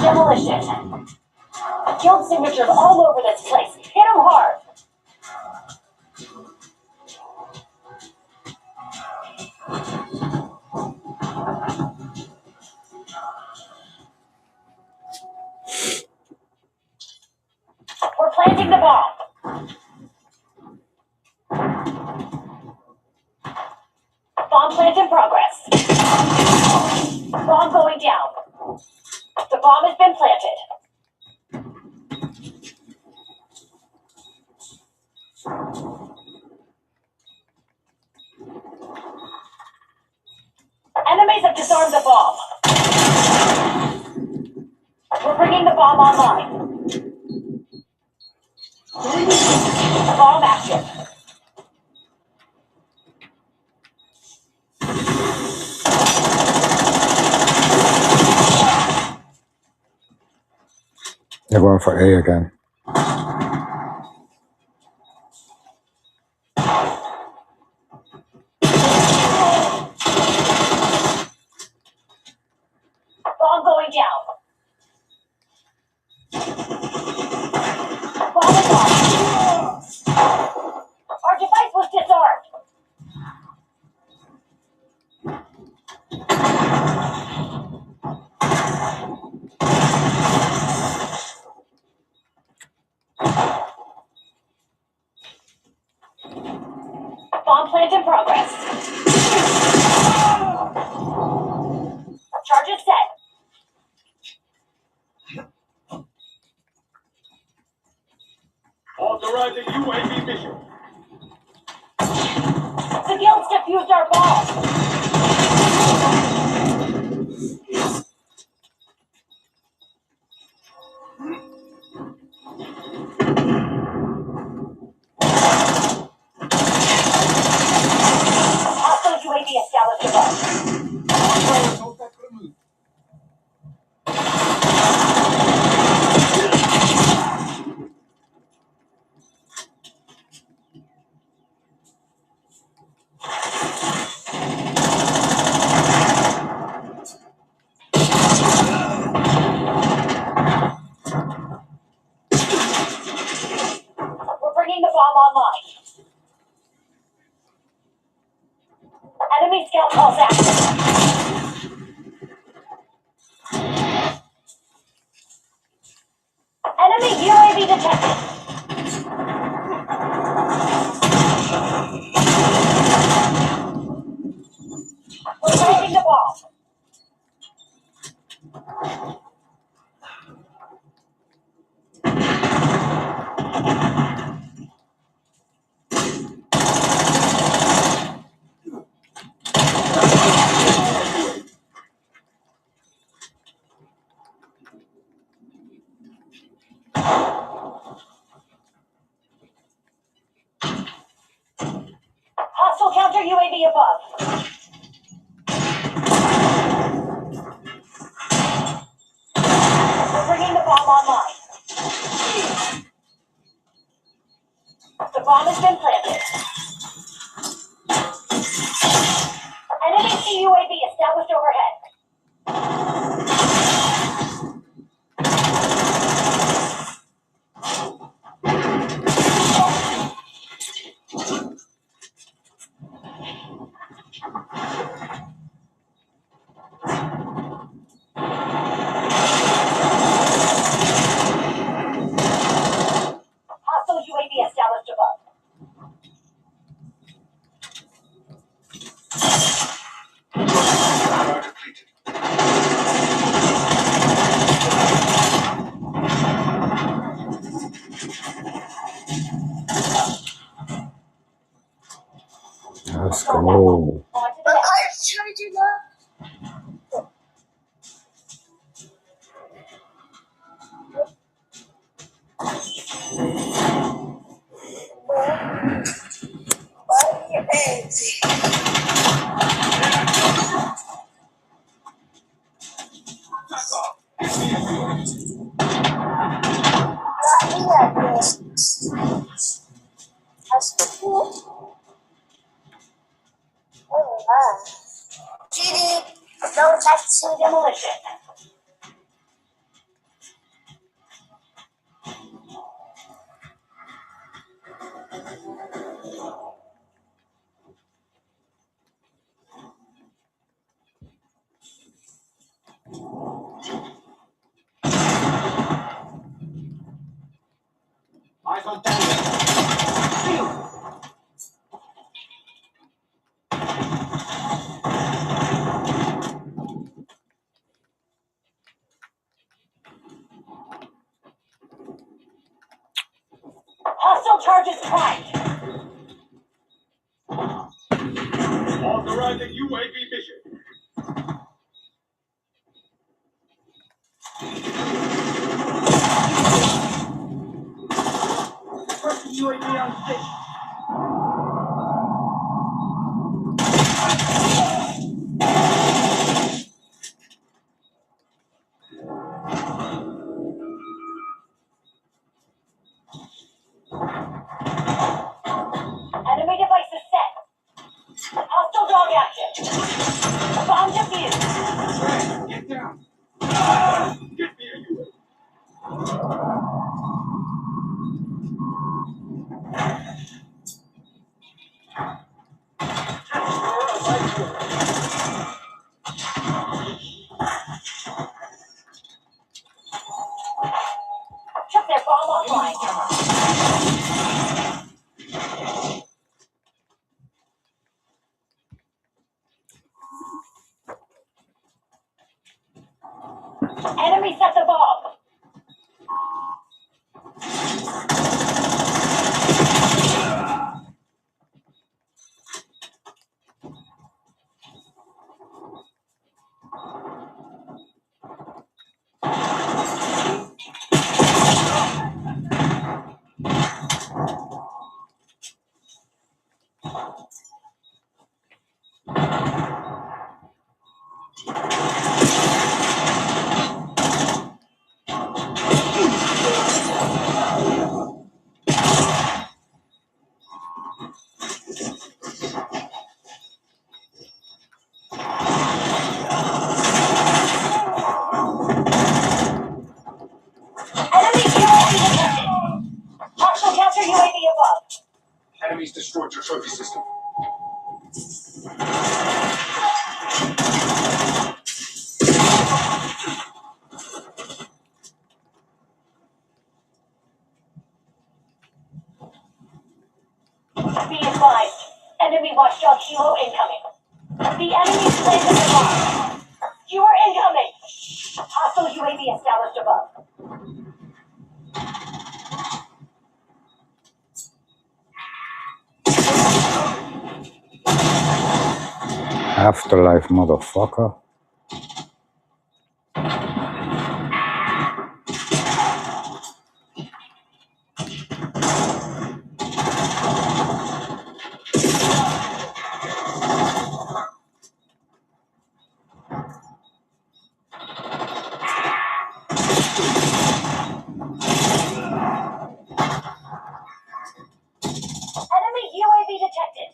Demolition. Guild signatures all over this place. Hit them hard. We're planting the bomb. Bomb plant in progress. Bomb going down. The bomb has been planted. Enemies have disarmed the bomb. We're bringing the bomb online. Bomb active. They're going for A again. Bomb going down. Bomb is on. Our device was disarmed. Authorizing UAV mission. The guilds defused our bomb. Hostile UAV established above. We're bringing the bomb online. Enemy scout calls active. Enemy UAV detected. We're planting the bomb. Hostile counter UAV above. We're bringing the bomb online. The bomb has been planted. Enemy CUAV established overhead. Hostile UAV established above. Let's go. Demolition. Eyes on target. Hostile charges primed. Authorizing UAV mission. First UAV on station. Enemy devices set. Hostile dog action. Bomb defused. Get down. Get me a UAV. Enemies destroyed your trophy system. Be advised. Enemy watchdog Kilo incoming. The enemy planted the bomb. You are incoming. Hostile UAV established above. Afterlife, motherfucker. Enemy UAV detected.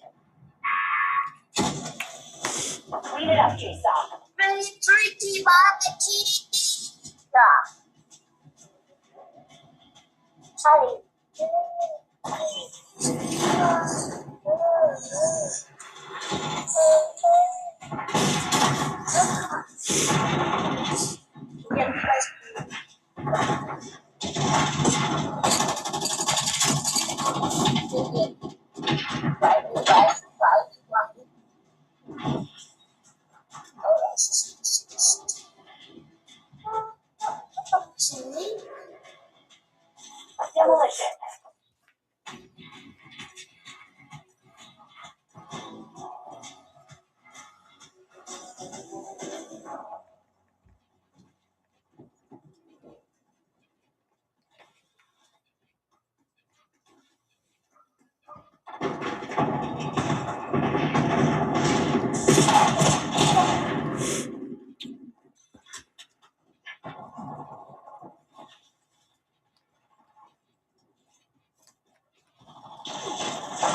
Clean it up, Jigsaw. Really freaky barbecue. Charlie. Demolition.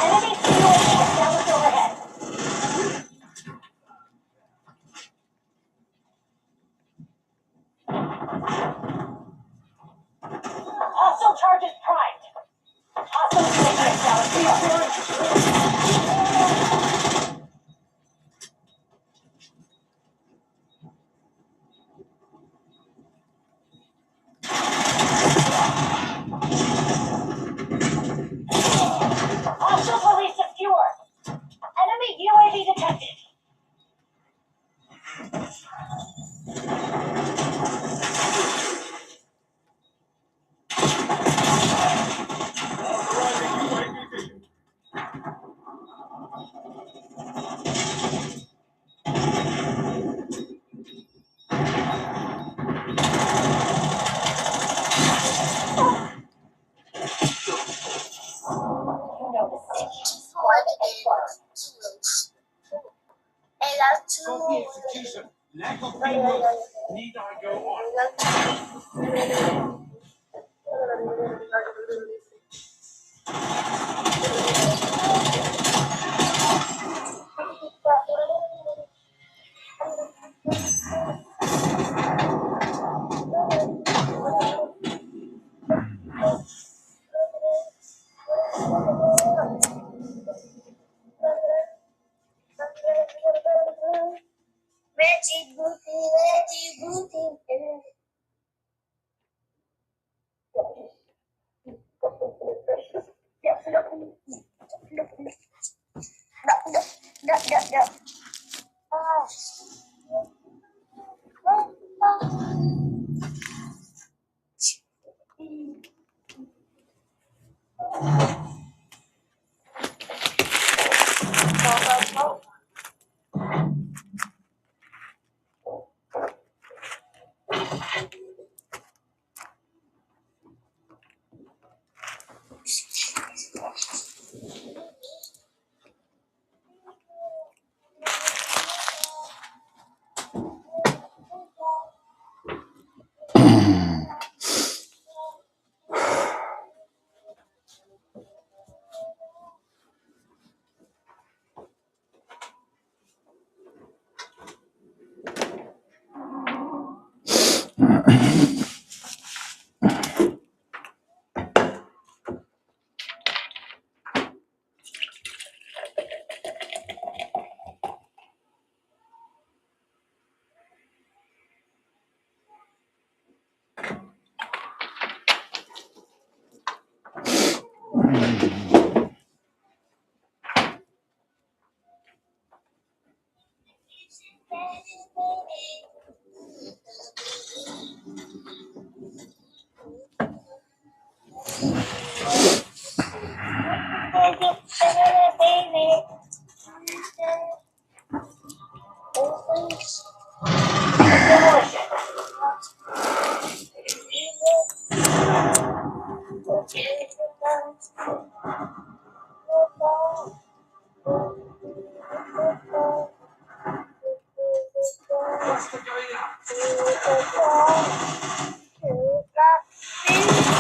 Enemy UAV established overhead. Hostile charges primed. Hostile UAV established above. Hostile police secure. Enemy UAV detected. You know the stage. Stop the execution. Lack of framework. Need I go on?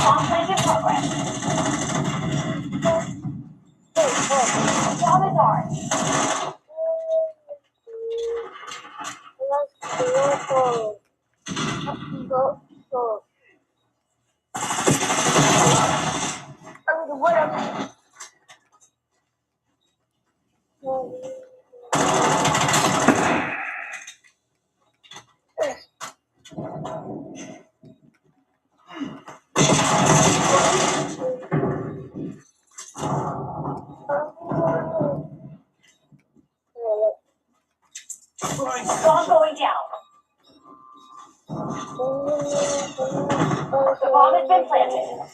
Bomb plant in progress. Bomb is armed. Bomb going down. The bomb has been planted.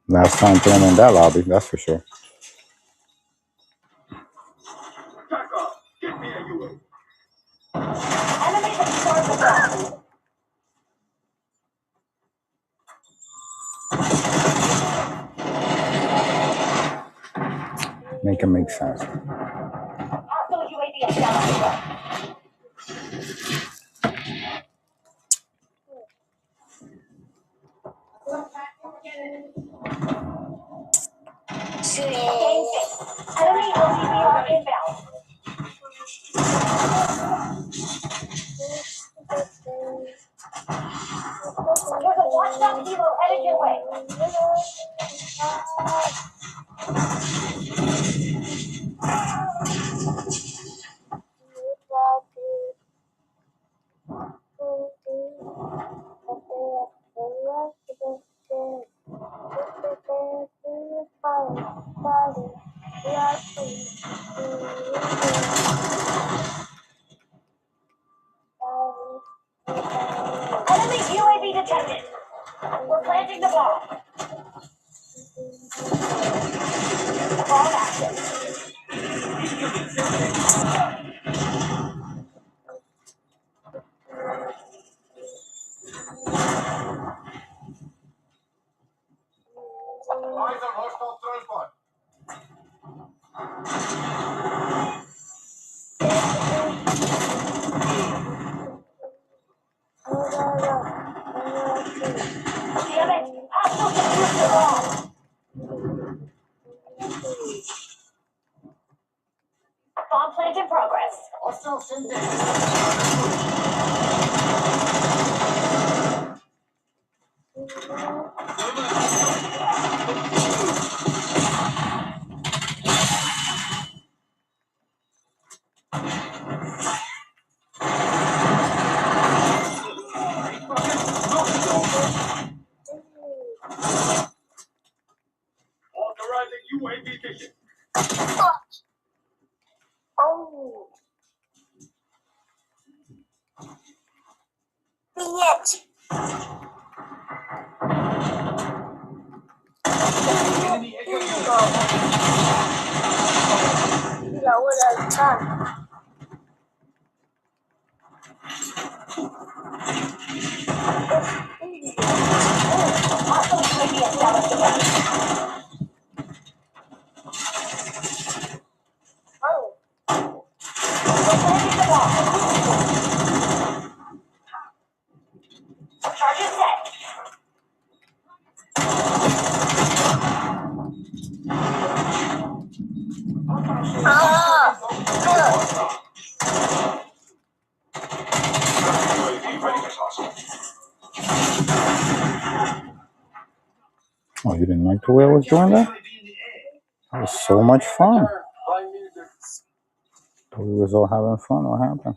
Last time playing in that lobby, that's for sure. Enemies have started the bomb. Make it make sense. Hostile UAV established. Game 6. Enemy LTVR inbound. There's a watchdog helo headed your way. Enemy UAV detected. We're planting the bomb. Bomb active. Damn it! Hostile defused the bomb. Bomb plant in progress. Authorizing UAV mission. Oh. Bitch. Charges set. Oh, you didn't like the way I was doing that? That was so much fun. Thought we was all having fun. What happened?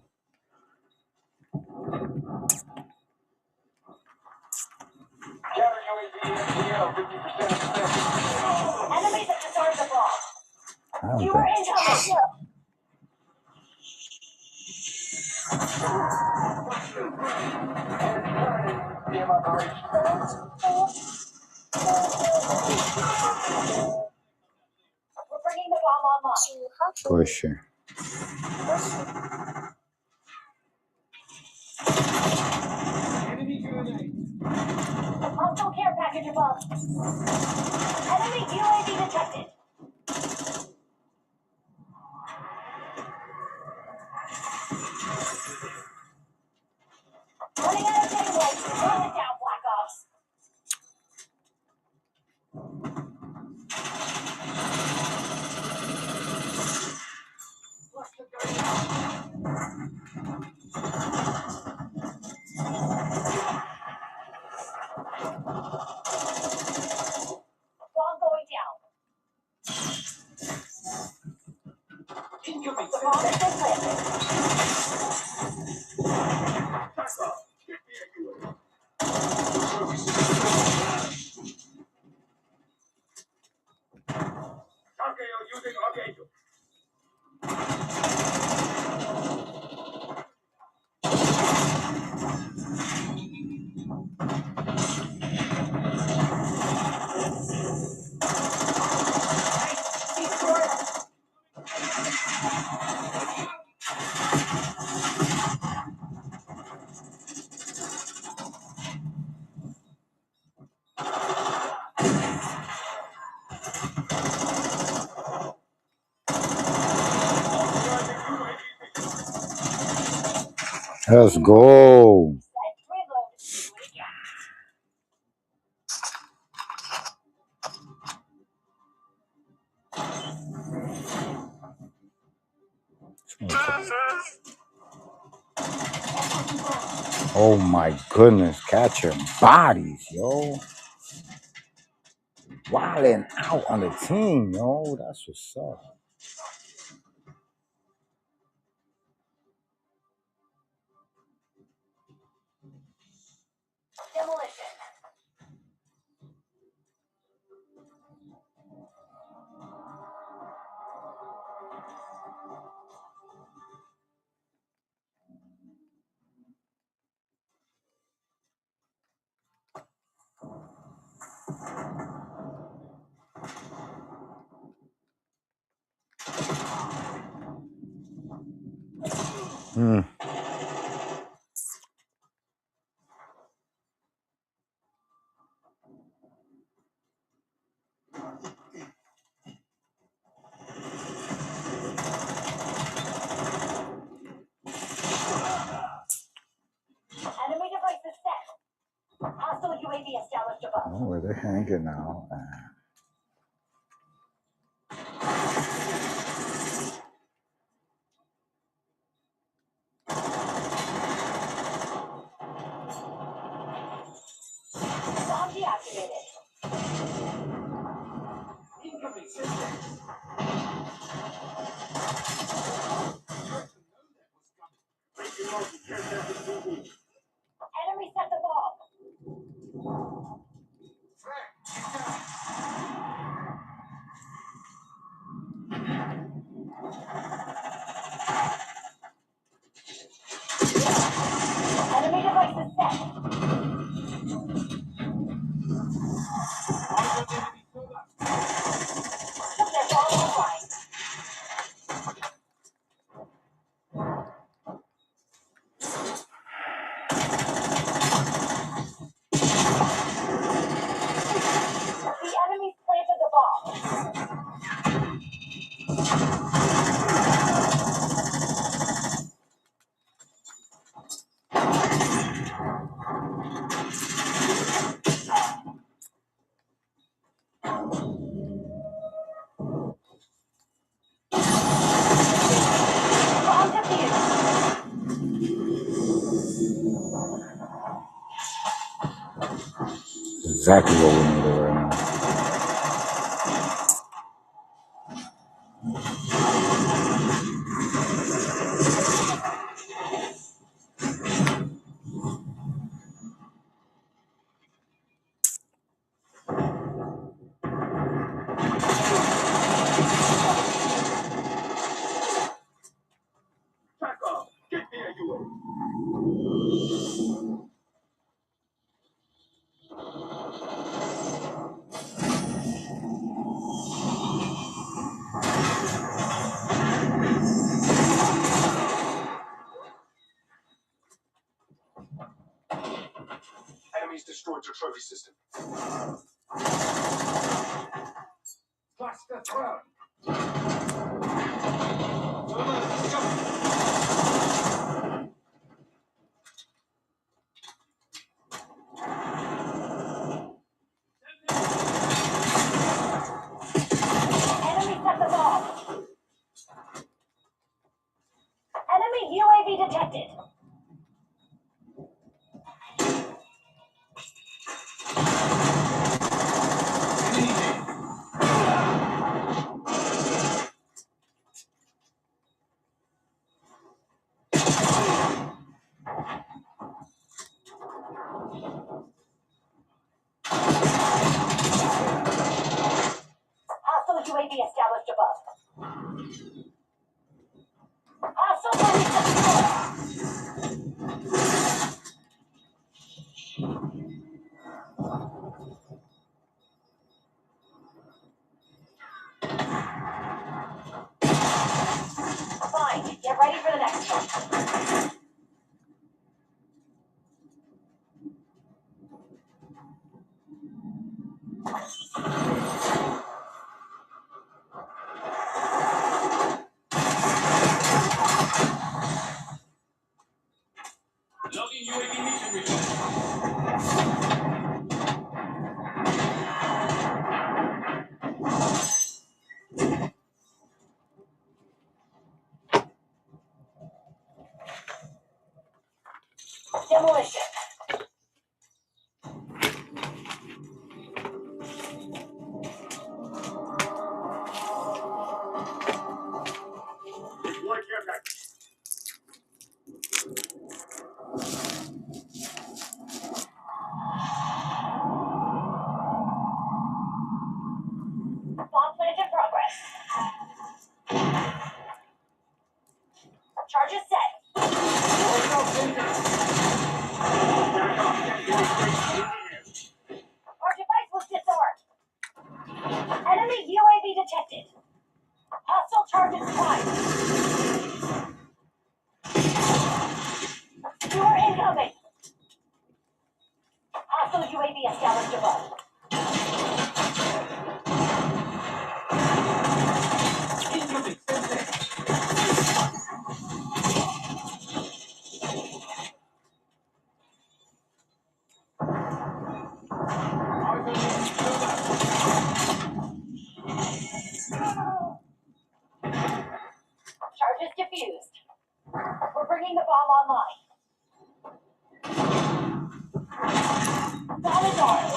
Enemies have disarmed the bomb. You Okay. are incoming. We're bringing the bomb online. For sure. Hostile care package above. Enemy UAV detected. Running out of daylight. Slow it down, Black Ops. Bomb going down. The bomb has been planted. Using Archangel. Let's go. Oh my goodness, catching bodies, yo. Wilding out on the team, yo. That's what's up. Demolition. Hmm. Enemy devices set. Hostile UAV established above. Oh, where they're hanging now. Bomb deactivated. Incoming system. Enemy set the bomb. Enemy devices set. Took their bomb offline. The enemies planted the bomb. Bomb defused. Exactly what we needed right now. your trophy system. Plus the throne. Enemy set the bomb. Enemy UAV detected. Hostile UAV established above. Hostile enemy secure. Fine. Get ready for the next one. Logging UAV mission report. Demolition. Deploy care package. Bomb plant in progress. Charges set. Our device was disarmed. Enemy UAV detected. Hostile target spotted. You are incoming. Hostile UAV established above. Charges diffused. We're bringing the bomb online. Bomb is armed.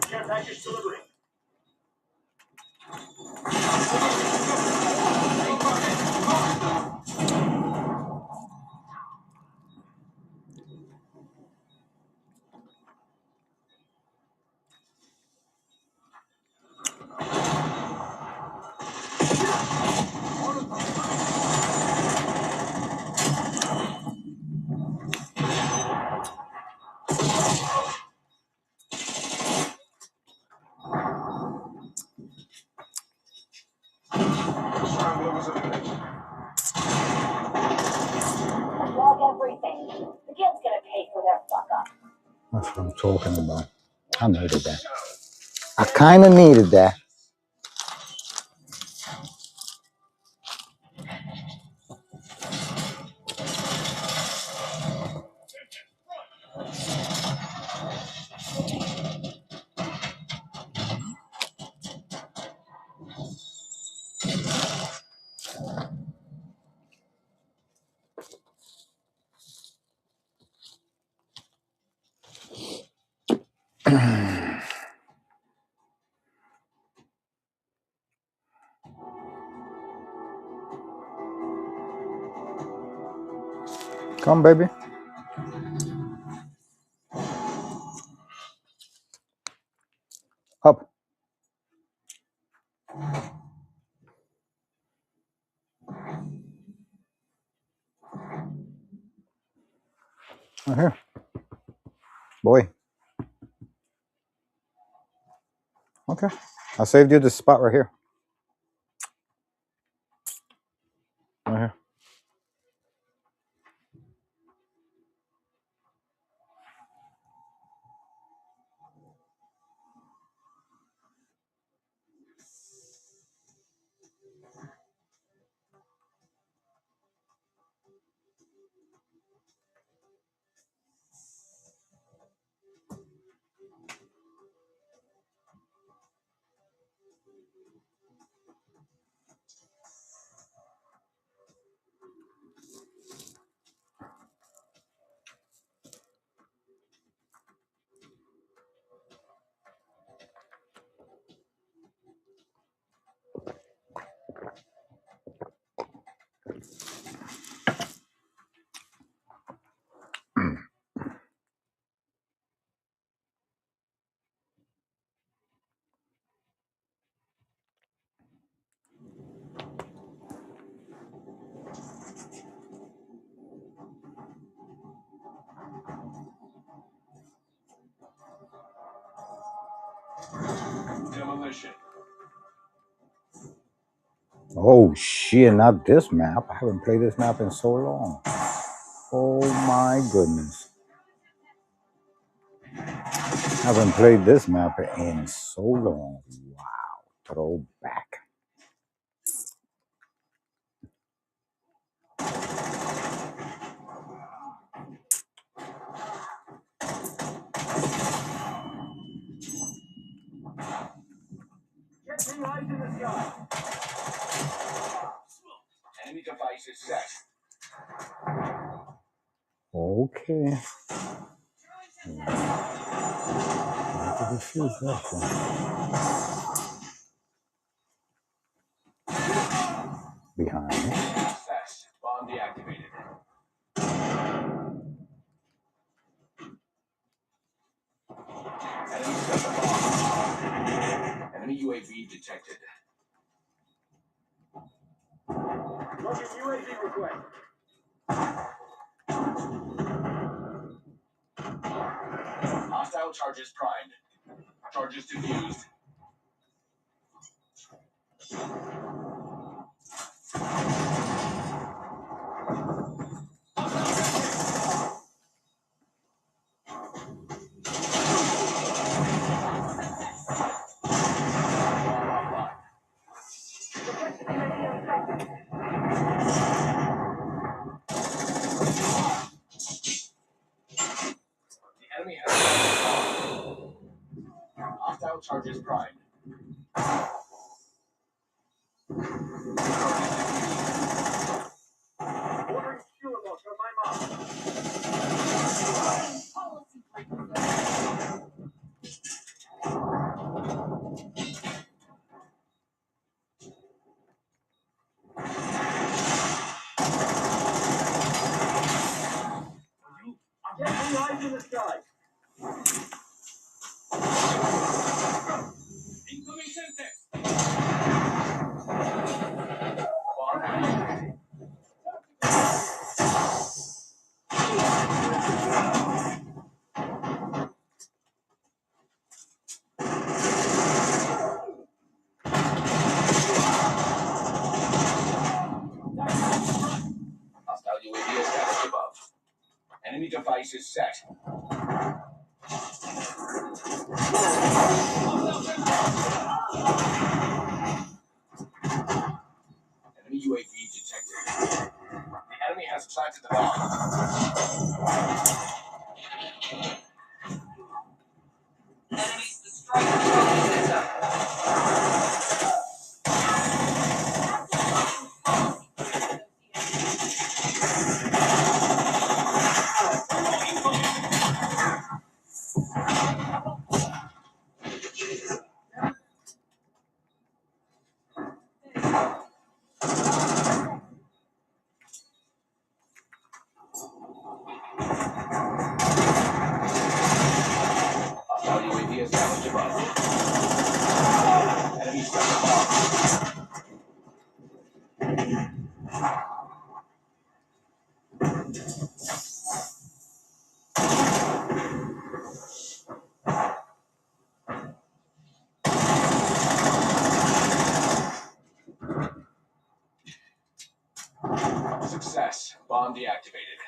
Care package delivering. Log everything. The guild's gonna pay for their fuck up. That's what I'm talking about. I needed that. I kind of needed that. Come, baby. Up. Right here. Boy. Okay. I saved you this spot right here. Demolition. Oh shit, not this map. I haven't played this map in so long. Oh my goodness. I haven't played this map in so long. Wow. Throwback. Getting eyes in the sky. Enemy device is set. Okay. To defuse that one. Behind me. Success. Bomb deactivated. Enemy set the bomb. Enemy UAV detected. Logging UAV request. Hostile charges primed. Charges defused. The enemy has hostile charges primed. Ordering fuel lock on my mark. Getting eyes in the sky. Incoming Semtex. Hostile UAV established above. Enemy device is set. Enemy UAV detected. The enemy has planted the bomb. Enemies destroyed the control system. Hostile UAV established above. Enemy set the bomb. Success. Bomb deactivated.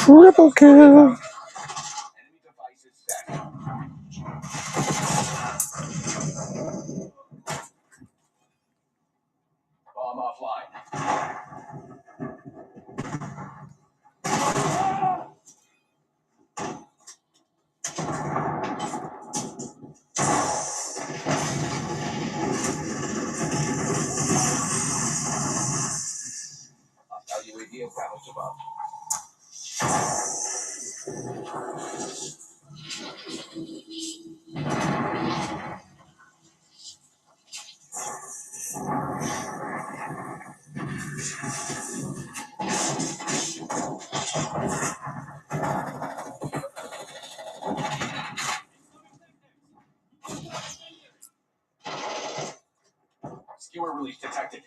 Triple kill. Enemy device is set. Bomb offline. release detected.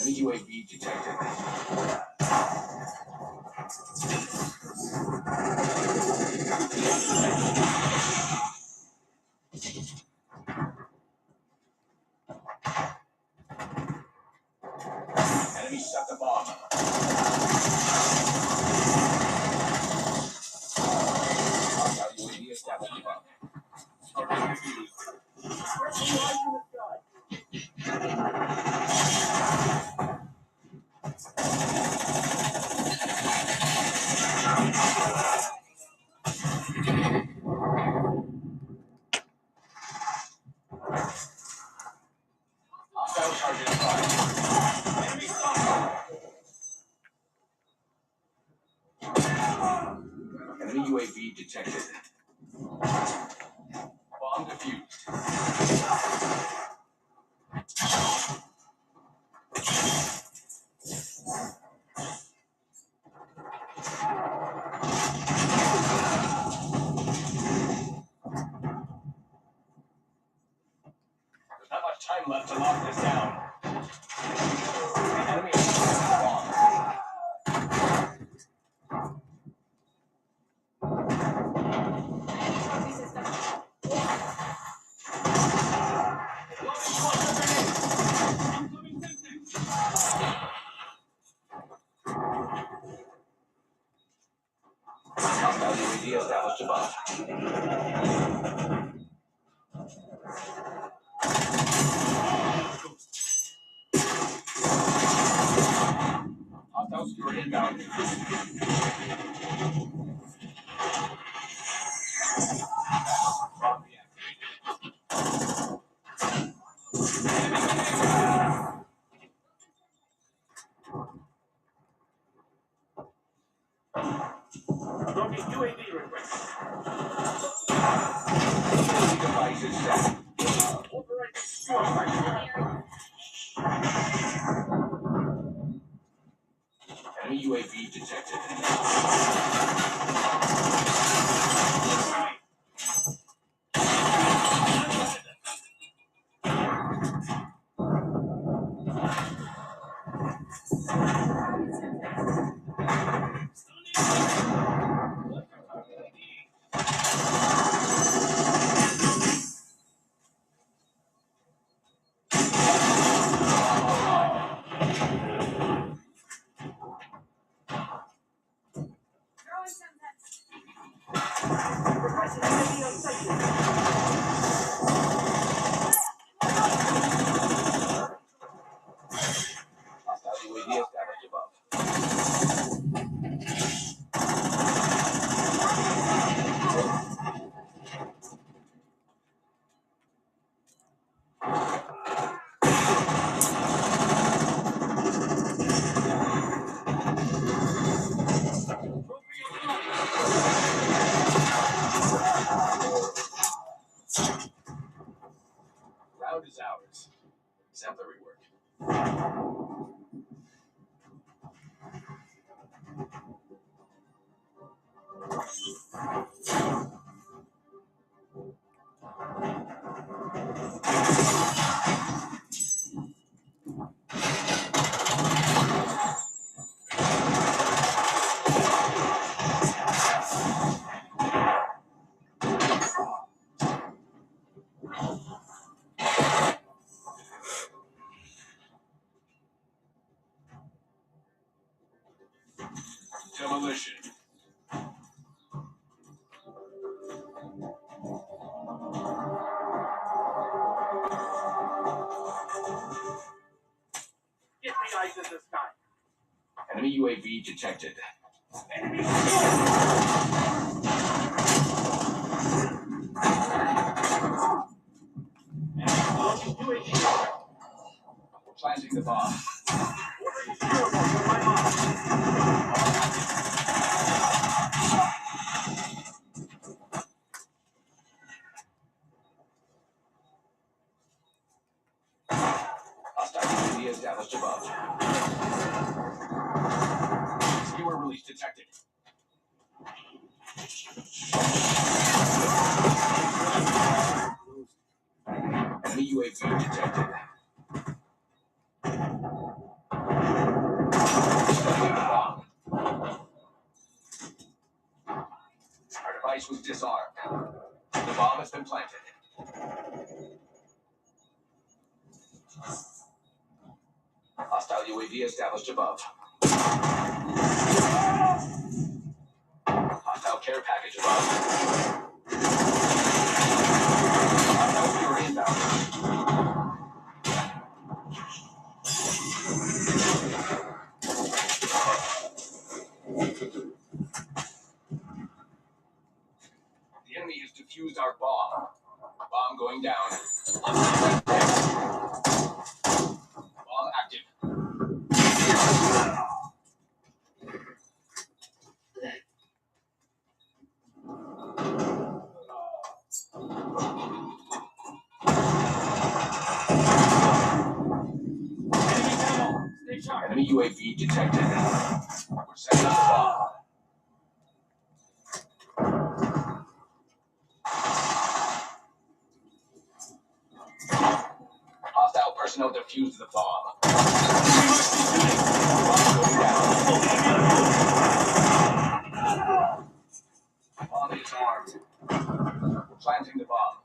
Enemy UAV detected. Enemy set the bomb. UAV established the bomb. Hostile target spotted. Enemy spotted. Enemy UAV detected. Bomb defused. There's not much time left to lock this down. The enemy has secured the bomb. Hostile UAV established a bomb. Hostile secure inbound. Loading UAV request. Device is set. Enemy UAV detected. Hostile UAV established above. Round is ours. Exemplary work. Demolition. Get the eyes in the sky. Enemy UAV detected. Enemy. Loading UAV. Planting the bomb. UAV established above. Skewer release detected. Enemy UAV detected. Our device was disarmed. The bomb has been planted. Hostile UAV established above. Hostile care package above. Hostile viewer inbound. The enemy has defused our bomb. Bomb going down. Bomb active. Enemy UAV detected. We're setting up the bomb. Hostile personnel defused the bomb. Bomb going down. Bomb is armed. We're planting the bomb.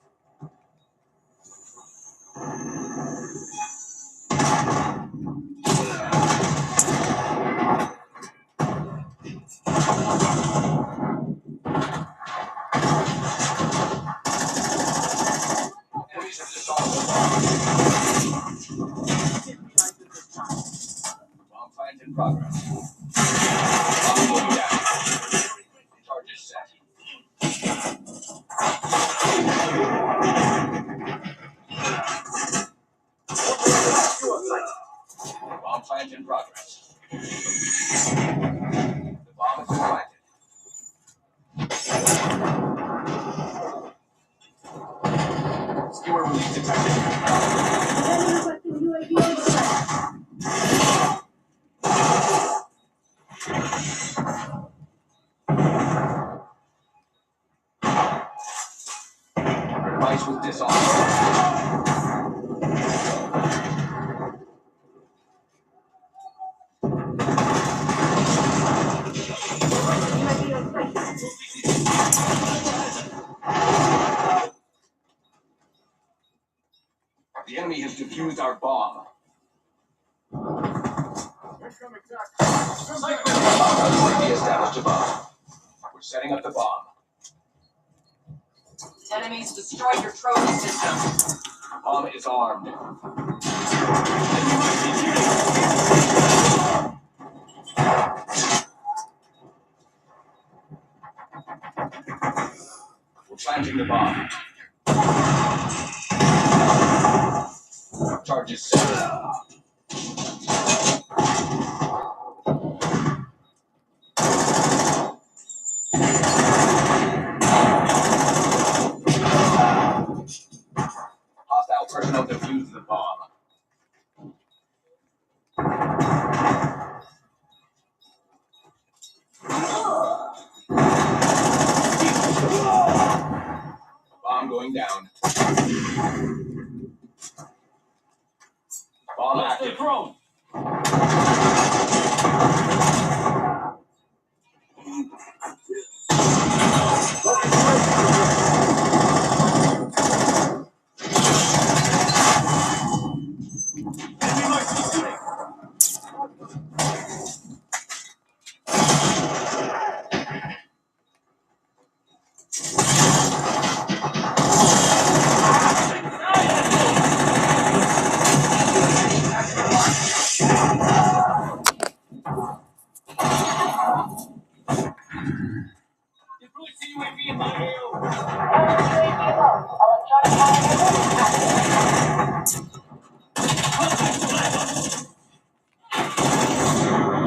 Enemies have disarmed the bomb. Bomb plant in progress. Bomb going down. Charges set. Bomb plant in progress. The bomb has been planted. Skewer release detected. Our device was disarmed. The enemy has defused our bomb. UAV established above. We're setting up the bomb. Enemies destroyed your trophy system. Bomb is armed. We're planting the bomb. Charges set. Hostile personnel defused the bomb. Bomb going down. Bomb active.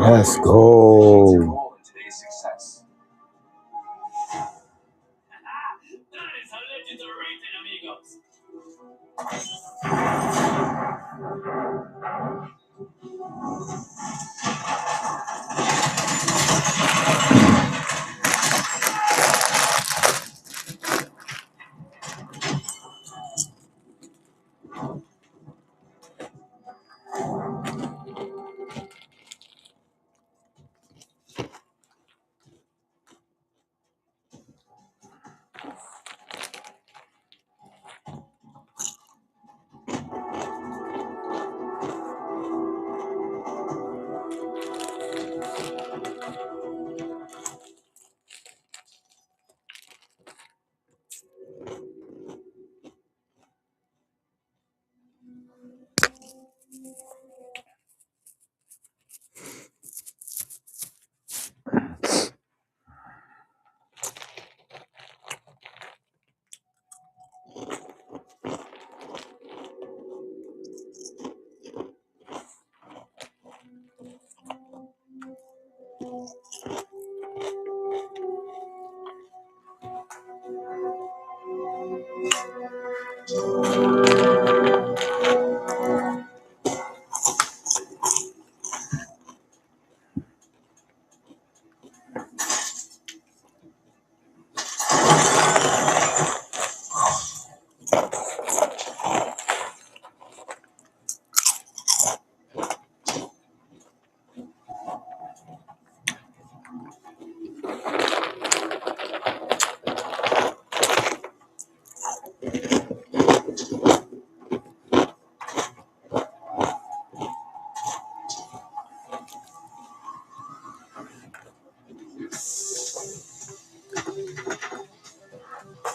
Let's go. Today's success.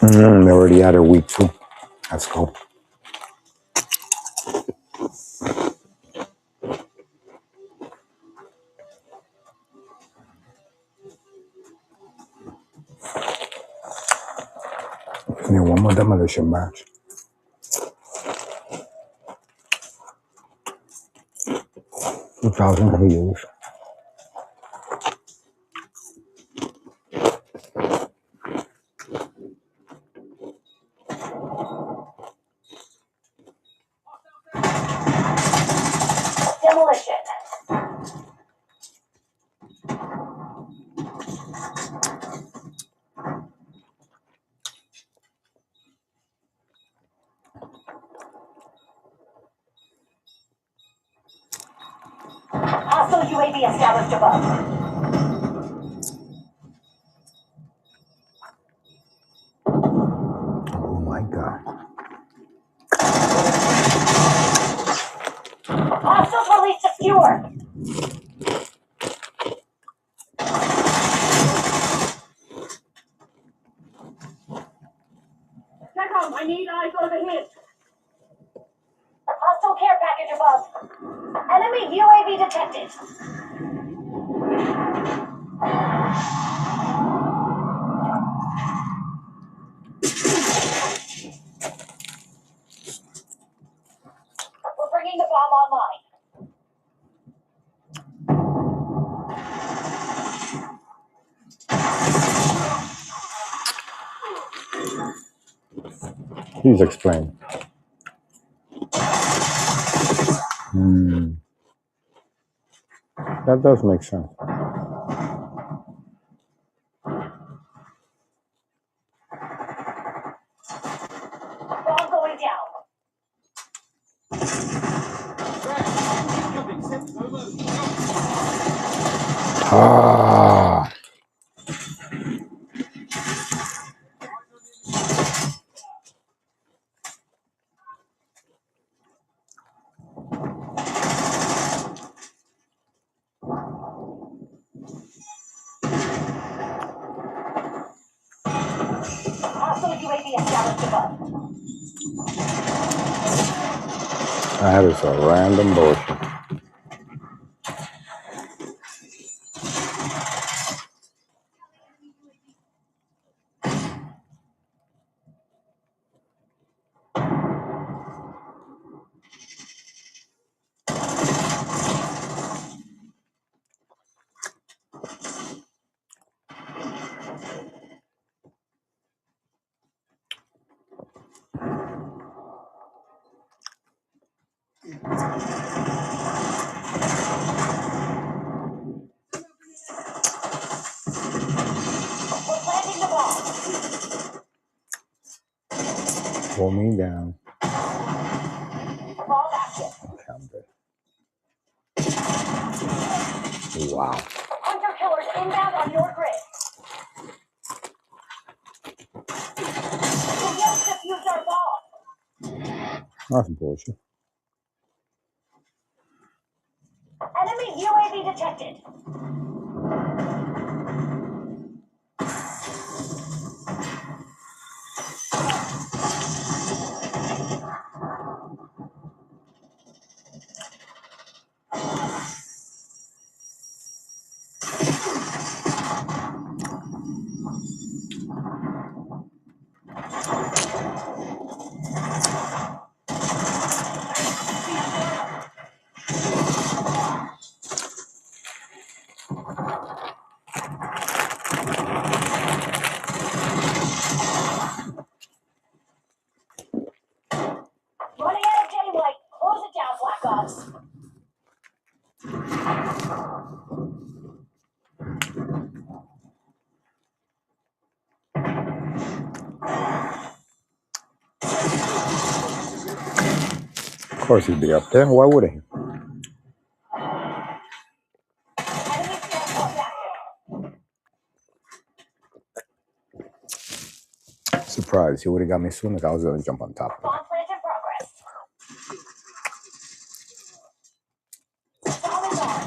They already had her week 2. Let's go. Yeah, one more demolition match. $2,000 can he use? Demolition. Hostile UAV established above. Oh my God. Hostile police secure. TACOM, I need eyes overhead. Hostile care package above. Enemy UAV detected. We're bringing the bomb online. Please explain. That does make sense. Bomb going down. Ah. Hostile UAV established above. That is a random bullshit. me down. Ball action. Okay, I'm good. Wow. Hunter killers inbound on your grid. You just defused our ball. That's bullshit. Enemy UAV detected. Running out of daylight. Close it down, Black Ops. Of course he'd be up there. Why would he? Surprise. He would have got me soon. Like I was going to jump on top of him. Bomb plant in progress. Bomb is on.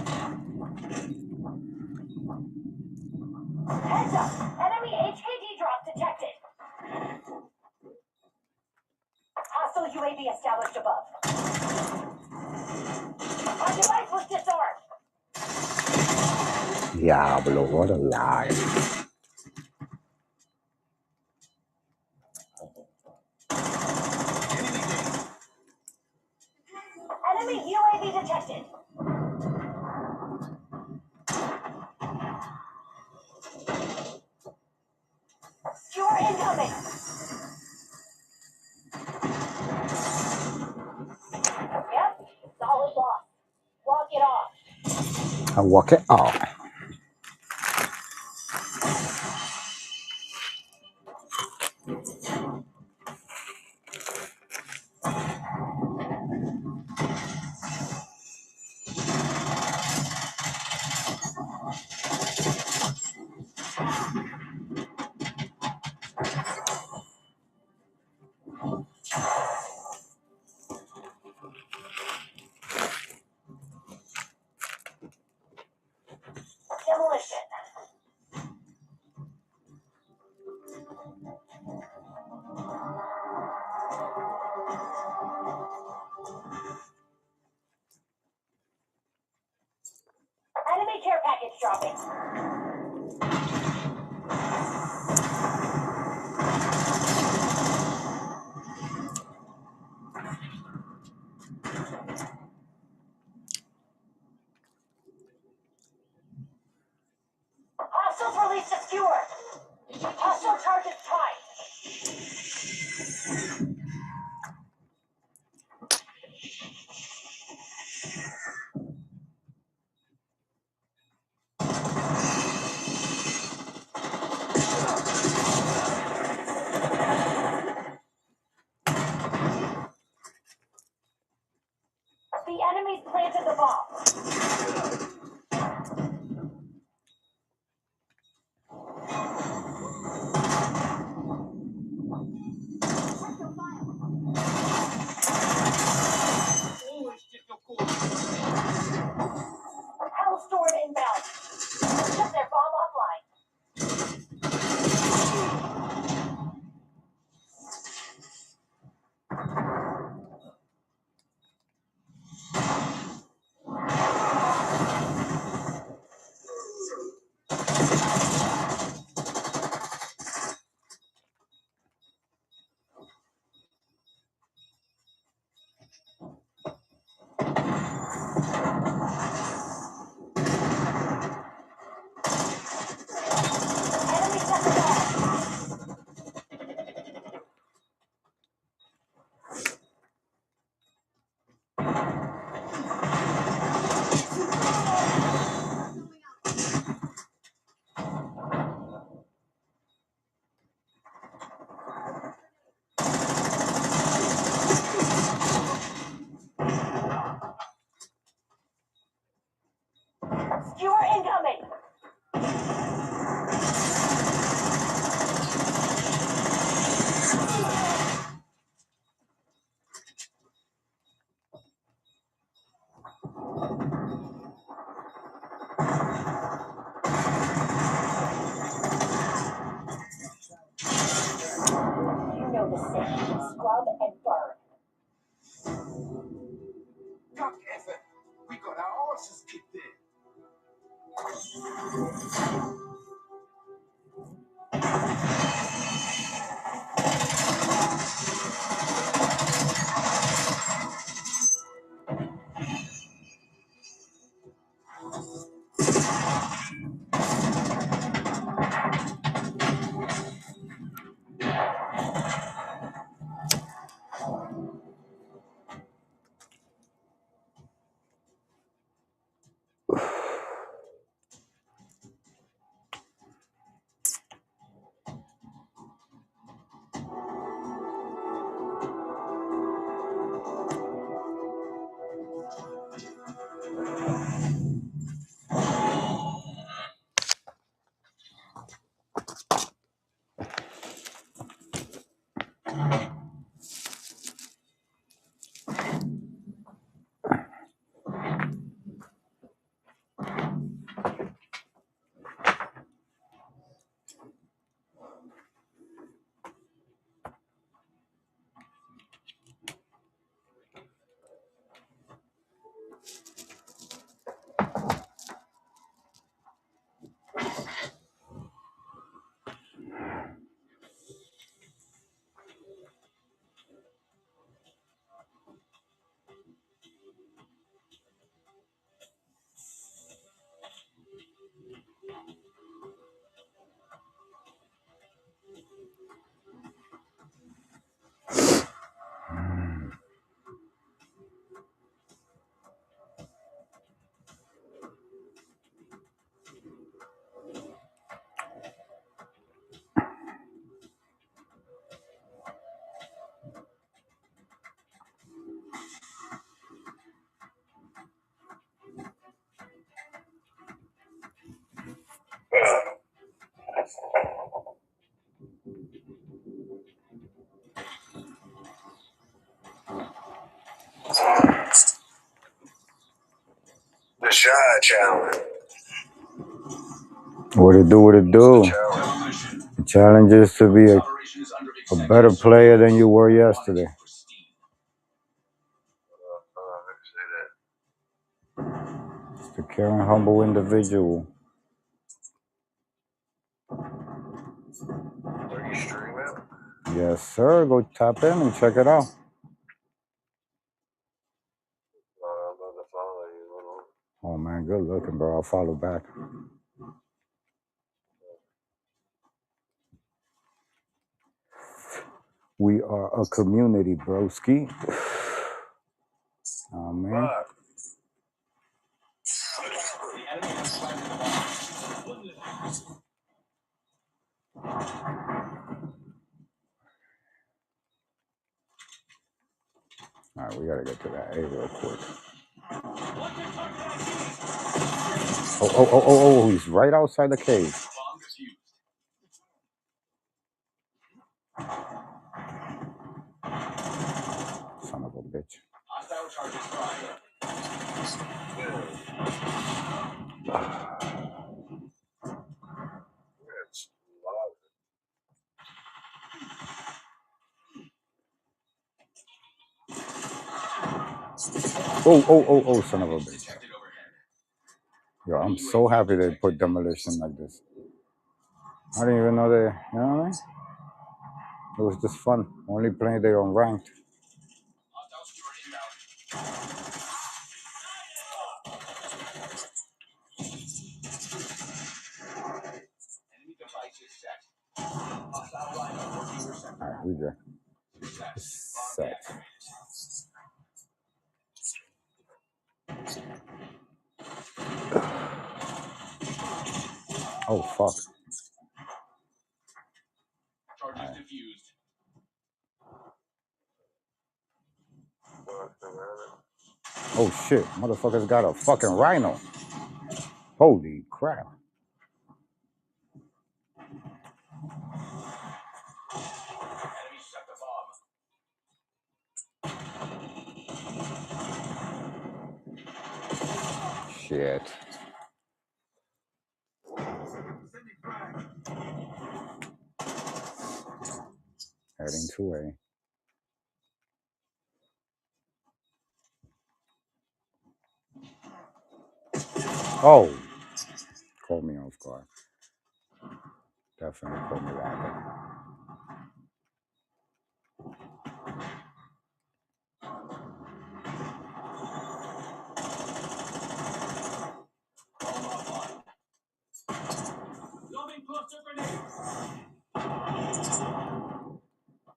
Heads up. Enemy HKD drop detected. Hostile UAV established above. Our device was disarmed. Diablo, what a lie. Enemy UAV detected. Skewer incoming. Yep, solid loss. Walk it off. I walk it off. Demolition. Enemy care package dropping. Hostiles released a skewer. Hostile target tied. The enemies planted the bomb. Hellstorm inbound. Took their bomb offline. The Shy Challenge. What it do, what it do. The challenge is to be a better player than you were yesterday. Just a caring, humble individual. Are you streaming? Yes, sir. Go tap in and check it out. I'm about to follow you. Hold on. Oh, man, good looking, bro. I'll follow back. We are a community, broski. Oh, man. All right, we got to get to that A real quick. Oh, he's right outside the cave. Son of a bitch. Oh, son of a bitch. Yo, I'm so happy they put demolition like this. I didn't even know they, you know what I mean? It was just fun. Only playing they on ranked. Alright, we good. Set. Oh, fuck. Right. Oh, shit. Motherfucker's got a fucking rhino. Holy crap. Shit. Heading to A. Oh, caught me off guard. Definitely caught me lacking. Loading cluster grenade.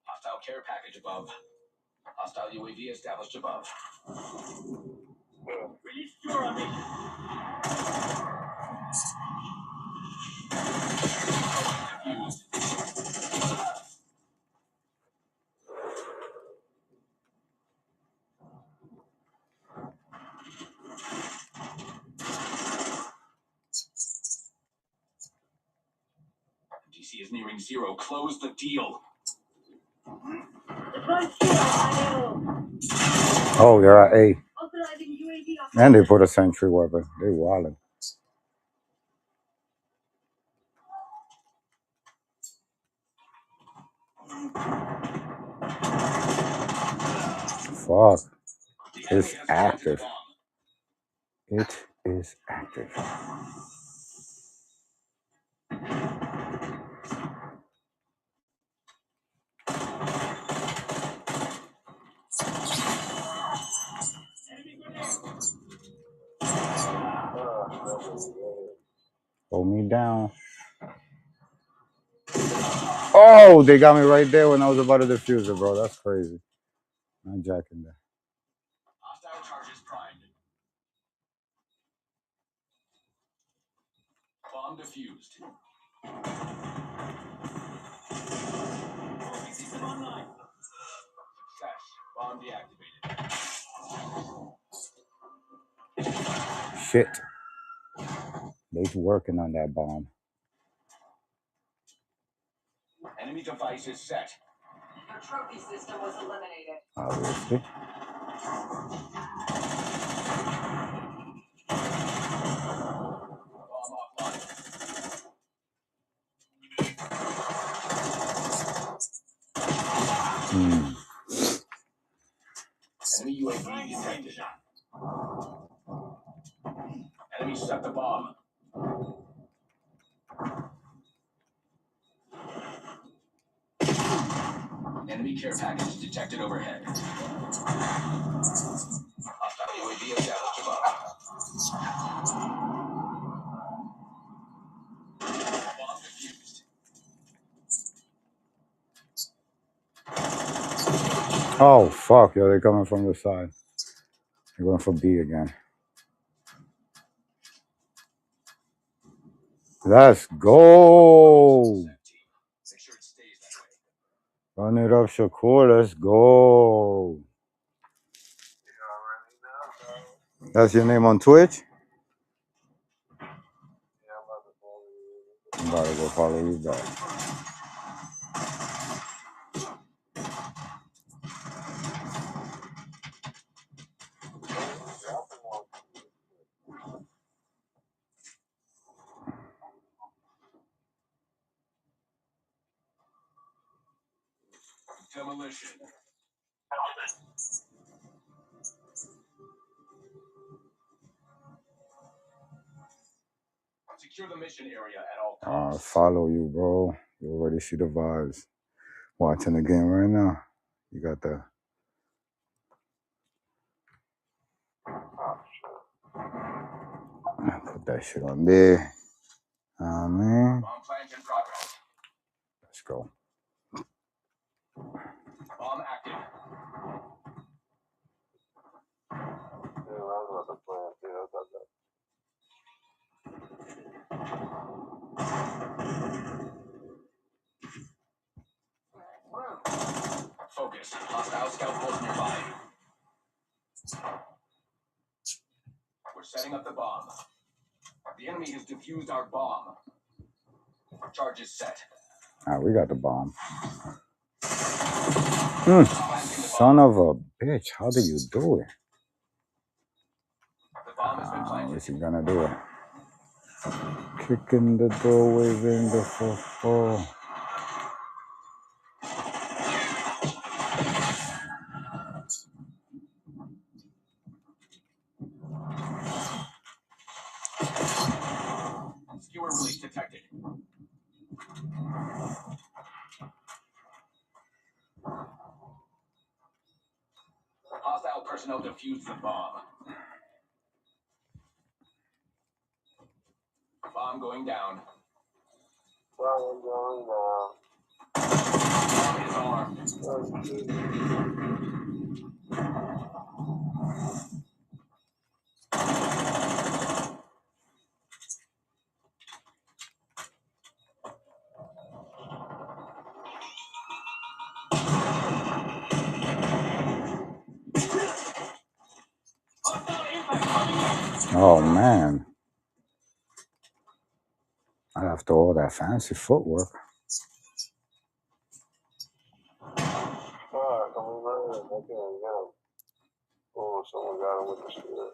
Hostile care package above. Hostile UAV established above. Release your mission. Defused. DC is nearing zero. Close the deal. Oh, they're at A. And they put a sentry weapon. They wildin'. Fuck. It's active. It is active. Hold me down. Oh, they got me right there when I was about to defuse it, bro. That's crazy. I'm jacking that. Hostile charges primed. Bomb defused. System online. Success. Bomb deactivated. Shit. They's working on that bomb. Enemy device is set. Your trophy system was eliminated. Obviously. Bomb offline. Enemy UAV detected. Enemy set the bomb. Enemy care package detected overhead. Hostile UAV established above. Bomb defused. Oh, fuck. Yo, they're coming from the side. They're going for B again. Let's go. Run it up, Shakur. Let's go. That's your name on Twitch? I'm about to go follow you back. Demolition. Secure the mission area at all costs. Follow you, bro. You already see the vibes. Watching the game right now. You got the... Put that shit on there. Man. Bomb plant in progress. Let's go. Bomb active. Focus. Hostile scout force nearby. We're setting up the bomb. The enemy has defused our bomb. Charge is set. Alright, we got the bomb. Son of a bitch. How do you do it? The bomb has been planted. What's he gonna do it? Kicking the doorway in the fall. Skewer release detected. Hostile personnel defused the bomb. Bomb going down. Bomb going down. Bomb is armed. Oh man, I after all that fancy footwork. Fuck, I'm learning. I can't get him. Oh, someone got him with the spirit.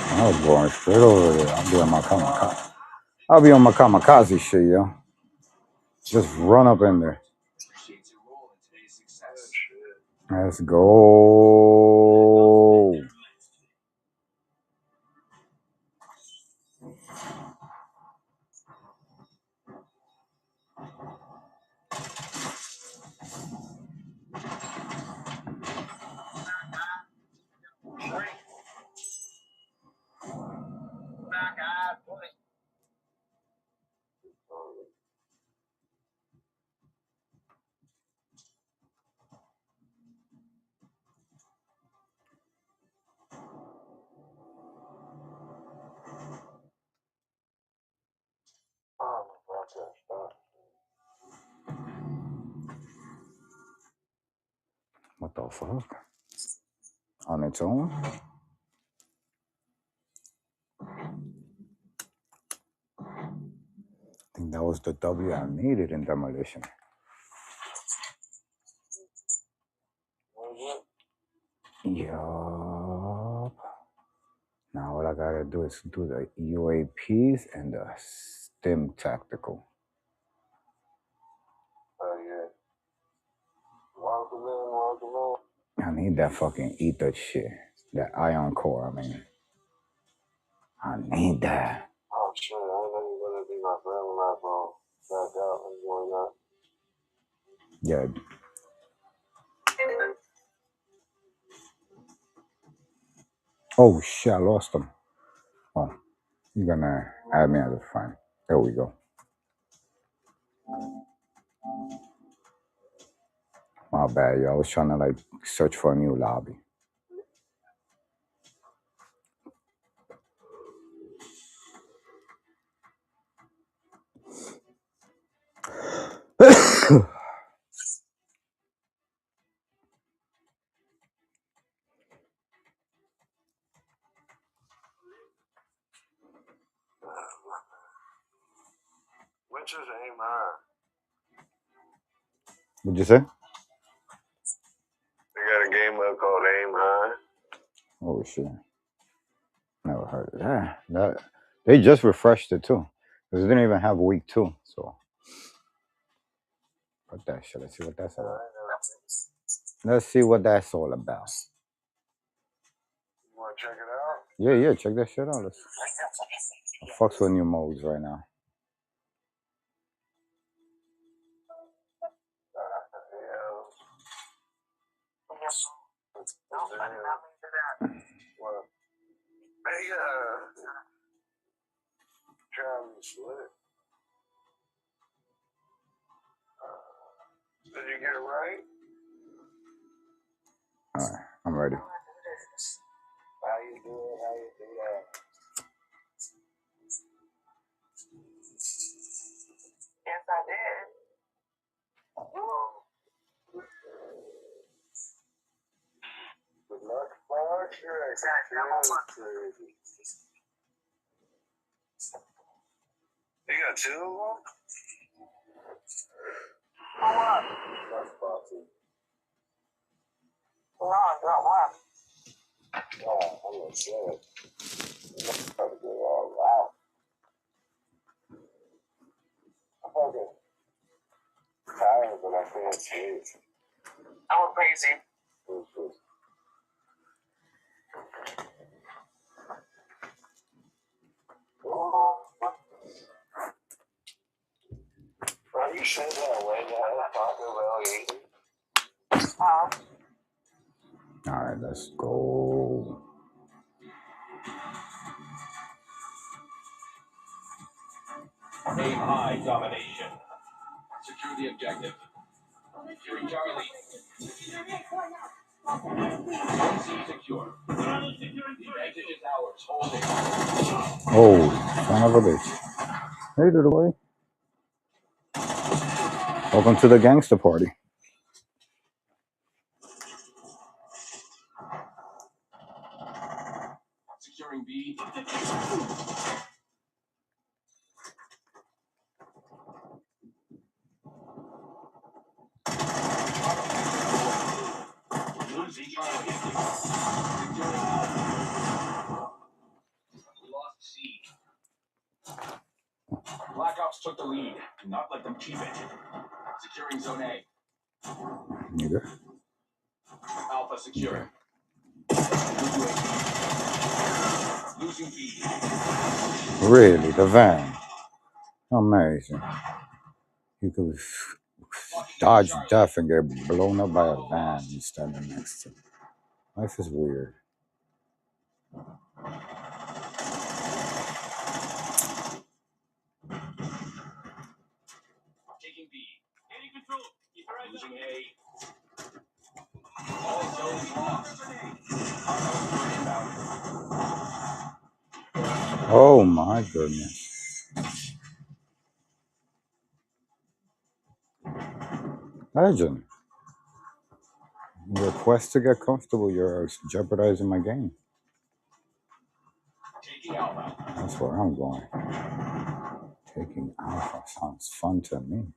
I was going straight over there. I'll be on my kamikaze. I'll be on my kamikaze shit, yo. Just run up in there. Let's go. What the fuck? On its own? I think that was the W I needed in demolition. Yup. Now all I gotta do is do the UAPs and the STEM tactical. Oh, yeah. Welcome in. I need that fucking ether shit. That ion core, I mean. I need that. Oh, shit. I didn't know you were going to be my friend when I phone. Back out and going up. Yeah. Oh shit, I lost him. Oh, you're gonna add me as a friend. There we go. My bad, yo. I was trying to like search for a new lobby. Which is aim high. What'd you say? They got a game mode called Aim High. Oh shit. Never heard of that. They just refreshed it too. Because it didn't even have week 2. So put that shit. Let's see what that's all about. Let's see what that's all about. You want to check it out? Yeah, check that shit out. I fucks with new modes right now. Well, hey, Travis Slick. Did you get it right? Alright, I'm ready. How you do it? How you do that? Yes, I did. Good luck, Fox. You got 2 of them? What? That's bossy. No, I got one. Oh, I'm gonna say it. I'm about to go all out. I'm fucking tired, but I can't sleep. I went crazy. All right, let's go. Aim high domination. Secure the objective. Securing Charlie. Zone C secure. The advantage is ours. Hold it. Oh, son of a bitch. Hey, little boy. Welcome to the gangster party. Securing B. Losing Charlie. Securing Alpha. We lost C. Black Ops took the lead. Do not let them keep it. Securing Zone A. Nigga. Alpha secure. Losing B. Really, the van. Amazing. You could dodge death and get blown up by a van you're standing next to. Life is weird. Taking B. Any control. Losing A. All zones lost. Oh my goodness. Legend. Your quest to get comfortable, you're jeopardizing my game. Taking Alpha. That's where I'm going. Taking Alpha sounds fun to me.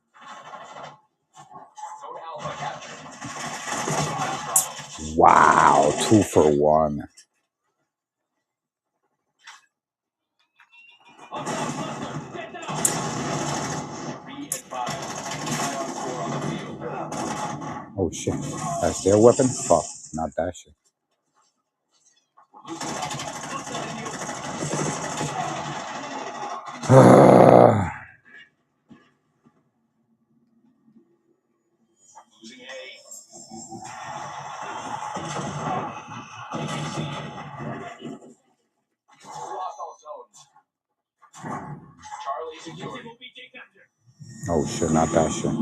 Zone Alpha captured. Wow, 2 for 1. Oh shit. That's their weapon? Fuck, not that shit. Losing A. Lost all zones. Charlie secured. Oh shit, not that shit.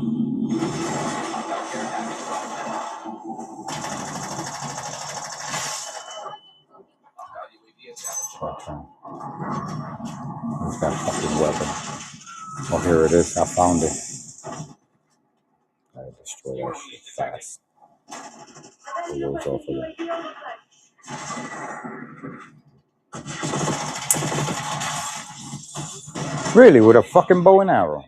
Okay. Where's that fucking weapon? Oh, here it is. I found it. I destroy that shit fast. It goes off again. Really? With a fucking bow and arrow?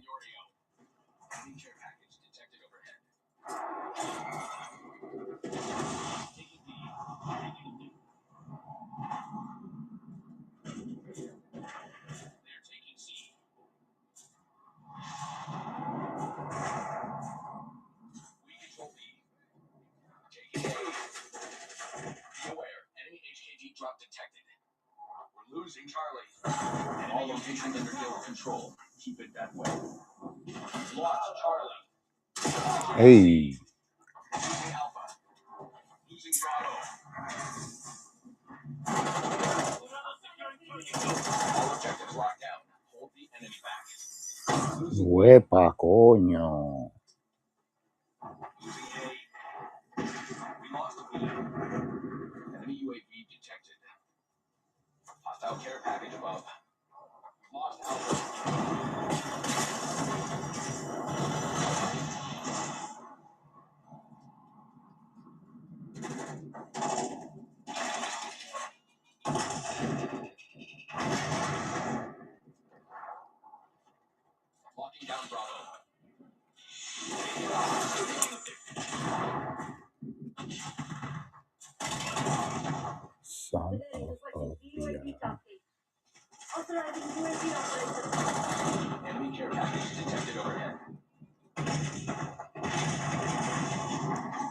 Drop detected. We're losing Charlie. All locations under Guild control. Keep it that way. Lost Charlie. Hey. Losing Alpha. Losing Bravo. All objectives locked down. Hold the enemy back. Huepa, coño. Losing A. We lost B. Enemy UAV detected. Hostile care package above. Lost Alpha. Locking down Bravo. Son of a bitch. Enemy care package detected overhead.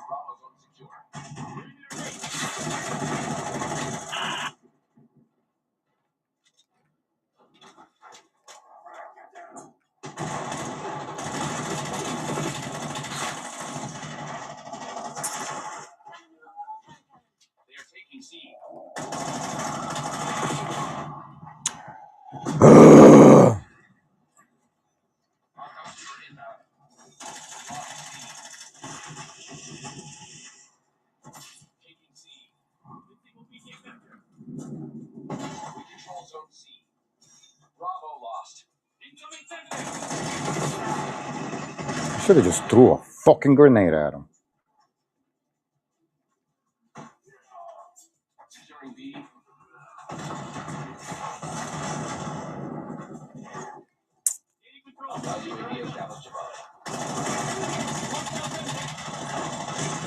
Bravo zone secure. Control zone C. Bravo lost. Incoming Sentinel. I should have just threw a fucking grenade at him. Securing B. UAV established above.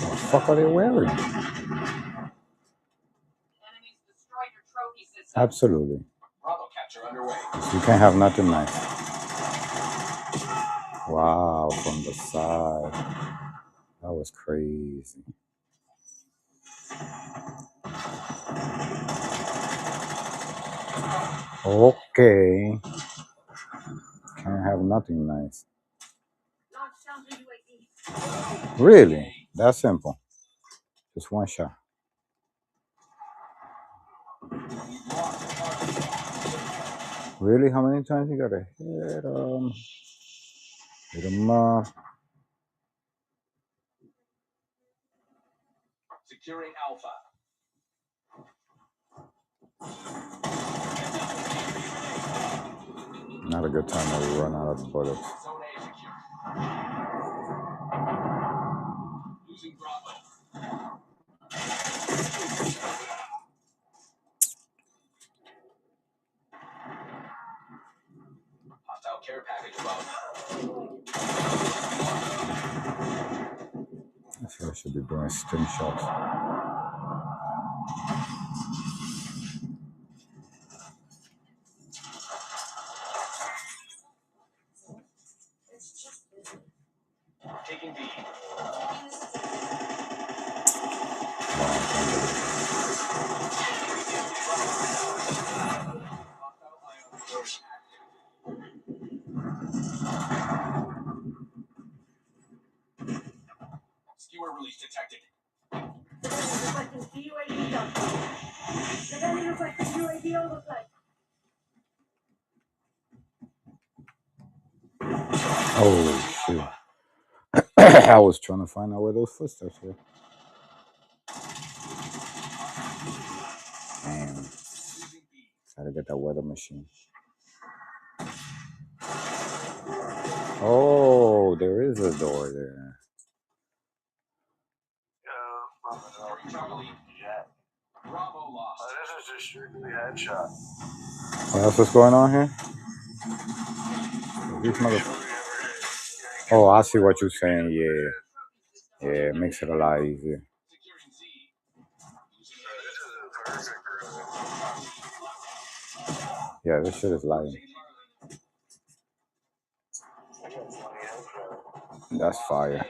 What the fuck are they wearing? Absolutely. Bravo capture underway. You can't have nothing nice. Wow, from the side. That was crazy. Okay. Can't have nothing nice. Really? That simple. Just one shot. Really? How many times you gotta hit him? Hit him up. Securing Alpha. Not a good time to run out of bullets. Zone A secure. Losing Bravo. Hostile care package above. I feel I should be doing stim shots. Taking B. Skewer release detected. Oh shit. I was trying to find out where those footsteps were. Damn. Gotta get that weather machine. Oh, there is a door there. Bravo lost. This is just strictly headshot. What else is going on here? These motherfuckers. Oh, I see what you're saying. Yeah. Yeah, it makes it a lot easier. Yeah, this shit is light. That's fire.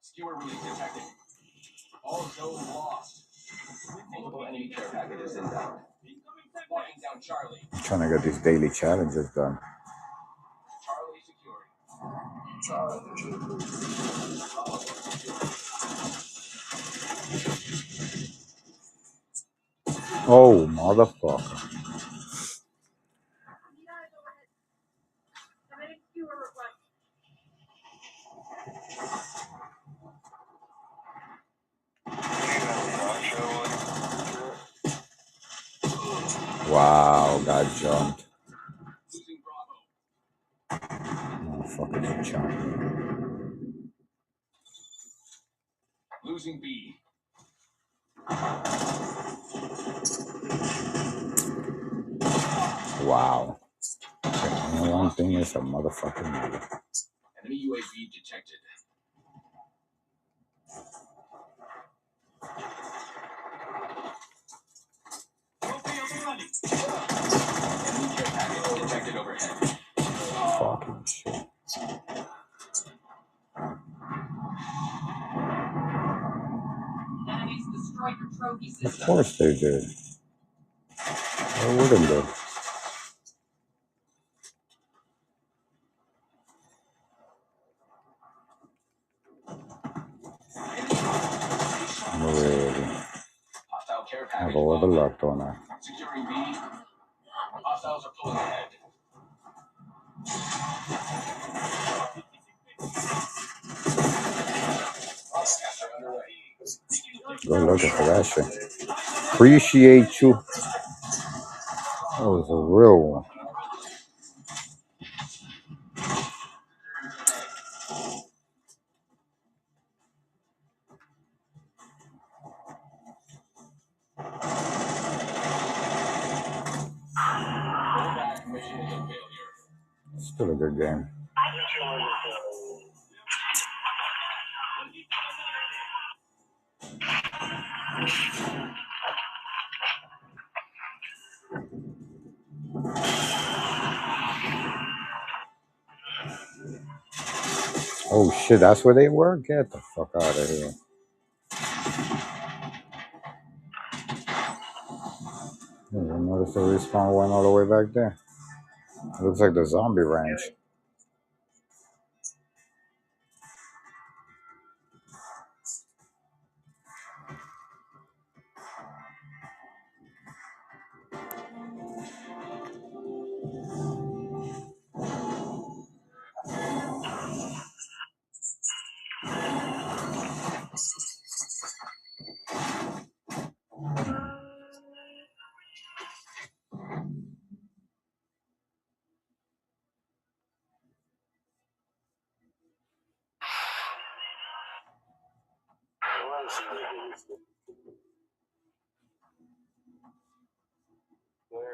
Skewer release detected. All zones lost. Multiple enemy care packages inbound. Locking down Charlie. I'm trying to get these daily challenges done. Charlie secured. Oh, motherfucker. Wow, got jumped. Motherfuckers jumped. Losing B. Wow. And one thing is a motherfucking mother. Enemy UAV detected. Enemy care package detected overhead. Fucking shit. Enemies destroyed your trophy system. Of course they did. Why wouldn't they? Hostile care package have all the luck, don't I? Securing B. Hostiles are pulling ahead. Go looking for that shit. Appreciate you. That was a real one. Still a good game. Oh shit, that's where they were? Get the fuck out of here. You notice the respawn went all the way back there? It looks like the zombie ranch.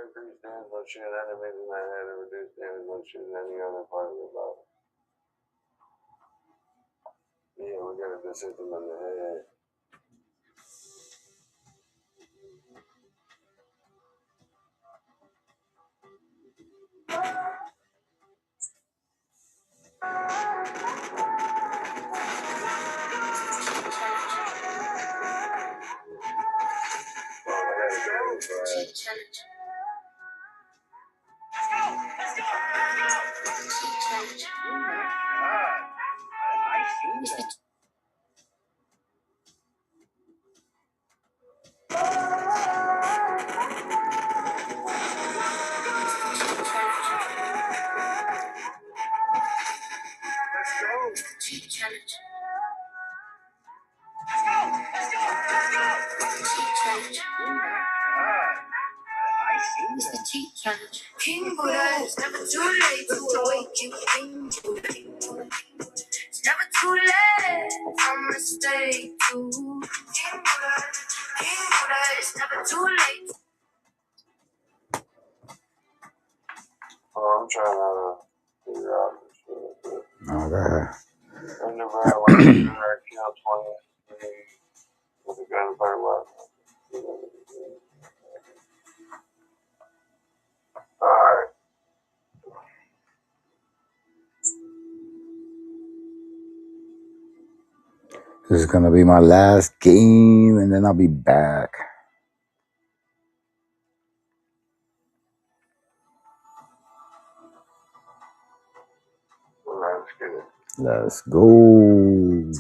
Increase damage when shooting enemies in the head and reduce damage when shooting any other part of the body. Yeah, we gotta just hit them in the head. King Buddha, it's never too late to awaken. It's never too late for mistake to King Buddha, it's never too late. Oh, I'm trying to figure out this shit. Okay. I never had like a generic count 20 with a gunfire weapon. Alright. This is gonna be my last game, and then I'll be back. Let's get it. Let's go.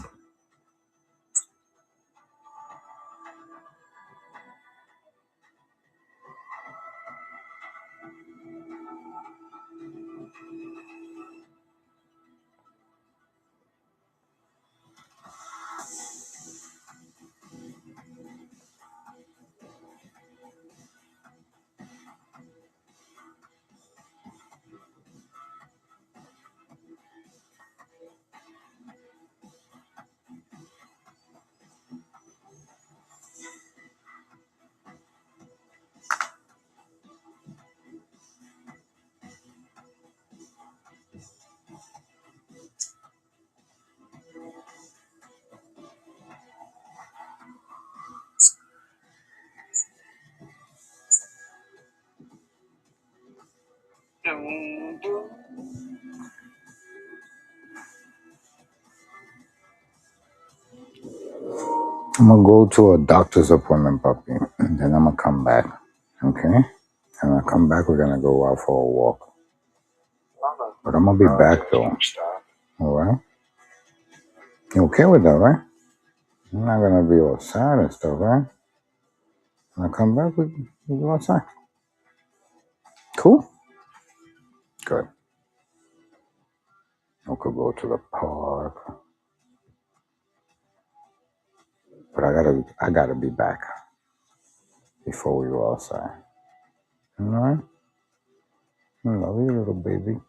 I'm gonna go to a doctor's appointment, puppy, and then I'm gonna come back. Okay? And when I come back, we're gonna go out for a walk. But I'm gonna be back though. Alright? You okay with that, right? I'm not gonna be all sad and stuff, right? When I come back, we go outside. Cool. Good. We could go to the park, but I gotta be back before we go outside. All right. I love you, little baby.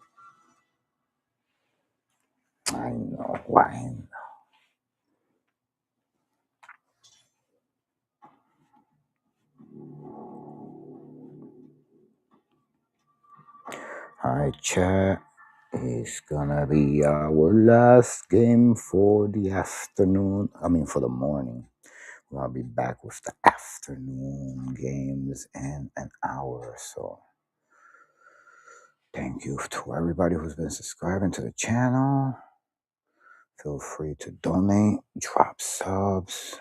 I know. Why? All right, chat. It's gonna be our last game for the afternoon. I mean, for the morning. I'll be back with the afternoon games in an hour or so. Thank you to everybody who's been subscribing to the channel. Feel free to donate, drop subs,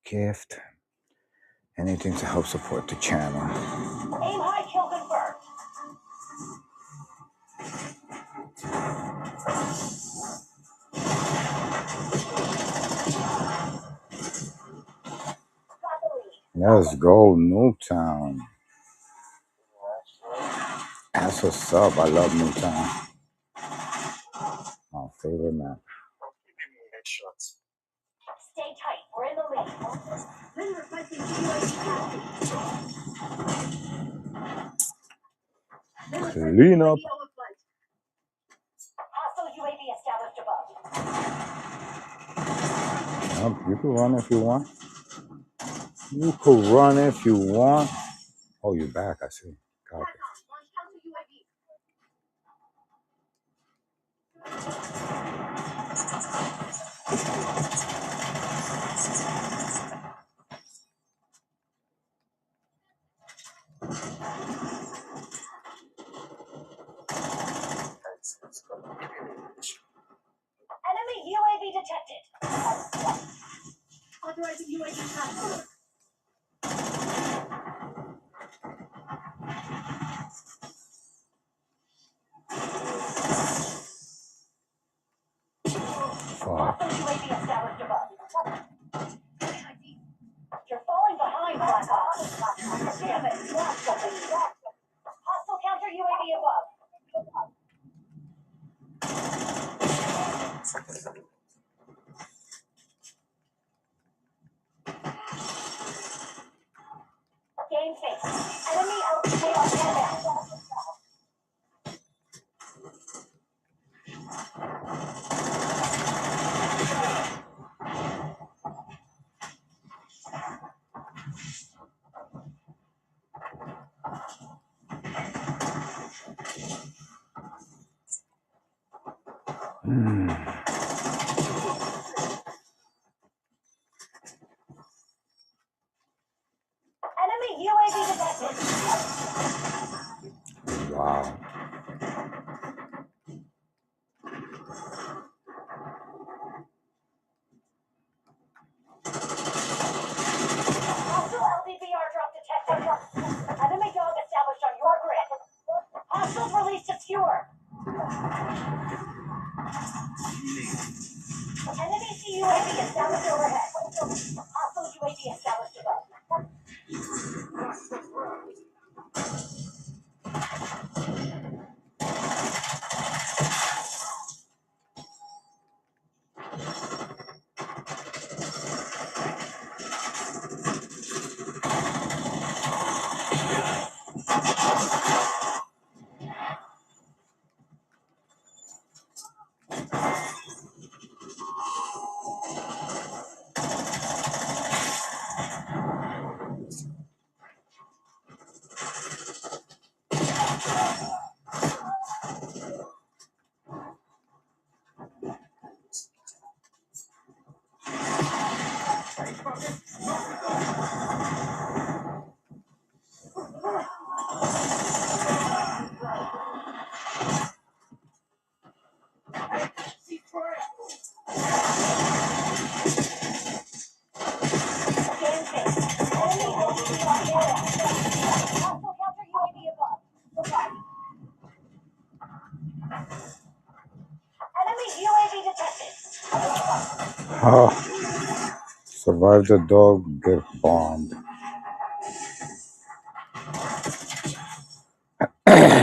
gift, anything to help support the channel. Aim high, kill confirmed. Let's go, Newtown. That's what's up. I love Newtown. My favorite map. Stay tight. We're in the lead. Clean up. Hostile UAV established above. You can run if you want. You could run if you want. Oh, you're back. I see. Copy. Enemy UAV detected. Authorizing UAV transfer. Fuck. UAV established above. You're falling behind, Black Ops. Damn it. Lost something. Hostile counter UAV above. Game face. Enemy LTA on inbound. Enemy UAV detected. Wow. Hostile LDVR drop detected. Enemy dog established on your grid. Hostiles released to skewer. Enemy CUAV established overhead. Hostile UAV established above. Oh, survive the dog, get bombed.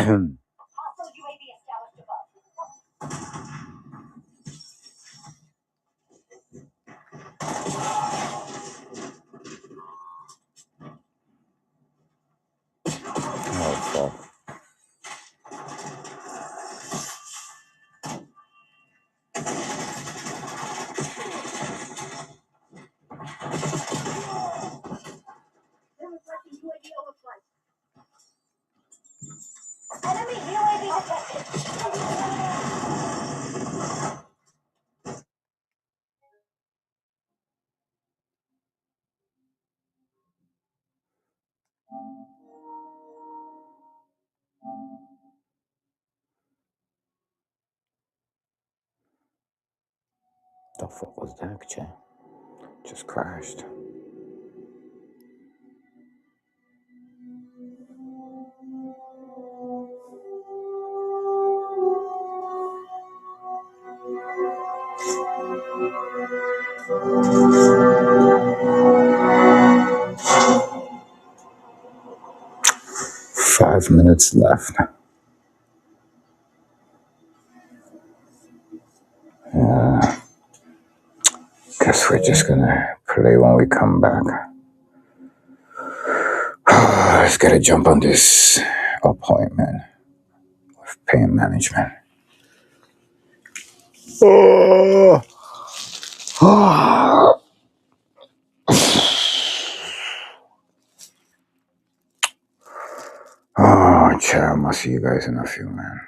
Hostile UAV established above. Oh, fuck. They're requesting UAV overflight. Enemy UAV detected. The fuck was that, chat? Just crashed. Five minutes left. Guess we're just gonna play when we come back. Let's get a jump on this appointment with pain management. Oh, oh, child, I'll see you guys in a few, man.